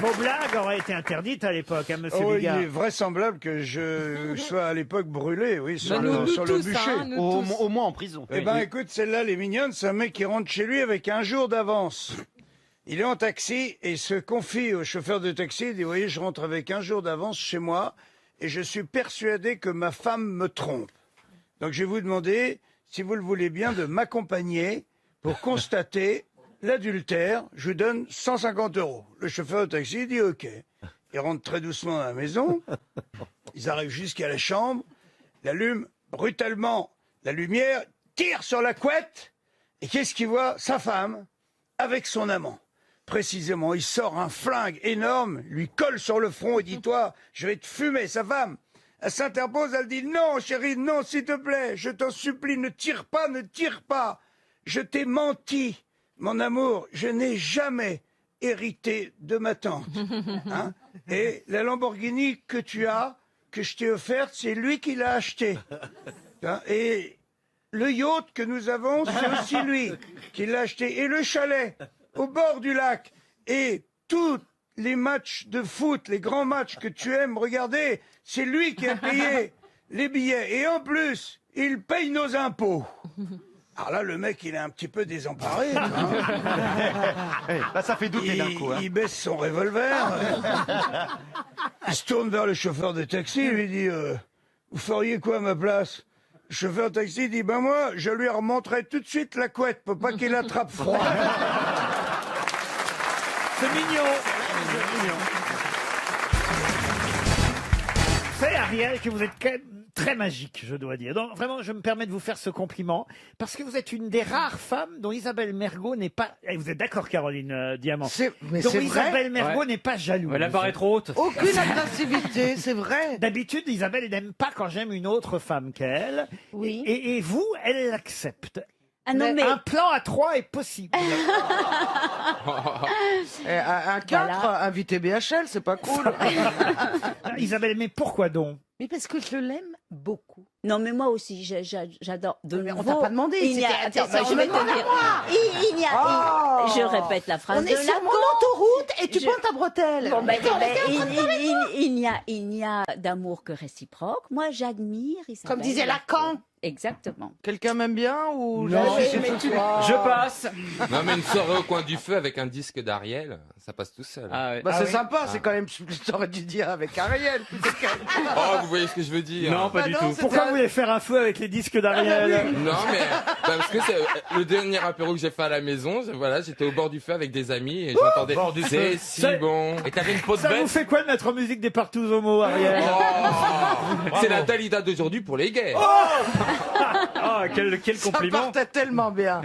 Vos blagues auraient été interdites à l'époque, hein, monsieur Oh, il Bigard. est vraisemblable que je sois à l'époque brûlé, oui, sur, Bah, nous sur le tous, bûcher. hein, nous tous. Au moins en prison. Eh ben, écoute, celle-là, elle est mignonne. C'est un mec qui rentre chez lui avec un jour d'avance. Il est en taxi et se confie au chauffeur de taxi. Il dit, vous voyez, je rentre avec un jour d'avance chez moi et je suis persuadé que ma femme me trompe. Donc, je vais vous demander, si vous le voulez bien, de m'accompagner pour constater l'adultère. Je vous donne 150 €. Le chauffeur de taxi dit, OK. Il rentre très doucement dans la maison. Ils arrivent jusqu'à la chambre. Il allume brutalement la lumière, tire sur la couette. Et qu'est-ce qu'il voit? Sa femme avec son amant. Précisément, il sort un flingue énorme, lui colle sur le front et dit, toi, je vais te fumer. Sa femme, elle s'interpose, elle dit, non, chérie, non, s'il te plaît, je t'en supplie, ne tire pas, ne tire pas. Je t'ai menti, mon amour, je n'ai jamais hérité de ma tante. Hein? Et la Lamborghini que tu as, que je t'ai offerte, c'est lui qui l'a achetée. Hein? Et le yacht que nous avons, c'est aussi lui qui l'a acheté. Et le chalet au bord du lac. Et tous les matchs de foot, les grands matchs que tu aimes regarder, c'est lui qui a payé les billets, et en plus, il paye nos impôts. Alors là, le mec, il est un petit peu désemparé. tu vois. Là, ça fait douter d'un coup. Il baisse son revolver. Il se tourne vers le chauffeur de taxi, il lui dit vous feriez quoi à ma place? Le chauffeur de taxi dit ben moi, je lui remonterai tout de suite la couette pour pas qu'il attrape froid. C'est mignon. C'est Ariel que vous êtes quand même très magique, je dois dire. Donc, vraiment, je me permets de vous faire ce compliment parce que vous êtes une des rares femmes dont Isabelle Mergo n'est pas. Et vous êtes d'accord, Caroline Diamant? Mais dont c'est vrai. Isabelle Mergo n'est pas jalouse. Elle apparaît trop haute. Aucune agressivité, c'est vrai. D'habitude, Isabelle n'aime pas quand j'aime une autre femme qu'elle. Oui. Et vous, elle l'accepte. Ah non, mais- Un plan à 3 est possible. Un 4, invité BHL, c'est pas cool. Isabelle, mais pourquoi donc? Mais parce que je l'aime beaucoup. Non, mais moi aussi, j'adore. Mais on t'a pas demandé. Il n'y a, c'était- attends, bah, je vais te dire. Il n'y a, Oh. je répète la phrase On de est sur Lacan. mon autoroute et tu Je- pointes ta bretelle. Bon, ben, Attends, restez en train de parler, quoi. il n'y a d'amour que réciproque. Moi, j'admire Isabelle. Comme disait Lacan. Exactement. Quelqu'un m'aime bien ou Non, j'ai mais ce tu- soir Je passe. Non, mais une soirée au coin du feu avec un disque d'Ariel, ça passe tout seul. Ah ouais. Bah, c'est oui. sympa, c'est quand même. T'aurais dû dire avec Ariel. Oh, vous voyez ce que je veux dire? Non, pas Bah du non, tout. c'est- Pourquoi vous voulez faire un feu avec les disques d'Ariel? Non, mais parce que c'est le dernier apéro que j'ai fait à la maison. Voilà, j'étais au bord du feu avec des amis et j'entendais. bord du C'est feu. si C'est- bon. Et t'avais une peau de Ça vous bête. fait quoi de mettre en musique des Partout Homo, Ariel? Oh, c'est la Dalida d'aujourd'hui pour les gays. Ah, quel Ça compliment. partait tellement bien.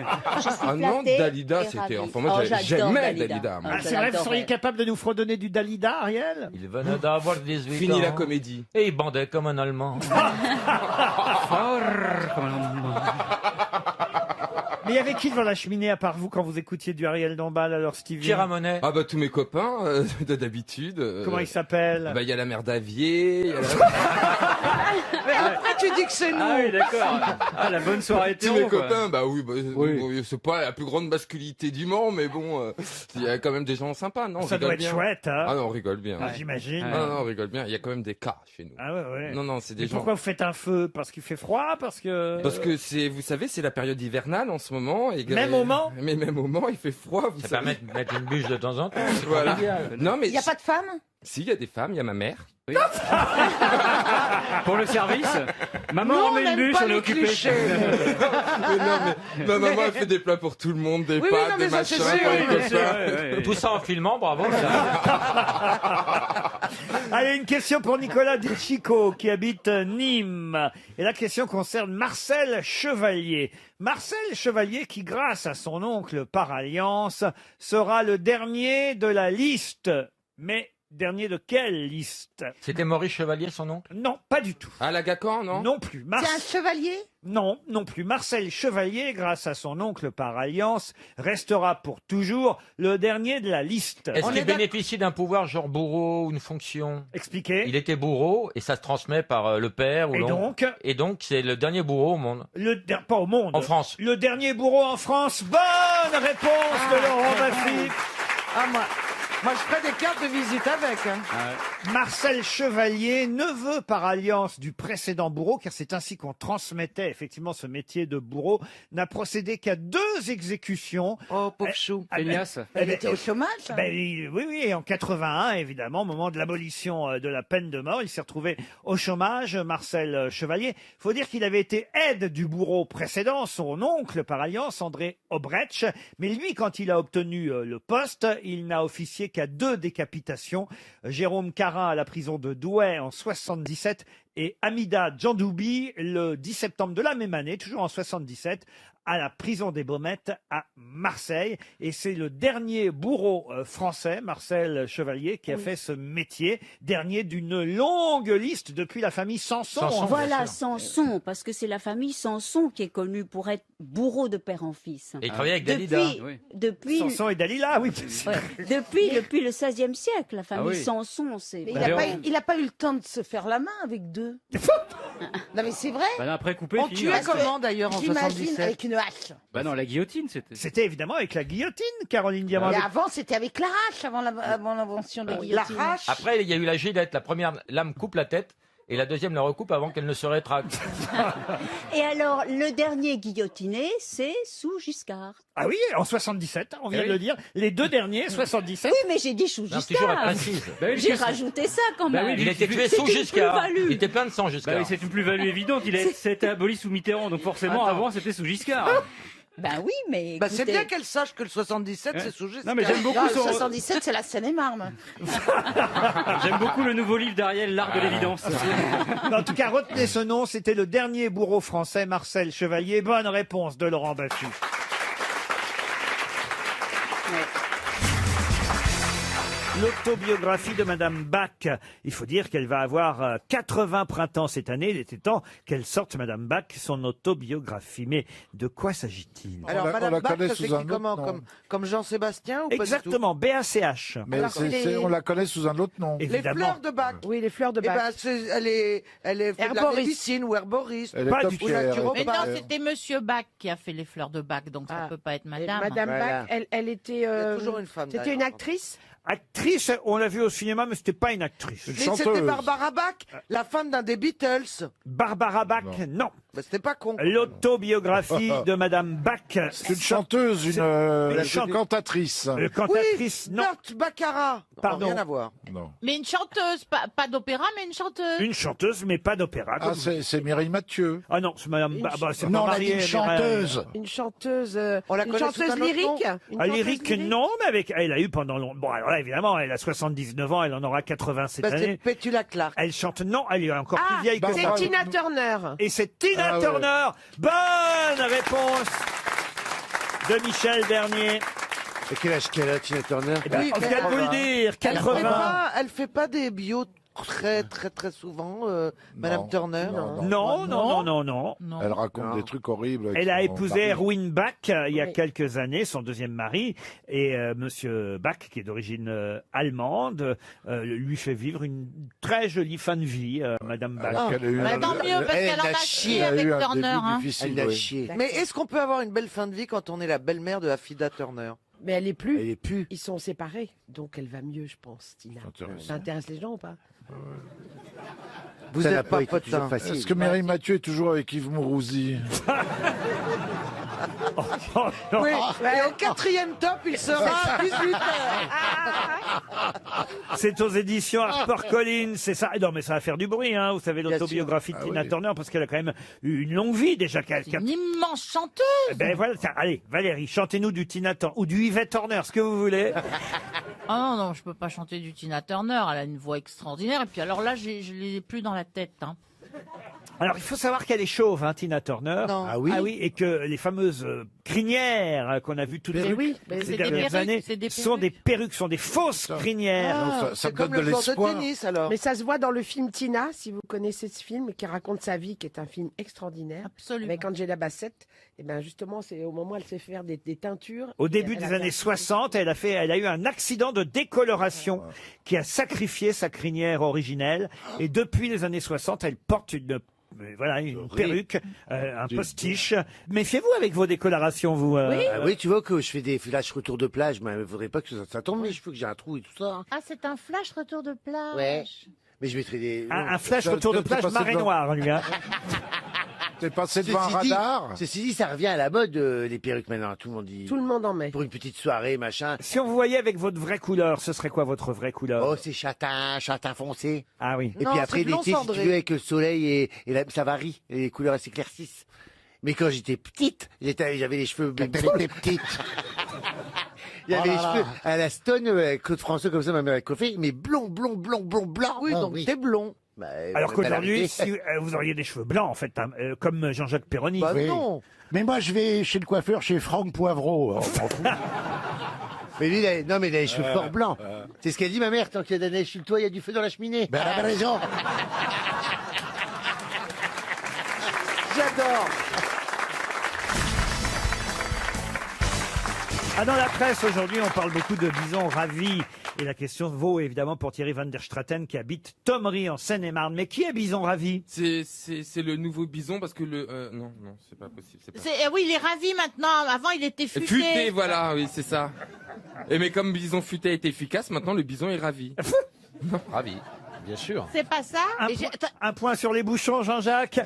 Ah non, flattée Dalida, et c'était. ravie. Enfin, moi, Oh, j'adore j'aimais Dalida. Dalida. moi. Ah, c'est vrai, vous j'adorais. seriez capable de nous fredonner du Dalida, Ariel? Il venait d'avoir 18 ans. Fini la comédie. Et il bandait comme un Allemand. Mais il y avait qui devant la cheminée à part vous quand vous écoutiez du Ariel Dombal, alors Stevie? Pierre Ramonet. Ah bah tous mes copains d'habitude. Comment il s'appelle? Bah il y a la mère d'Avier. il y a la- Mais après, tu dis que c'est nous. Ah oui, d'accord. Ah, la bonne soirée Tous hétéro, mes quoi. copains, bah oui, bah, Oui. bon, c'est pas la plus grande masculinité du Mans, mais bon, il y a quand même des gens sympas, non? on Ça doit rigole être bien. chouette, hein? Ah non, on rigole bien. Ah, j'imagine. Ah non, on rigole bien. Il y a quand même des cas chez nous. Ah ouais, ouais. Non, non, c'est des Mais gens. pourquoi vous faites un feu? Parce qu'il fait froid? Parce que... Parce que c'est, vous savez, c'est la période hivernale en ce moment. Et Même au Mans? Mais même au Mans, il fait froid. Vous Ça savez. permet de mettre une bûche de temps en temps. c'est Voilà. convivial. Non, mais Il n'y a pas de femme? si, il y a des femmes, il y a ma mère. Pour le service, maman Nous, on remet une n'aime bûche, pas on est les occupé. clichés. Mais non, mais ma maman elle fait des plats pour tout le monde, des Oui, oui, pâtes, non, mais des ça, machins c'est sûr, pour les oui, copains. Tout ça en filmant, bravo. Allez, une question pour Nicolas Deschico qui habite Nîmes. Et la question concerne Marcel Chevalier. Marcel Chevalier qui, grâce à son oncle par alliance, sera le dernier de la liste. Mais dernier de quelle liste? C'était Maurice Chevalier, son nom? Non, pas du tout. Ah, la Gacan, non? Non plus. C'est un chevalier? Non, non plus. Marcel Chevalier, grâce à son oncle par alliance, restera pour toujours le dernier de la liste. Est-ce qu'il bénéficie d'un pouvoir genre bourreau ou une fonction? Expliquez. Il était bourreau et ça se transmet par le père ou Et l'oncle. Et donc, c'est le dernier bourreau au monde. Pas au monde. En France. Le dernier bourreau en France. Bonne réponse de Laurent Baffy. Ah, moi, je ferais des cartes de visite avec. Hein. Marcel Chevalier, neveu par alliance du précédent bourreau, car c'est ainsi qu'on transmettait effectivement ce métier de bourreau, n'a procédé qu'à 2 exécutions. Oh, pauvre chou. Feignasse. Elle était au chômage? Oui, oui, et en 81, évidemment, au moment de l'abolition de la peine de mort, il s'est retrouvé au chômage, Marcel Chevalier. Il faut dire qu'il avait été aide du bourreau précédent, son oncle par alliance, André Obrecht, mais lui, quand il a obtenu le poste, il n'a officié qu'à 2 décapitations. Jérôme Carin à la prison de Douai en 77 et Amida Djandoubi le 10 septembre de la même année, toujours en 77, à la prison des Baumettes à Marseille. Et c'est le dernier bourreau français, Marcel Chevalier, qui a fait ce métier, dernier d'une longue liste depuis la famille Sanson. Voilà, Sanson, parce que c'est la famille Sanson qui est connue pour être bourreau de père en fils. Et il travaillait avec Dalida. Depuis, Sanson et Dalila, oui. depuis le XVIe siècle, la famille Ah oui. Sanson, c'est... Mais il n'a pas eu le temps de se faire la main avec 2. Non mais c'est vrai. Bah, après coupé, On fini. tuait comment d'ailleurs en J'imagine 77? avec une hache. Bah non, la guillotine, c'était. C'était évidemment avec la guillotine, Caroline Diamant. Mais Avec- avant c'était avec la hache, avant l'invention de la guillotine. Après, il y a eu la gilette. La première lame coupe la tête et la deuxième la recoupe avant qu'elle ne se rétracte. Et alors, le dernier guillotiné, c'est sous Giscard. Ah oui, en 77, on vient de le dire. Les deux derniers, 77. Oui, mais j'ai dit sous Non, toujours elle Giscard. précise. Bah oui, J'ai c'est- rajouté ça quand Bah même. oui, Il était tué C'est sous une Giscard. plus-value. Il était plein de sang Giscard. Bah oui, c'est une plus-value évidente. C'était aboli sous Mitterrand, donc forcément, Attends. avant, c'était sous Giscard. Ben oui, mais. Bah, c'est écoutez- bien qu'elle sache que le 77, Hein c'est sous Giscard. Non, mais j'aime beaucoup Non, le son... 77, c'est la Seine-et-Marne. J'aime beaucoup le nouveau livre d'Ariel, L'art de l'évidence. En tout cas, retenez ce nom, c'était le dernier bourreau français, Marcel Chevalier. Bonne réponse de Laurent Baffy. L'autobiographie de Madame Bach. Il faut dire qu'elle va avoir 80 printemps cette année. Il était temps qu'elle sorte, Madame Bach, son autobiographie. Mais de quoi s'agit-il Alors, on Madame la Bach, connaît ça sous s'écrit un autre comment nom. comme Jean-Sébastien ou Exactement, BACH. Mais Alors, on la connaît sous un autre nom. pas du tout? Les Évidemment. fleurs de Bach. Oui, les fleurs de Eh Bach. ben, elle est fait de la Herboriste. médecine ou herboriste. Elle est Pas top du tout. Ou tiers, naturopathe. Mais non, elle est top c'était Monsieur Bach qui a fait les fleurs de Bach, donc ça Ah. peut pas être Et Madame. Madame Voilà. Bach, elle était. Il y a toujours une femme. C'était d'ailleurs. une actrice. Actrice, on l'a vu au cinéma, mais c'était pas une actrice. Une Mais c'était chanteuse. Barbara Bach, la femme d'un des Beatles. Barbara Bach, non. Bah, c'était pas con. L'autobiographie de Madame Bach. C'est une chanteuse, une cantatrice. Cantatrice, oui, non. Burt Baccarat. Pardon. Rien à voir. Non. Mais une chanteuse, pas d'opéra, mais une chanteuse. Une chanteuse, mais pas d'opéra. Ah, c'est Mireille Mathieu. Ah non, c'est Madame Bach. Bah, c'est Non, pas on a dit marié, une Mireille. chanteuse. Une chanteuse. On la une connaît sous un chanteuse autre lyrique. nom. Une Ah, chanteuse lyrique, non, mais avec, elle a eu pendant longtemps. Bon, alors là, évidemment, elle a 79 ans, elle en aura 80 cette Bah, c'est année. Petula Clark. Elle chante, non, elle est encore Ah, plus vieille que c'est ça. Tina Turner. Et c'est Tina Ah ouais. Turner. Bonne réponse de Michel Bernier. Et quel âge qu'elle a, Tina Turner Eh ben, Oui, on vient de vous le dire, Elle 80. fait pas des bios très souvent, Madame Turner. Non. Elle raconte des trucs horribles. avec Elle a son épousé mari. Erwin Bach il y a Oui. quelques années, son deuxième mari, et Monsieur Bach, qui est d'origine allemande, lui fait vivre une très jolie fin de vie, Madame Bach. Alors qu'elle a eu Bah, un- tant mieux, parce elle qu'elle en a a chié, chié elle a avec eu un Turner. début Hein. difficile, Elle a oui. chié. Mais est-ce qu'on peut avoir une belle fin de vie quand on est la belle-mère de Affida Turner? Mais elle est plus. Elle est plus. Ils sont séparés, donc elle va mieux, je pense, Tina. Intéressant. Ça intéresse les gens ou pas? Vous Ça n'a n'êtes pas pas été été toujours simple. facile. Est-ce que Mireille Mathieu est toujours avec Yves Mourouzi? Oui, et au quatrième top, il sera à 18h. C'est aux éditions HarperCollins, c'est ça. Non, mais ça va faire du bruit, hein. Vous savez, Bien l'autobiographie de Tina Turner, parce qu'elle a quand même eu une longue vie déjà. Une immense chanteuse. Ben voilà, tiens, allez, Valérie, chantez-nous du Tina Turner ou du Yvette Horner, ce que vous voulez. Ah non, je peux pas chanter du Tina Turner. Elle a une voix extraordinaire. Et puis alors là, je l'ai plus dans la tête. Hein. Alors, il faut savoir qu'elle est chauve, hein, Tina Turner. Non. Ah oui et que les fameuses crinières qu'on a vues toutes Mais les oui, mais ces c'est des dernières perruques, années c'est des sont des perruques, sont des fausses crinières. Ah, ça c'est me comme donne le de joueur de l'espoir. tennis, alors. Mais ça se voit dans le film Tina, si vous connaissez ce film, qui raconte sa vie, qui est un film extraordinaire. Absolument. Avec Angela Bassett. Et ben justement, c'est au moment où elle sait faire des teintures. Au début Elle des a fait années un- 60, elle a eu un accident de décoloration qui a sacrifié sa crinière originelle. Et depuis les années 60, elle porte une perruque, un postiche. Méfiez-vous avec vos décolorations, vous. Ah oui, tu vois que je fais des flashs retour de plage, mais il ne faudrait pas que ça tombe mes cheveux, que j'ai un trou et tout ça. hein. Ah, c'est un flash retour de plage. Ouais. Mais je mettrai des... Un flash Ça- retour de t'es plage passé marée devant- noire, lui. Hein. T'es passé devant un Ceci dit- radar? Ceci dit, ça revient à la mode, les perruques maintenant. Tout le monde dit... Tout le monde en met. Pour une petite soirée, machin. Si on vous voyait avec votre vraie couleur, ce serait quoi votre vraie couleur? Oh, c'est châtain foncé. Ah oui. Et Non, puis c'est après, blond l'été, si tu cendré. veux, avec le soleil ça varie. Et les couleurs, elles s'éclaircissent. Mais quand j'étais petite, j'avais les cheveux... Quand t'étais petite. J'avais les cheveux à la Stone, Claude François, comme ça, ma mère a coiffé, mais blond. Oui, Ah, donc t'es blond. Bah, Alors on a pas qu'aujourd'hui, l'arrêté. si vous auriez des cheveux blancs, en fait, hein, comme Jean-Jacques Perroni. Bah Oui. non. Mais moi, je vais chez le coiffeur, chez Franck Poivreau. On s'en fout. Mais lui, il a les cheveux fort blancs. C'est ce qu'a dit ma mère, tant qu'il y a de la neige sur le toit, il y a du feu dans la cheminée. Ben, elle avait raison. J'adore. Ah, dans la presse, aujourd'hui, on parle beaucoup de bisons ravis. Et la question vaut évidemment pour Thierry van der Straten qui habite Thomery en Seine-et-Marne. Mais qui est bison ravi? C'est le nouveau bison parce que non, c'est pas possible. C'est pas... Oui, il est ravi maintenant. Avant, il était futé. Futé, voilà, oui, c'est ça. Et mais comme bison futé est efficace, maintenant le bison est ravi. Ravi. Bien sûr. C'est pas ça Un point sur les bouchons, Jean-Jacques.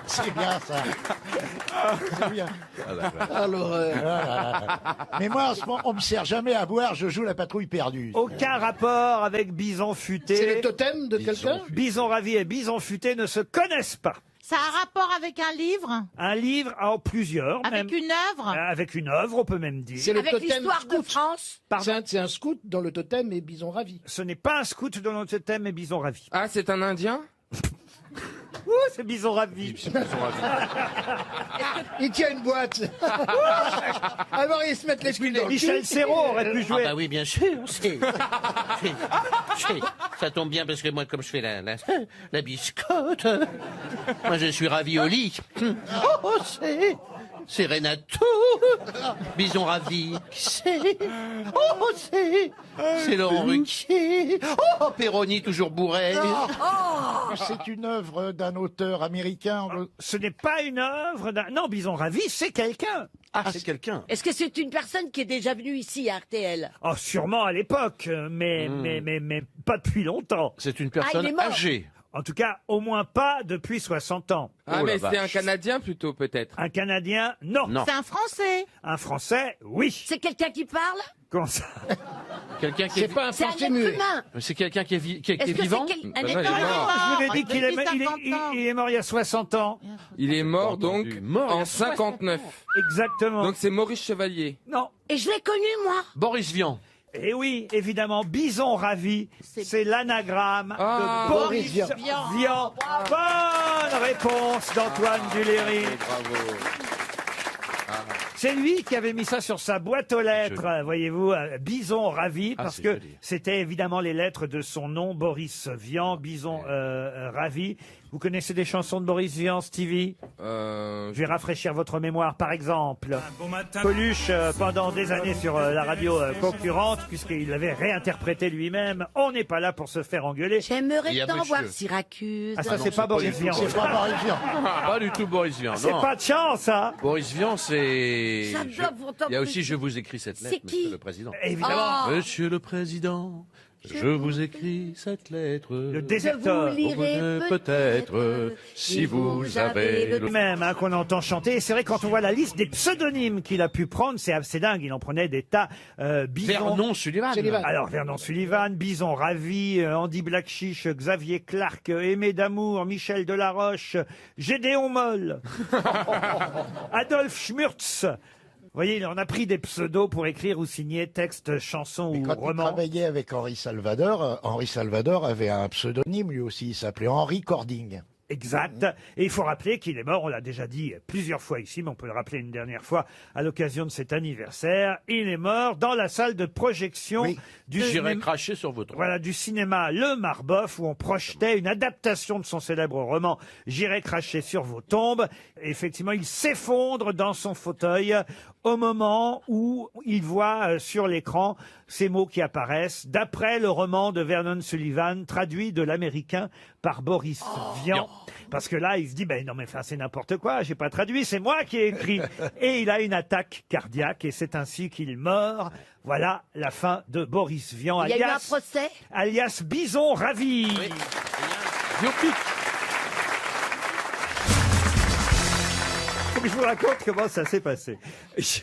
C'est bien ça. C'est bien. Alors, mais moi, en ce moment, on me sert jamais à boire, je joue la patrouille perdue. Aucun rapport avec Bison Futé. C'est le totem de quelqu'un? Bison Ravi et Bison Futé ne se connaissent pas. Ça a un rapport avec un livre? Un livre en plusieurs. Avec même. une œuvre? Avec une œuvre, on peut même dire. C'est le Avec totem l'histoire de scout. France. C'est un scout dans le totem et bison ravi. Ce n'est pas un scout dans notre thème, mais Bison Ravi. Ah, c'est un Indien? Ouh, c'est Bison Ravi. Il tient une boîte. Alors ils se mettent les couilles dans le cul. Michel Serrault aurait pu jouer. Ah bah oui, bien sûr. Ça tombe bien parce que moi, comme je fais la biscotte, moi je suis ravi au lit. Oh, c'est Renato, Bison Ravi, c'est Laurent Ruquier, oh, Péroni toujours bourré. C'est une œuvre d'un auteur américain. Ce n'est pas une œuvre d'un... Non, Bison Ravi, c'est quelqu'un. Ah, c'est quelqu'un. Est-ce que c'est une personne qui est déjà venue ici à RTL? Oh, sûrement à l'époque, mais pas depuis longtemps. C'est une il est personne mort. âgée. En tout cas, au moins pas depuis 60 ans. Ah, Oh, mais la c'est un vache. Canadien plutôt, peut-être. Un Canadien, non. C'est un Français. Un Français, oui. C'est quelqu'un qui parle? Comment ça? Quelqu'un qui C'est est... pas un C'est un français être muet. humain. C'est quelqu'un qui est, qui est Est-ce que vivant? c'est un Bah être non, il est humain? mort. Je vous l'ai dit qu'il est, Depuis 50 ans. il est mort il y a 60 ans. Il est mort, donc, Entendu. Mort il y a en 59. Exactement. Donc, c'est Maurice Chevalier. Non. Et je l'ai connu, moi. Boris Vian. Et oui, évidemment, Bison Ravi, c'est l'anagramme Ah, de Boris Vian. Vian. Bonne réponse d'Antoine Duléry. Bravo. C'est lui qui avait mis ça sur sa boîte aux lettres, voyez-vous, Bison Ravi, Ah, parce c'est que joli. c'était évidemment les lettres de son nom, Boris Vian, Bison Ravi. Vous connaissez des chansons de Boris Vian, Stevie? Je vais rafraîchir votre mémoire, par exemple. Coluche, pendant des années sur la radio concurrente, puisqu'il l'avait réinterprété lui-même. On n'est pas là pour se faire engueuler. Il J'aimerais y a tant monsieur. voir Syracuse. Ah, ça, non, c'est pas c'est Boris pas du Vian. tout. C'est pas Boris Vian. Pas du tout Boris Vian. C'est non. pas de chance, ça. Boris Vian, c'est... J'adore votre Il y a aussi Je vous écris cette lettre, C'est qui? Monsieur le Président. Évidemment. Monsieur le Président, je vous écris cette lettre. Le déserteur. Je vous lirai Peut-être, si vous avez le... Lui-même qu'on entend chanter. Et c'est vrai, quand on voit la liste des pseudonymes qu'il a pu prendre, c'est assez dingue. Il en prenait des tas. Bison. Vernon Sullivan. Alors, Vernon Sullivan, Bison Ravi, Andy Blackchiche, Xavier Clark, Aimé Damour, Michel Delaroche, Gédéon Moll, Adolphe Schmurtz. Vous voyez, on a pris des pseudos pour écrire ou signer textes, chansons Mais ou quand il romans. travaillait avec Henri Salvador avait un pseudonyme lui aussi, il s'appelait Henri Cording. Exact. Et il faut rappeler qu'il est mort, on l'a déjà dit plusieurs fois ici, mais on peut le rappeler une dernière fois à l'occasion de cet anniversaire. Il est mort dans la salle de projection du J'irai cinéma. cracher sur votre... Voilà, du cinéma Le Marboff, où on projetait une adaptation de son célèbre roman J'irai cracher sur vos tombes. Et effectivement, il s'effondre dans son fauteuil au moment où il voit sur l'écran ces mots qui apparaissent, d'après le roman de Vernon Sullivan, traduit de l'américain par Boris Vian. Parce que là, il se dit, ben non, mais enfin, c'est n'importe quoi, j'ai pas traduit, c'est moi qui ai écrit. Et il a une attaque cardiaque, et c'est ainsi qu'il meurt. Voilà la fin de Boris Vian, Il y a eu un alias, procès? alias Bison Ravi. Biopic. Faut que je vous raconte comment ça s'est passé.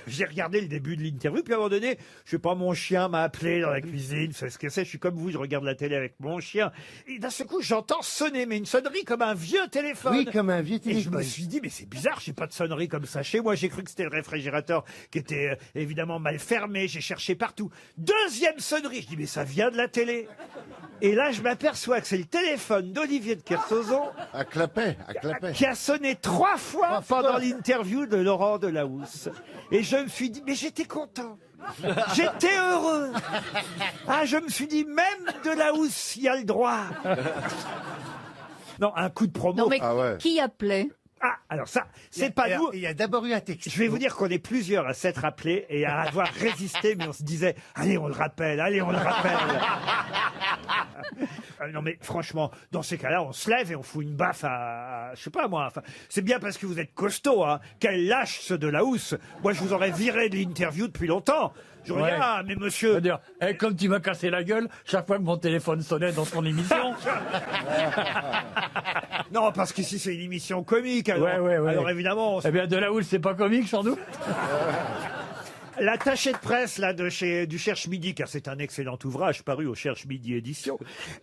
J'ai regardé le début de l'interview, puis à un moment donné, je sais pas, mon chien m'a appelé dans la cuisine, c'est ce que c'est, je suis comme vous, je regarde la télé avec mon chien, et d'un seul coup, j'entends sonner, mais une sonnerie comme un vieux téléphone. Oui, comme un vieux Et je téléphone. me suis dit, mais c'est bizarre, j'ai pas de sonnerie comme ça chez moi, j'ai cru que c'était le réfrigérateur qui était évidemment mal fermé, j'ai cherché partout. Deuxième sonnerie, je dis, mais ça vient de la télé. Et là, je m'aperçois que c'est le téléphone d'Olivier de Kersauzon À Clapet. qui a sonné 3 fois pendant l'interview de Laurent Delahousse. Et je me suis dit, mais j'étais content. J'étais heureux. Ah, je me suis dit, même Delahousse y a le droit. Non, un coup de promo. Non, mais qui appelait? Ah, alors ça, c'est pas nous. Il y a d'abord eu un texte. Je vais vous dire qu'on est plusieurs à s'être appelés et à avoir résisté, mais on se disait, allez, on le rappelle, allez, on le rappelle. Non mais franchement, dans ces cas-là, on se lève et on fout une baffe à je sais pas moi. Enfin, c'est bien parce que vous êtes costaud, hein. Quel lâche ce de la housse. Moi, je vous aurais viré de l'interview depuis longtemps. J'aurais dit, ah, mais monsieur. C'est-à-dire, comme tu m'as cassé la gueule chaque fois que mon téléphone sonnait dans ton émission. Non, parce qu'ici, c'est une émission comique. Alors, ouais. alors évidemment. Eh bien, de la housse, c'est pas comique, sans doute. L'attaché de presse là du Cherche Midi, car c'est un excellent ouvrage paru au Cherche Midi édition.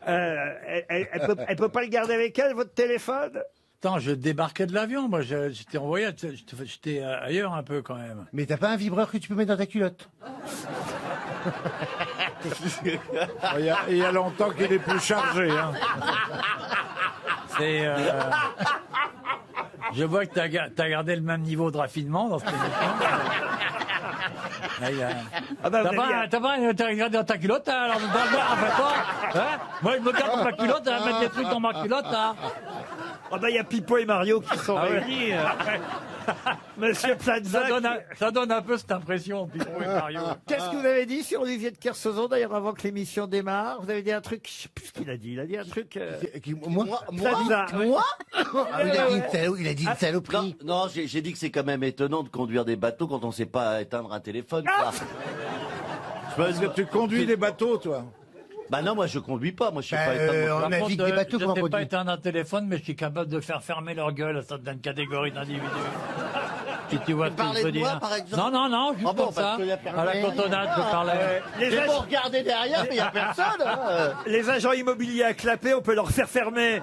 Elle peut pas le garder avec elle, votre téléphone? Attends, je débarquais de l'avion, moi j'étais en voyage, j'étais ailleurs un peu quand même. Mais t'as pas un vibreur que tu peux mettre dans ta culotte? Il y a longtemps qu'il est plus chargé. Hein. C'est. Je vois que t'as gardé le même niveau de raffinement dans cette émission. T'as regardé dans ta culotte, hein, alors hein? Moi, je me garde dans ma culotte, hein, mettre des trucs dans ma culotte. Hein. Ah il y a Pipo et Mario qui sont réunis. Monsieur Plaza. Ça donne un peu cette impression, Pipo et Mario. Qu'est-ce que vous avez dit sur Olivier de Kersauzon, d'ailleurs, avant que l'émission démarre? Vous avez dit un truc, je sais plus ce qu'il a dit. Il a dit un truc. Plaza. Moi Il a dit une saloperie. Non, j'ai dit que c'est quand même étonnant de conduire des bateaux quand on sait pas éteindre un téléphone. Parce que tu conduis des bateaux, toi. Bah non, moi je conduis pas, moi je sais pas éteindre. On navigue des bateaux, je ne sais pas éteindre un téléphone, mais je suis capable de faire fermer leur gueule à certaines catégories d'individus. Si tu vois ce que je veux dire. Par exemple. Non, juste comme ça. À la cotonnade, je parlais. C'est pour regarder derrière, mais il n'y a personne. Hein. Les agents immobiliers à clapper, on peut leur faire fermer.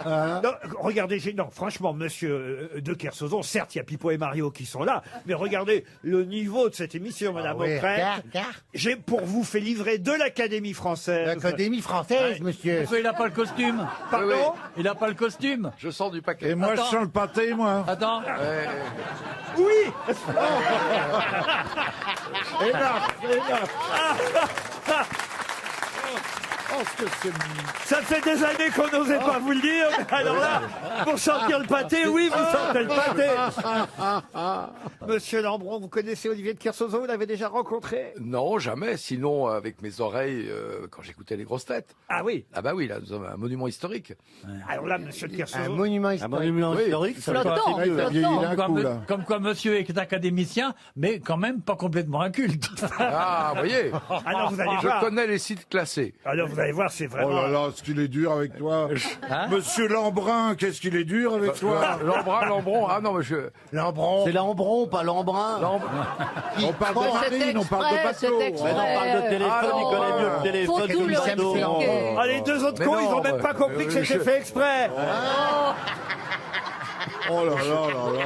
Non, regardez, franchement, monsieur de Kersauzon, certes, il y a Pipo et Mario qui sont là, mais regardez le niveau de cette émission, madame Ockrent. J'ai pour vous fait livrer de l'Académie française. L'Académie française, monsieur. Il n'a pas le costume. Pardon? Il n'a pas le costume. Je sors du paquet. Et moi, je sens le pâté, moi. Attends. Oui. Ça fait des années qu'on n'osait pas vous le dire. Alors là, pour sortir le pâté, oui, vous sortez le pâté. Monsieur Lambron, vous connaissez Olivier de Kersauzon? Vous l'avez déjà rencontré? Non, jamais. Sinon, avec mes oreilles, quand j'écoutais les grosses têtes. Ah oui. Ah bah oui, là, nous avons un monument historique. Alors là, monsieur de Kersauzon. Un monument historique. Un monument historique, ça Comme quoi, monsieur est académicien, mais quand même pas complètement inculte. Ah, vous voyez. Alors vous allez Je voir. connais les sites classés. Alors vous allez voir, c'est vraiment. Oh là là, ce qu'il est dur avec toi. Monsieur Lambrun, qu'est-ce qu'il est dur avec toi. Lambron. Ah non, monsieur. Lambron. C'est Lambron, pas Lambrin. On parle de marine, on parle de bateau. Mais non, on parle de téléphone, il connaît mieux le téléphone Faut que tout le leur bateau. expliquer. Ah, les deux autres cons, ils n'ont même pas compris que c'était fait exprès. Oh là là là là là.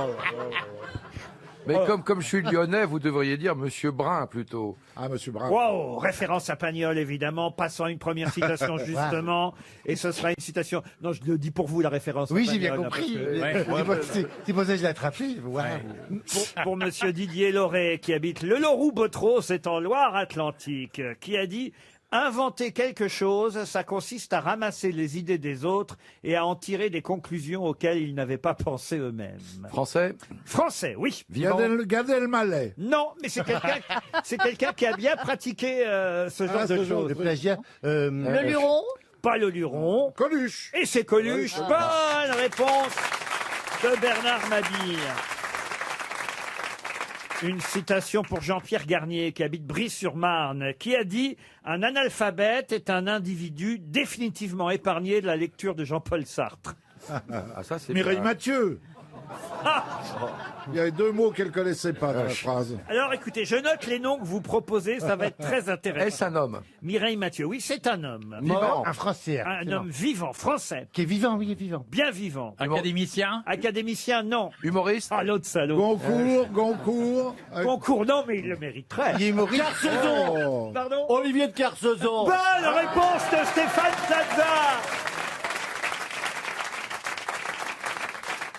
Mais comme je suis lyonnais, vous devriez dire Monsieur Brun plutôt. Ah, Monsieur Brun. Wow, référence à Pagnol, évidemment, passant une première citation justement, et ce sera une citation. Non, je le dis pour vous la référence. Oui, à j'ai bien Pagnol, compris. parce que- C'est pour ça que je l'ai attrapé. pour Monsieur Didier Lauré, qui habite le Loroux-Botros, c'est en Loire-Atlantique, qui a dit: inventer quelque chose, ça consiste à ramasser les idées des autres et à en tirer des conclusions auxquelles ils n'avaient pas pensé eux-mêmes. Français. Français, oui. Gad Elmaleh. Non, mais c'est quelqu'un qui a bien pratiqué ce genre de choses. Le plagiat. Le luron? Pas le luron. Coluche. Et c'est Coluche. Bonne réponse de Bernard Mabille. Une citation pour Jean-Pierre Garnier, qui habite Brie-sur-Marne, qui a dit: un analphabète est un individu définitivement épargné de la lecture de Jean-Paul Sartre. Ah, ça, c'est Mireille bien. Mathieu. Il y avait deux mots qu'elle connaissait pas dans la phrase. Alors écoutez, je note les noms que vous proposez, ça va être très intéressant. Est-ce un homme? Mireille Mathieu, oui, c'est un homme. Vivant. Un Français. Un homme vivant, français. Qui est vivant, oui, il est vivant. Bien vivant. Académicien? Académicien, non. Humoriste? Ah, l'autre salaud. Goncourt. Concours, non, mais il le mériterait. Il est humoriste. Oh. Pardon? Olivier de Kersauzon. Bonne réponse de Stéphane Plaza.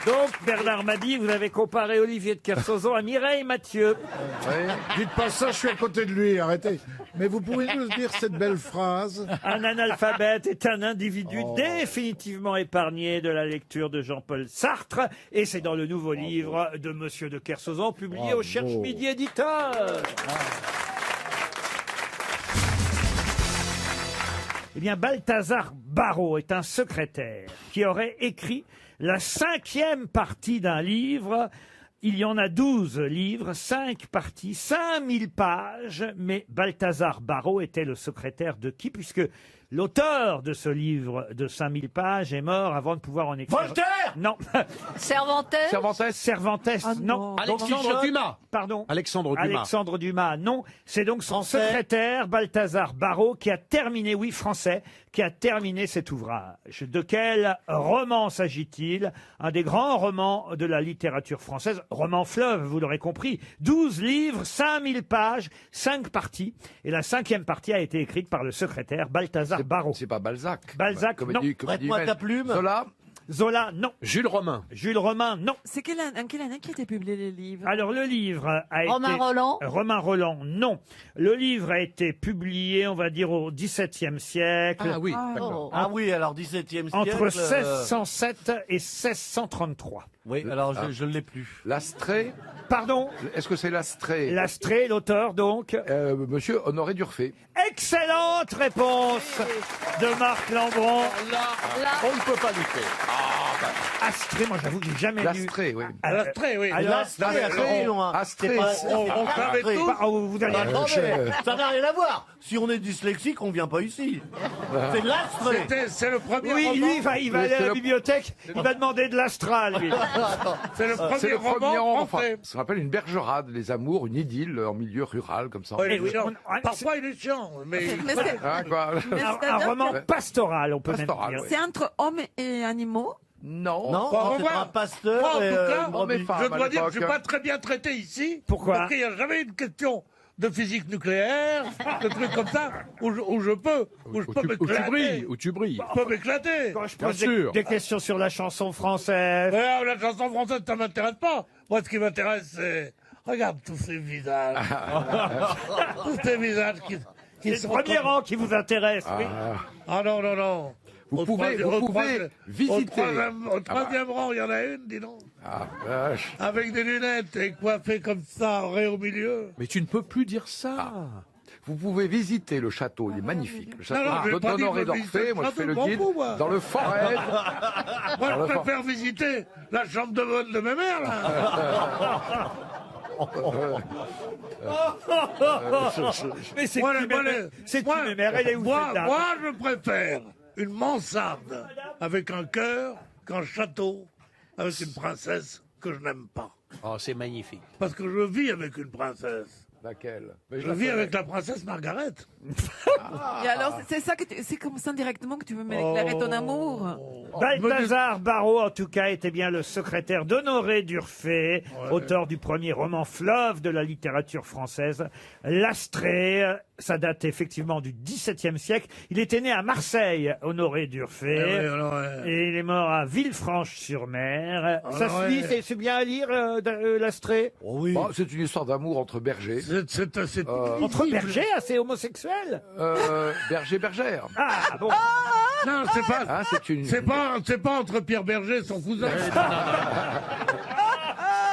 Donc, Bernard Mabille, vous avez comparé Olivier de Kersauzon à Mireille Mathieu. Dites pas ça, je suis à côté de lui, arrêtez. Mais vous pouvez nous dire cette belle phrase. Un analphabète est un individu définitivement épargné de la lecture de Jean-Paul Sartre. Et c'est dans le nouveau livre de Monsieur de Kersauzon, publié au Cherche Midi Éditeur. Eh bien, Balthazar Barrault est un secrétaire qui aurait écrit la 5e partie d'un livre. Il y en a 12 livres, 5 parties, 5000 pages, mais Balthazar Barrault était le secrétaire de qui? Puisque l'auteur de ce livre de 5000 pages est mort avant de pouvoir en écrire. Voltaire! Non. Cervantes. Cervantes, non. Alexandre Dumas. Pardon. Alexandre Dumas. Alexandre Dumas, non. C'est donc son secrétaire, Balthazar Barrault, qui a terminé, oui, français, qui a terminé cet ouvrage. De quel roman s'agit-il? Un des grands romans de la littérature française. Roman fleuve, vous l'aurez compris. 12 livres, 5000 pages, 5 parties. Et la 5e partie a été écrite par le secrétaire Balthazar Barrault. C'est pas Balzac. Balzac, non. Prête-moi ta plume. Zola. Zola, non. Jules Romain. Jules Romain, non. C'est en quelle année qui a été publié les livres? Alors, le livre a Romain été... Rolland. Romain Rolland, non. Le livre a été publié, on va dire, au XVIIe siècle. Ah oui, Oh. Ah oui, alors 17e siècle. Entre 1607 et 1633. Oui, alors je ne l'ai plus. L'Astrée. Pardon? Est-ce que c'est l'Astrée? L'Astrée, l'auteur, donc? Monsieur Honoré d'Urfé. Excellente réponse de Marc Lambron. On ne peut pas lutter. Astrée, moi j'avoue que j'ai jamais lu. L'Astrée, oui. L'Astrée, oui. L'Astrée, Astrée. On savait tout. vous allez... Attendez, ça n'a rien à voir. Si on est dyslexique, on ne vient pas ici. C'est l'Astrée. C'est le premier Oui, roman. lui, il va aller à la bibliothèque, il va demander de l'Astra, lui. C'est le C'est premier le premier roman roman. français. Ce qu'on appelle une bergerade, les amours, une idylle en milieu rural, comme ça. Ouais, il est oui, chiant. on- Parfois, il est chiant, mais... Ah, quoi. Un roman pastoral, on peut Pastoral, même dire. oui. C'est entre hommes et animaux? Non. Non, Bon, au c'est revoir. un pasteur Moi, en et tout cas, une brebis. femme je à dois dire que je suis l'époque. pas très bien traité ici. Pourquoi? Parce qu'il n'y a jamais une question de physique nucléaire, de trucs comme ça, où je peux m'éclater. Où tu brilles. Je peux m'éclater. Quand je Bien pose sûr. des questions sur la chanson française. La chanson française, ça m'intéresse pas. Moi, ce qui m'intéresse, c'est... Regarde tous ces visages. Tous ces visages qui C'est le sont... premier rang qui vous intéresse, oui. Ah non, non, non. Vous pouvez visiter. Au troisième rang, il y en a une, dis donc. Ah, vache. Avec des lunettes et coiffée comme ça, raie au milieu. Mais tu ne peux plus dire ça. Vous pouvez visiter le château, il est magnifique. Le château Non, j'ai pas dit d'Honoré que je visitais d'Orphée, le moi je fais le château, je guide m'en fous, moi. dans le forêt. Moi, Dans le je préfère visiter la chambre de bonne de ma mère, là. Mais c'est Moi, qui, moi, mais- c'est qui, mes mères, elle est où, moi, cette dame? moi, je préfère une mansarde avec un cœur qu'un château avec une princesse que je n'aime pas. Oh, c'est magnifique. Parce que je vis avec une princesse. Laquelle? Je vis avec la princesse Margaret. Et alors, c'est ça c'est comme ça directement que tu veux m'éclairer ton amour? Balthazar Barrault, en tout cas, était bien le secrétaire d'Honoré d'Urfé, auteur du premier roman fleuve de la littérature française, L'Astrée. Ça date effectivement du XVIIe siècle. Il était né à Marseille, Honoré d'Urfé, et il est mort à Villefranche-sur-Mer. Ça se lit, c'est bien à lire, L'Astrée? Oui. Bon, c'est une histoire d'amour entre bergers. Entre bergers, assez homosexuels? Berger-bergère. Ah, bon. Non, c'est pas. Ah, C'est pas entre Pierre Berger et son cousin.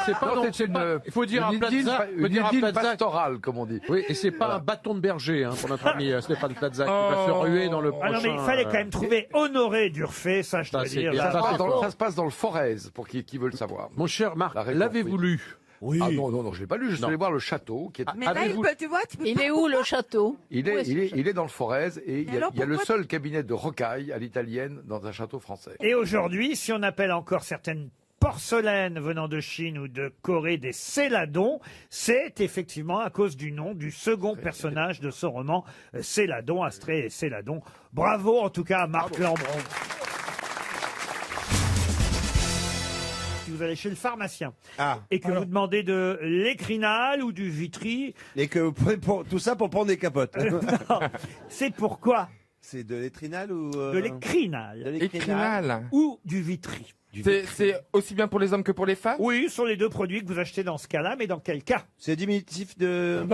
C'est pas Non, donc- c'est une, il faut dire une à idylle, Plaza, une idylle pastorale, comme on dit. Oui, et c'est pas Voilà. un bâton de berger pour notre ami Stéphane Plaza qui va se ruer dans le Ah prochain. non, mais il fallait quand même trouver Honoré d'Urfé, ça je dois c'est dire. bien. Ça se passe dans le Forez, pour qui veut le savoir. Mon cher Marc, La réponse, l'avez-vous oui. lu? Oui. Ah non, je l'ai pas lu, je suis Non. allé voir le château. Qui est... Mais là, tu vois, tu peux Il est où le château? Il est dans le Forez et il y a, alors, il y a le pourquoi seul cabinet de rocaille à l'italienne dans un château français. Et aujourd'hui, si on appelle encore certaines porcelaines venant de Chine ou de Corée des Céladons, c'est effectivement à cause du nom du second personnage de ce roman, Céladon, Astrée et Céladon. Bravo en tout cas à Marc Lambron. Si vous allez chez le pharmacien et que vous demandez de l'écrinal ou du Vitry, Et que vous prenez tout ça pour prendre des capotes. non, c'est pourquoi C'est de l'étrinal ou... de l'écrinal De l'écrinal. ou du Vitry. C'est aussi bien pour les hommes que pour les femmes? Oui, ce sont les deux produits que vous achetez dans ce cas-là, mais dans quel cas? C'est diminutif de...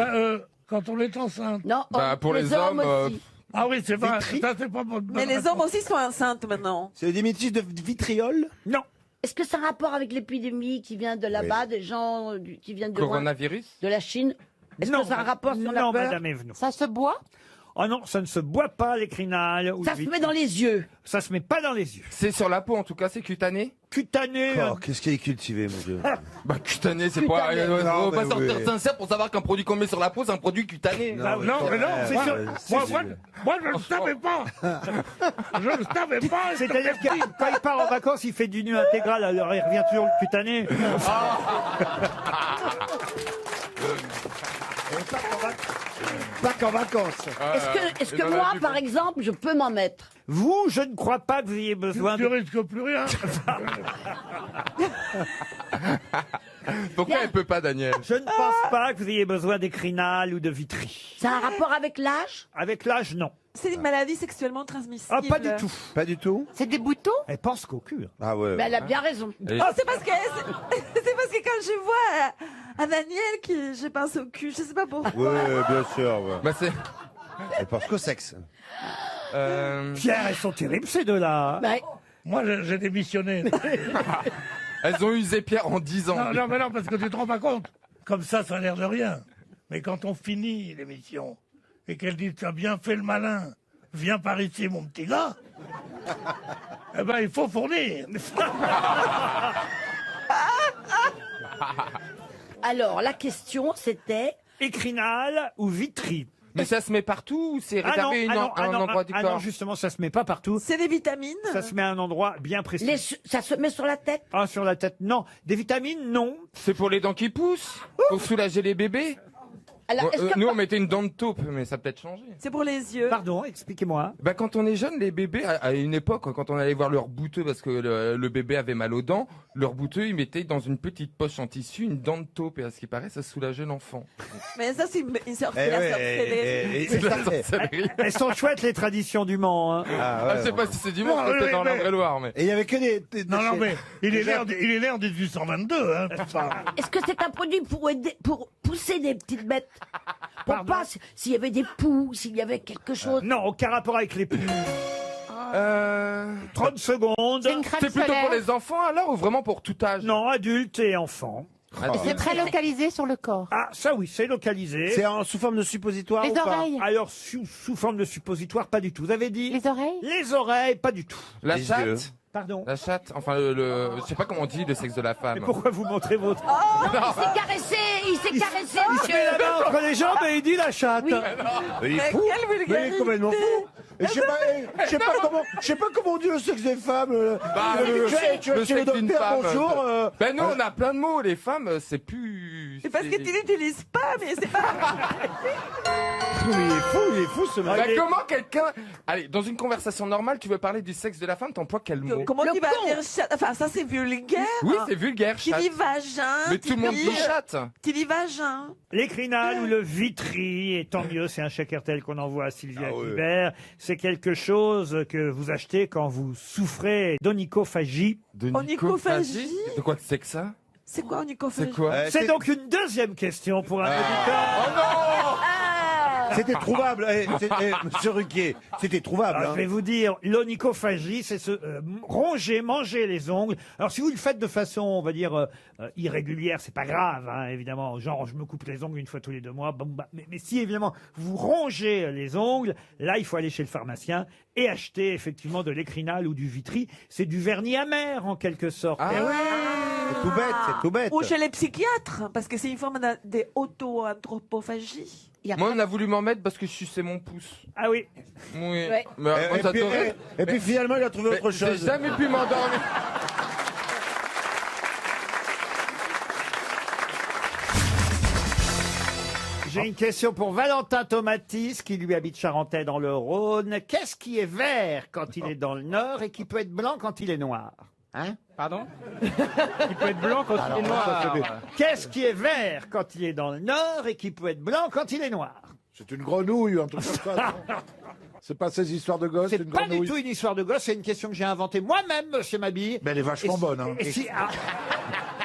Quand on est enceinte. Non, Pour les hommes, aussi. Ah oui, c'est vrai. Vitry. Ça, c'est pas bon. Mais les hommes aussi sont enceintes maintenant. C'est diminutif de vitriol? Non. Est-ce que ça a un rapport avec l'épidémie qui vient de là-bas, des gens qui viennent de loin, coronavirus? de la Chine? Est-ce que ça a un rapport sur la Non, peur? Madame Evenou. Ça se boit? Oh non, ça ne se boit pas, l'écrinal. ou Ça le se vitri. met dans les yeux. Ça se met pas dans les yeux. C'est sur la peau, en tout cas, c'est cutané. Cutané. Oh, qu'est-ce qu'il est cultivé, mon Dieu. Bah, cutané, c'est pas. Cutané. On Non, va pas mais sortir oui. sincère pour savoir qu'un produit qu'on met sur la peau, c'est un produit cutané. Bah, non, mais non, c'est sûr. Moi, je ne savais pas. Je ne savais pas. C'est-à-dire que quand il part en vacances, il fait du nu intégral, alors il revient toujours le cutané. Pas qu'en vacances. Est-ce que moi, par exemple, je peux m'en mettre? Vous, je ne crois pas que vous ayez besoin Tu risques plus rien. Pourquoi elle peut pas, Daniel? Je ne pense pas que vous ayez besoin d'écrinal ou de vitri. Ça a un rapport avec l'âge? Avec l'âge, non. C'est une maladie sexuellement transmissible. Ah, pas du tout. Pas du tout. C'est des boutons? Elle pense qu'au cul. Ah ouais. Mais elle a bien raison. Oh, c'est parce que quand je vois à Daniel que je pense au cul, je sais pas pourquoi. Ouais, bien sûr. Ouais. Bah, c'est. Elle pense qu'au sexe. Pierre, elles sont terribles ces deux-là. Bah, Moi, j'ai démissionné. Elles ont usé Pierre en 10 ans. Non, mais non, parce que tu te rends pas compte. Comme ça a l'air de rien. Mais quand on finit l'émission et qu'elle dit tu as bien fait le malin, viens par ici, mon petit gars, eh ben, il faut fournir. alors, la question, c'était... Écrinal ou vitri. Mais ça se met partout ou c'est réservé à un endroit du corps? non, justement, ça se met pas partout. C'est des vitamines? Ça se met à un endroit bien précis. Ça se met sur la tête? Ah, sur la tête, non. Des vitamines, non. C'est pour les dents qui poussent? Pour soulager les bébés? Alors, est-ce que Nous, on mettait une dent de taupe, mais ça a peut-être changé. C'est pour les yeux. Pardon, expliquez-moi. Bah, quand on est jeune, les bébés, à une époque, quand on allait voir leur bouteux parce que le bébé avait mal aux dents, leur bouteux, ils mettaient dans une petite poche en tissu une dent de taupe et à ce qui paraît, ça soulageait l'enfant. Mais ça, c'est une sorcellerie. C'est la sorcellerie. Elles sont chouettes, les traditions du Mans. Hein. Ah, je sais pas si c'est du Mans, c'était dans l'Indre-et-Loire, mais. Et il y avait que des. Non, mais il est né en 1822. Hein, est-ce que c'est un produit pour aider, pour pousser des petites bêtes? Pour pas, s'il y avait des poux, s'il y avait quelque chose. Non, aucun rapport avec les poux. 30 secondes. C'est plutôt pour les enfants alors ou vraiment pour tout âge? Non, adultes et enfants. Et c'est très localisé sur le corps. Ah, ça oui, c'est localisé. C'est sous forme de suppositoire Les ou pas? oreilles. Alors, sous forme de suppositoire, pas du tout. Vous avez dit Les oreilles? Les oreilles, pas du tout. La Les chatte? yeux. Pardon. La chatte? Enfin, je sais pas comment on dit le sexe de la femme. Mais pourquoi vous montrez votre... Oh, il s'est caressé, il s'est caressé, Il se met la main entre les jambes et il dit la chatte. Il est fou. Quelle vulgarité. Mais il est complètement fou. Et je sais pas comment on dit le sexe des femmes. Tu vas chez le docteur, bonjour. Ben nous, on a plein de mots. Les femmes, c'est plus. C'est parce que tu l'utilises pas, mais c'est pas. Il est fou ce mec. Ben, comment quelqu'un. Allez, dans une conversation normale, tu veux parler du sexe de la femme, t'emploies quel mot? Comment tu vas dire chatte? Enfin, ça c'est vulgaire. Oui, c'est vulgaire, Tu chatte. dis vagin. Mais tout le monde dit chatte. Tu dis vagin. L'écrinal ou le vitri, et tant mieux, c'est un chèque RTL qu'on envoie à Sylvia Guibert. C'est quelque chose que vous achetez quand vous souffrez d'onychophagie. Onychophagie? De quoi c'est que ça? C'est quoi onychophagie? C'est quoi? C'est donc une deuxième question pour un auditeur. Oh non! C'était trouvable, monsieur Ruquier. C'était trouvable. Alors, hein. je vais vous dire, l'onychophagie, c'est se ronger, manger les ongles. Alors, si vous le faites de façon, on va dire, irrégulière, c'est pas grave, hein, évidemment. Genre, je me coupe les ongles une fois tous les 2 mois. Bon, bah, mais si, évidemment, vous rongez les ongles, là, il faut aller chez le pharmacien et acheter, effectivement, de l'écrinal ou du vitri. C'est du vernis amer, en quelque sorte. Ah Eh oui. C'est tout bête, c'est tout bête. Ou chez les psychiatres, parce que c'est une forme d'auto-anthropophagie. Moi, on a voulu m'en mettre parce que je suçais mon pouce. Ah oui. Oui. Ouais. Mais moi, j'adorais. Et puis finalement, il a trouvé autre J'ai chose. jamais pu m'endormir. J'ai une question pour Valentin Tomatis, qui lui habite Charentais dans le Rhône. Qu'est-ce qui est vert quand il est dans le nord et qui peut être blanc quand il est noir? Hein? Pardon? Il peut être blanc quand il est noir. Qu'est-ce qui est vert quand il est dans le nord et qui peut être blanc quand il est noir? C'est une grenouille, un truc comme ça. C'est pas ces histoires de gosses, C'est une pas grenouille. du tout une histoire de gosse, c'est une question que j'ai inventée moi-même, monsieur Mabille. Mais elle est vachement bonne. Hein.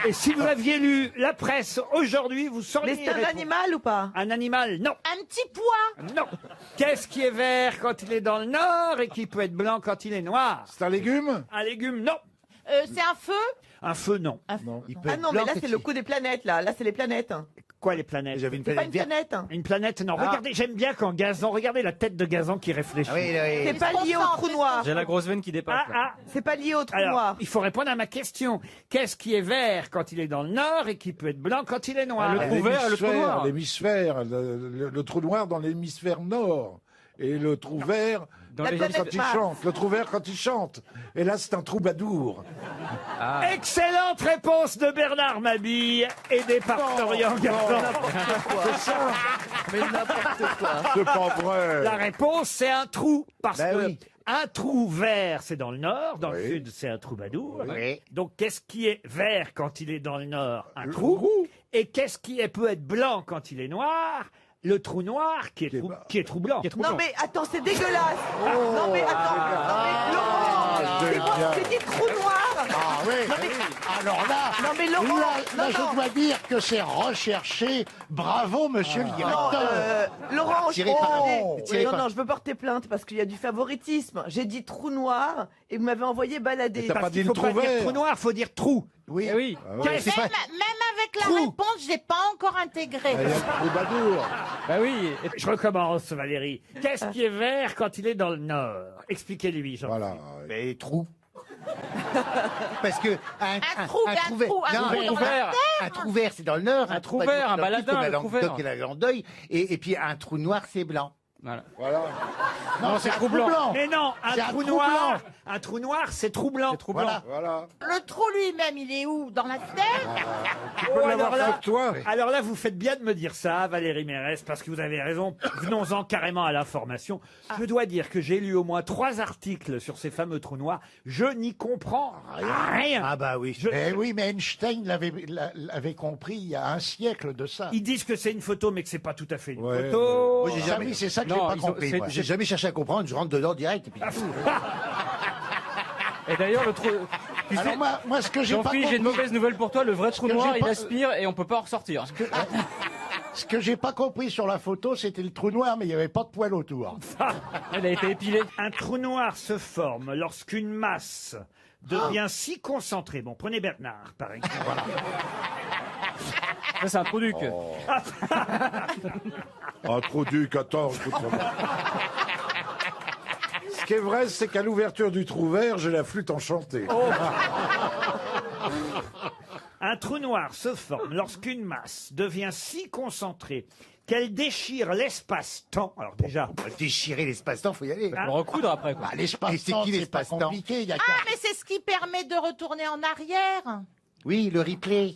Et si vous aviez lu la presse aujourd'hui, vous sauriez. Mais c'est un répondre. animal ou pas? Un animal, non. Un petit pois. Non. Qu'est-ce qui est vert quand il est dans le nord et qui peut être blanc quand il est noir? C'est un légume? Un légume, non. C'est un feu. Un feu, non. Non. Il peut Ah être non, mais blanc là quand c'est il- le coup des planètes, là. Là c'est les planètes. Quoi, les planètes? J'avais une C'est pas planète une verte. planète. Une planète, non. Ah. Regardez, j'aime bien quand Gazan, regardez la tête de Gazan qui réfléchit. Ah oui, oui. C'est pas lié au trou noir. J'ai la grosse veine qui dépasse. Ah, là. ah. C'est pas lié au trou Alors, noir. il faut répondre à ma question. Qu'est-ce qui est vert quand il est dans le nord et qui peut être blanc quand il est noir? Le trou vert et le trou noir. L'hémisphère, le trou noir dans l'hémisphère nord. Et le trou vert Dans La les- planète quand il Mars. chante. Le trou vert quand il chante. Et là, c'est un troubadour. Ah. Excellente réponse de Bernard Mabille, aidé par Florian Gazan. C'est ça. Mais n'importe quoi. C'est pas vrai. La réponse, c'est un trou. Parce Ben que oui. un trou vert, c'est dans le nord. Dans le Oui. sud, c'est un troubadour. Oui. Donc, qu'est-ce qui est vert quand il est dans le nord? Un trou. Et qu'est-ce qui peut être blanc quand il est noir? Le trou noir qui est trou blanc. Non mais attends, c'est dégueulasse. Non mais attends, non mais Laurent, c'est moi qui t'ai dit trou noir. Ah oui, Non, mais- alors là, Non mais Laurent, là, non, je non. dois dire que c'est recherché. Bravo, monsieur le Non, directeur. Laurent, Tiré par- tiré non, par- non, je veux porter plainte parce qu'il y a du favoritisme. J'ai dit trou noir et vous m'avez envoyé balader. Parce qu'il faut pas dire trou noir, faut dire trou. Oui. Eh oui. Qu'est-ce- Même avec la réponse, j'ai pas encore intégré. Bah oui. Et- Je recommence, Valérie. Qu'est-ce qui est vert quand il est dans le nord? Expliquez-lui, Jean. Voilà. Mais trou. Parce que Un trou, un vert. trou, un Non, trou mais dans la terre. un trou vert, c'est dans le nord. Un trou pas vert, un dans le sud, baladin, comme la le trou Languedoc vert. et la Landeuil. Et puis un trou noir, c'est blanc. Voilà. Non, c'est trou blanc. Mais non, C'est un trou noir, un trou noir, c'est trou blanc. C'est trou blanc. Voilà. Le trou lui-même, il est où? Dans la terre? Tu peux l'avoir avec toi. Alors là, vous faites bien de me dire ça, Valérie Mérès, parce que vous avez raison. Venons-en carrément à l'information. Je dois dire que j'ai lu au moins 3 articles sur ces fameux trous noirs. Je n'y comprends rien. Ah bah oui. Eh oui, mais Einstein l'avait compris il y a un siècle de ça. Ils disent que c'est une photo, mais que c'est pas tout à fait une Ouais, photo. Moi, j'ai Ça, jamais, oui, c'est ça que j'ai Non, pas ils ont- compris. c'est- moi. j'ai jamais cherché à comprendre. Je rentre dedans direct. Et puis, Et d'ailleurs, le trou. Tu sais, Alors moi, ce que j'ai pas Jean-Philippe, j'ai une compris, mauvaise nouvelle pour toi. Le vrai trou que noir, j'ai il pas- aspire et on peut pas en ressortir. ce que j'ai pas compris sur la photo, c'était le trou noir, mais il n'y avait pas de poils autour. Elle a été épilée. Un trou noir se forme lorsqu'une masse devient si concentrée. Bon, prenez Bernard, par exemple. Ça, c'est un trou duc. Un trou duc, attends. écoute-moi. Ce qui est vrai, c'est qu'à l'ouverture du trou vert, j'ai la flûte enchantée. Un trou noir se forme lorsqu'une masse devient si concentrée qu'elle déchire l'espace-temps. Alors déjà, déchirer l'espace-temps, faut y aller. Le recoudre après, quoi. Bah, l'espace-temps, Et c'est qui c'est pas l'espace-temps compliqué. Il y a Ah, mais c'est ce qui permet de retourner en arrière. Oui, le replay.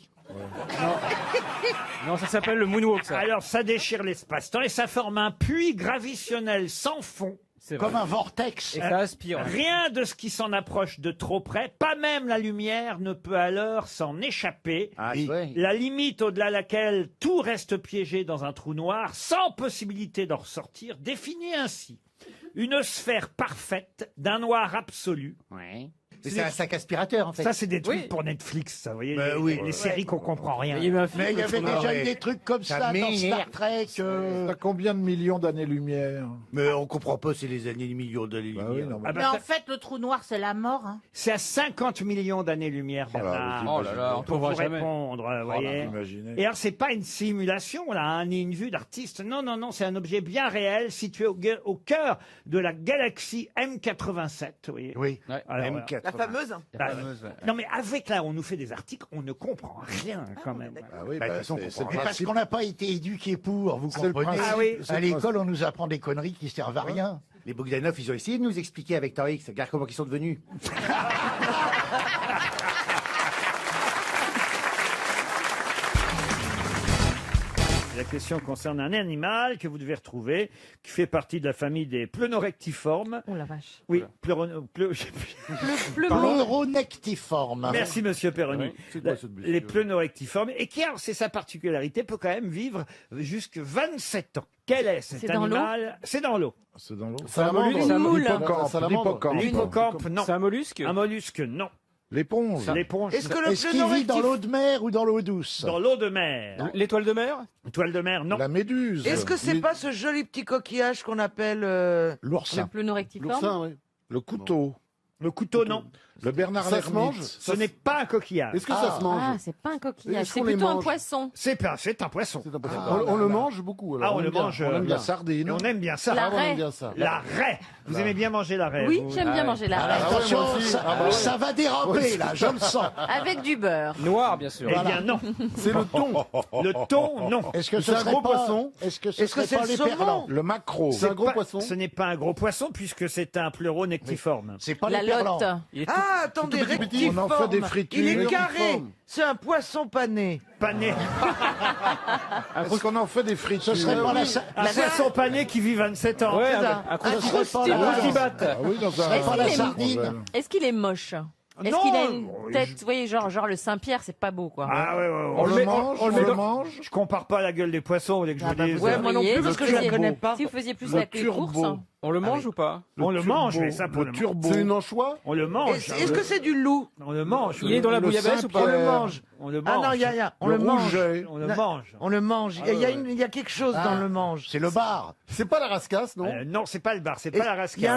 Non, ça s'appelle le moonwalk, ça. alors ça déchire l'espace-temps et ça forme un puits gravitationnel sans fond. C'est vrai. comme un vortex. Et ça aspire. Rien de ce qui s'en approche de trop près, pas même la lumière, ne peut alors s'en échapper. Ah, ouais. La limite au-delà laquelle tout reste piégé dans un trou noir, sans possibilité d'en ressortir, définit ainsi une sphère parfaite d'un noir absolu. Mais c'est un sac aspirateur, en fait. Ça, c'est des trucs pour Netflix, ça, vous voyez, Bah les, oui. les séries qu'on comprend rien. Mais il y avait déjà eu des trucs comme Ça ça dans m'énerve. Star Trek. T'as combien de millions d'années-lumière? Mais on comprend pas, c'est les années, les millions d'années-lumière. Bah oui, non, Ah Mais bah, en fait, le trou noir, c'est la mort. Hein. c'est à 50 millions d'années-lumière, Bernard. Oh là là, on pour vous trouvera jamais. répondre, vous voyez. imaginez. Et alors, c'est pas une simulation, là, hein, ni une vue d'artiste. Non, non, non, c'est un objet bien réel situé au cœur de la galaxie M87, vous voyez. Oui, Ouais. Alors, M4. La fameuse. bah, non, mais avec là, on nous fait des articles, on ne comprend rien quand même. Ah oui, Bah, de bah, toute façon, c'est on comprend le Mais parce principe. qu'on n'a pas été éduqués pour, vous C'est le comprenez. principe. Ah oui. C'est À le l'école, on nous apprend des conneries qui servent à rien. Les Bogdanov, ils ont essayé de nous expliquer avec Temps X. Regarde comment ils sont devenus. La question concerne un animal que vous devez retrouver, qui fait partie de la famille des pleunorectiformes. Oh la vache. Oui, Pleuronectiforme. Merci, monsieur Perroni. Ouais, c'est quoi cette blessure Les pleunorectiformes. Et qui, alors, c'est sa particularité, peut quand même vivre jusqu'à 27 ans. Quel est cet C'est dans l'eau animal? C'est dans l'eau. C'est dans l'eau. mollusque, Salamandre. c'est un moule. L'hippocampe. L'hippocampe. L'hippocampe, non. C'est un mollusque. Un mollusque, non. L'éponge. L'éponge, Est-ce que non. le Est-ce qu'il vit dans l'eau de mer ou dans l'eau douce? Dans l'eau de mer. L'étoile de mer. Toile de mer, non. La méduse. Est-ce que c'est pas ce joli petit coquillage qu'on appelle L'oursin. pleunorectiforme? Le couteau. Le couteau, non. Le Bernard Ça se mange l'ermite. Ce n'est pas un coquillage. Est-ce que ça se mange Ah, c'est pas un coquillage, Est-ce c'est qu'on les plutôt un mange poisson. C'est un poisson. On le mange beaucoup. alors. Ah, on le mange. On aime bien la sardine. On aime bien ça. La Ah, on raie. aime bien ça. La raie. Vous aimez bien manger la raie Oui, vous j'aime bien manger la raie. Attention, moi aussi. ça, Ah bah ça va déraper, là, je le sens. Avec du beurre. Noir, bien sûr. Eh bien non. C'est le thon. Le thon, non. Est-ce que C'est ce un serait gros pas- poisson Est-ce que ce Est-ce que serait c'est pas le les saumon perlants? Le maquereau. C'est un gros Pas- poisson. Ce n'est pas un gros poisson puisque c'est un pleuronectiforme. C'est pas La les perlants. lotte. Ah, attendez, tout petit, rectiforme. on en fait des fritures. Il est carré. Rectiforme. C'est un poisson pané. Pané. Est-ce qu'on en fait des Ce fritures serait pas la sa- Un poisson pané qui vit 27 ans. Ouais, C'est ça. un Un croustibate. croustibate. Croustibate. Ah oui, dans Ce serait un... pas la Est-ce qu'il est- sardine. Est-ce qu'il est moche? Est-ce Non, qu'il a une tête, vous voyez, genre le Saint-Pierre, c'est pas beau, quoi. Ah ouais, On le mange, on le dans- mange. Je compare pas la gueule des poissons, vous voulez que je vous dise. Ouais, moi non plus, parce que je ne connais pas. Si vous faisiez plus Le la queue turbo. course. hein. On le mange ou pas On le mange, mais ça pour Le le turbo. C'est une anchois On le mange. Est-ce que c'est du loup? On le mange. Il est dans la bouillabaisse ou pas On le mange. On le Ah mange. non, on Le le mange. rouget. On le Non. mange. On le mange. Il y a quelque chose dans le mange. C'est le bar. C'est pas la rascasse, non Non, c'est pas le bar, c'est Et- pas la il y a rascasse.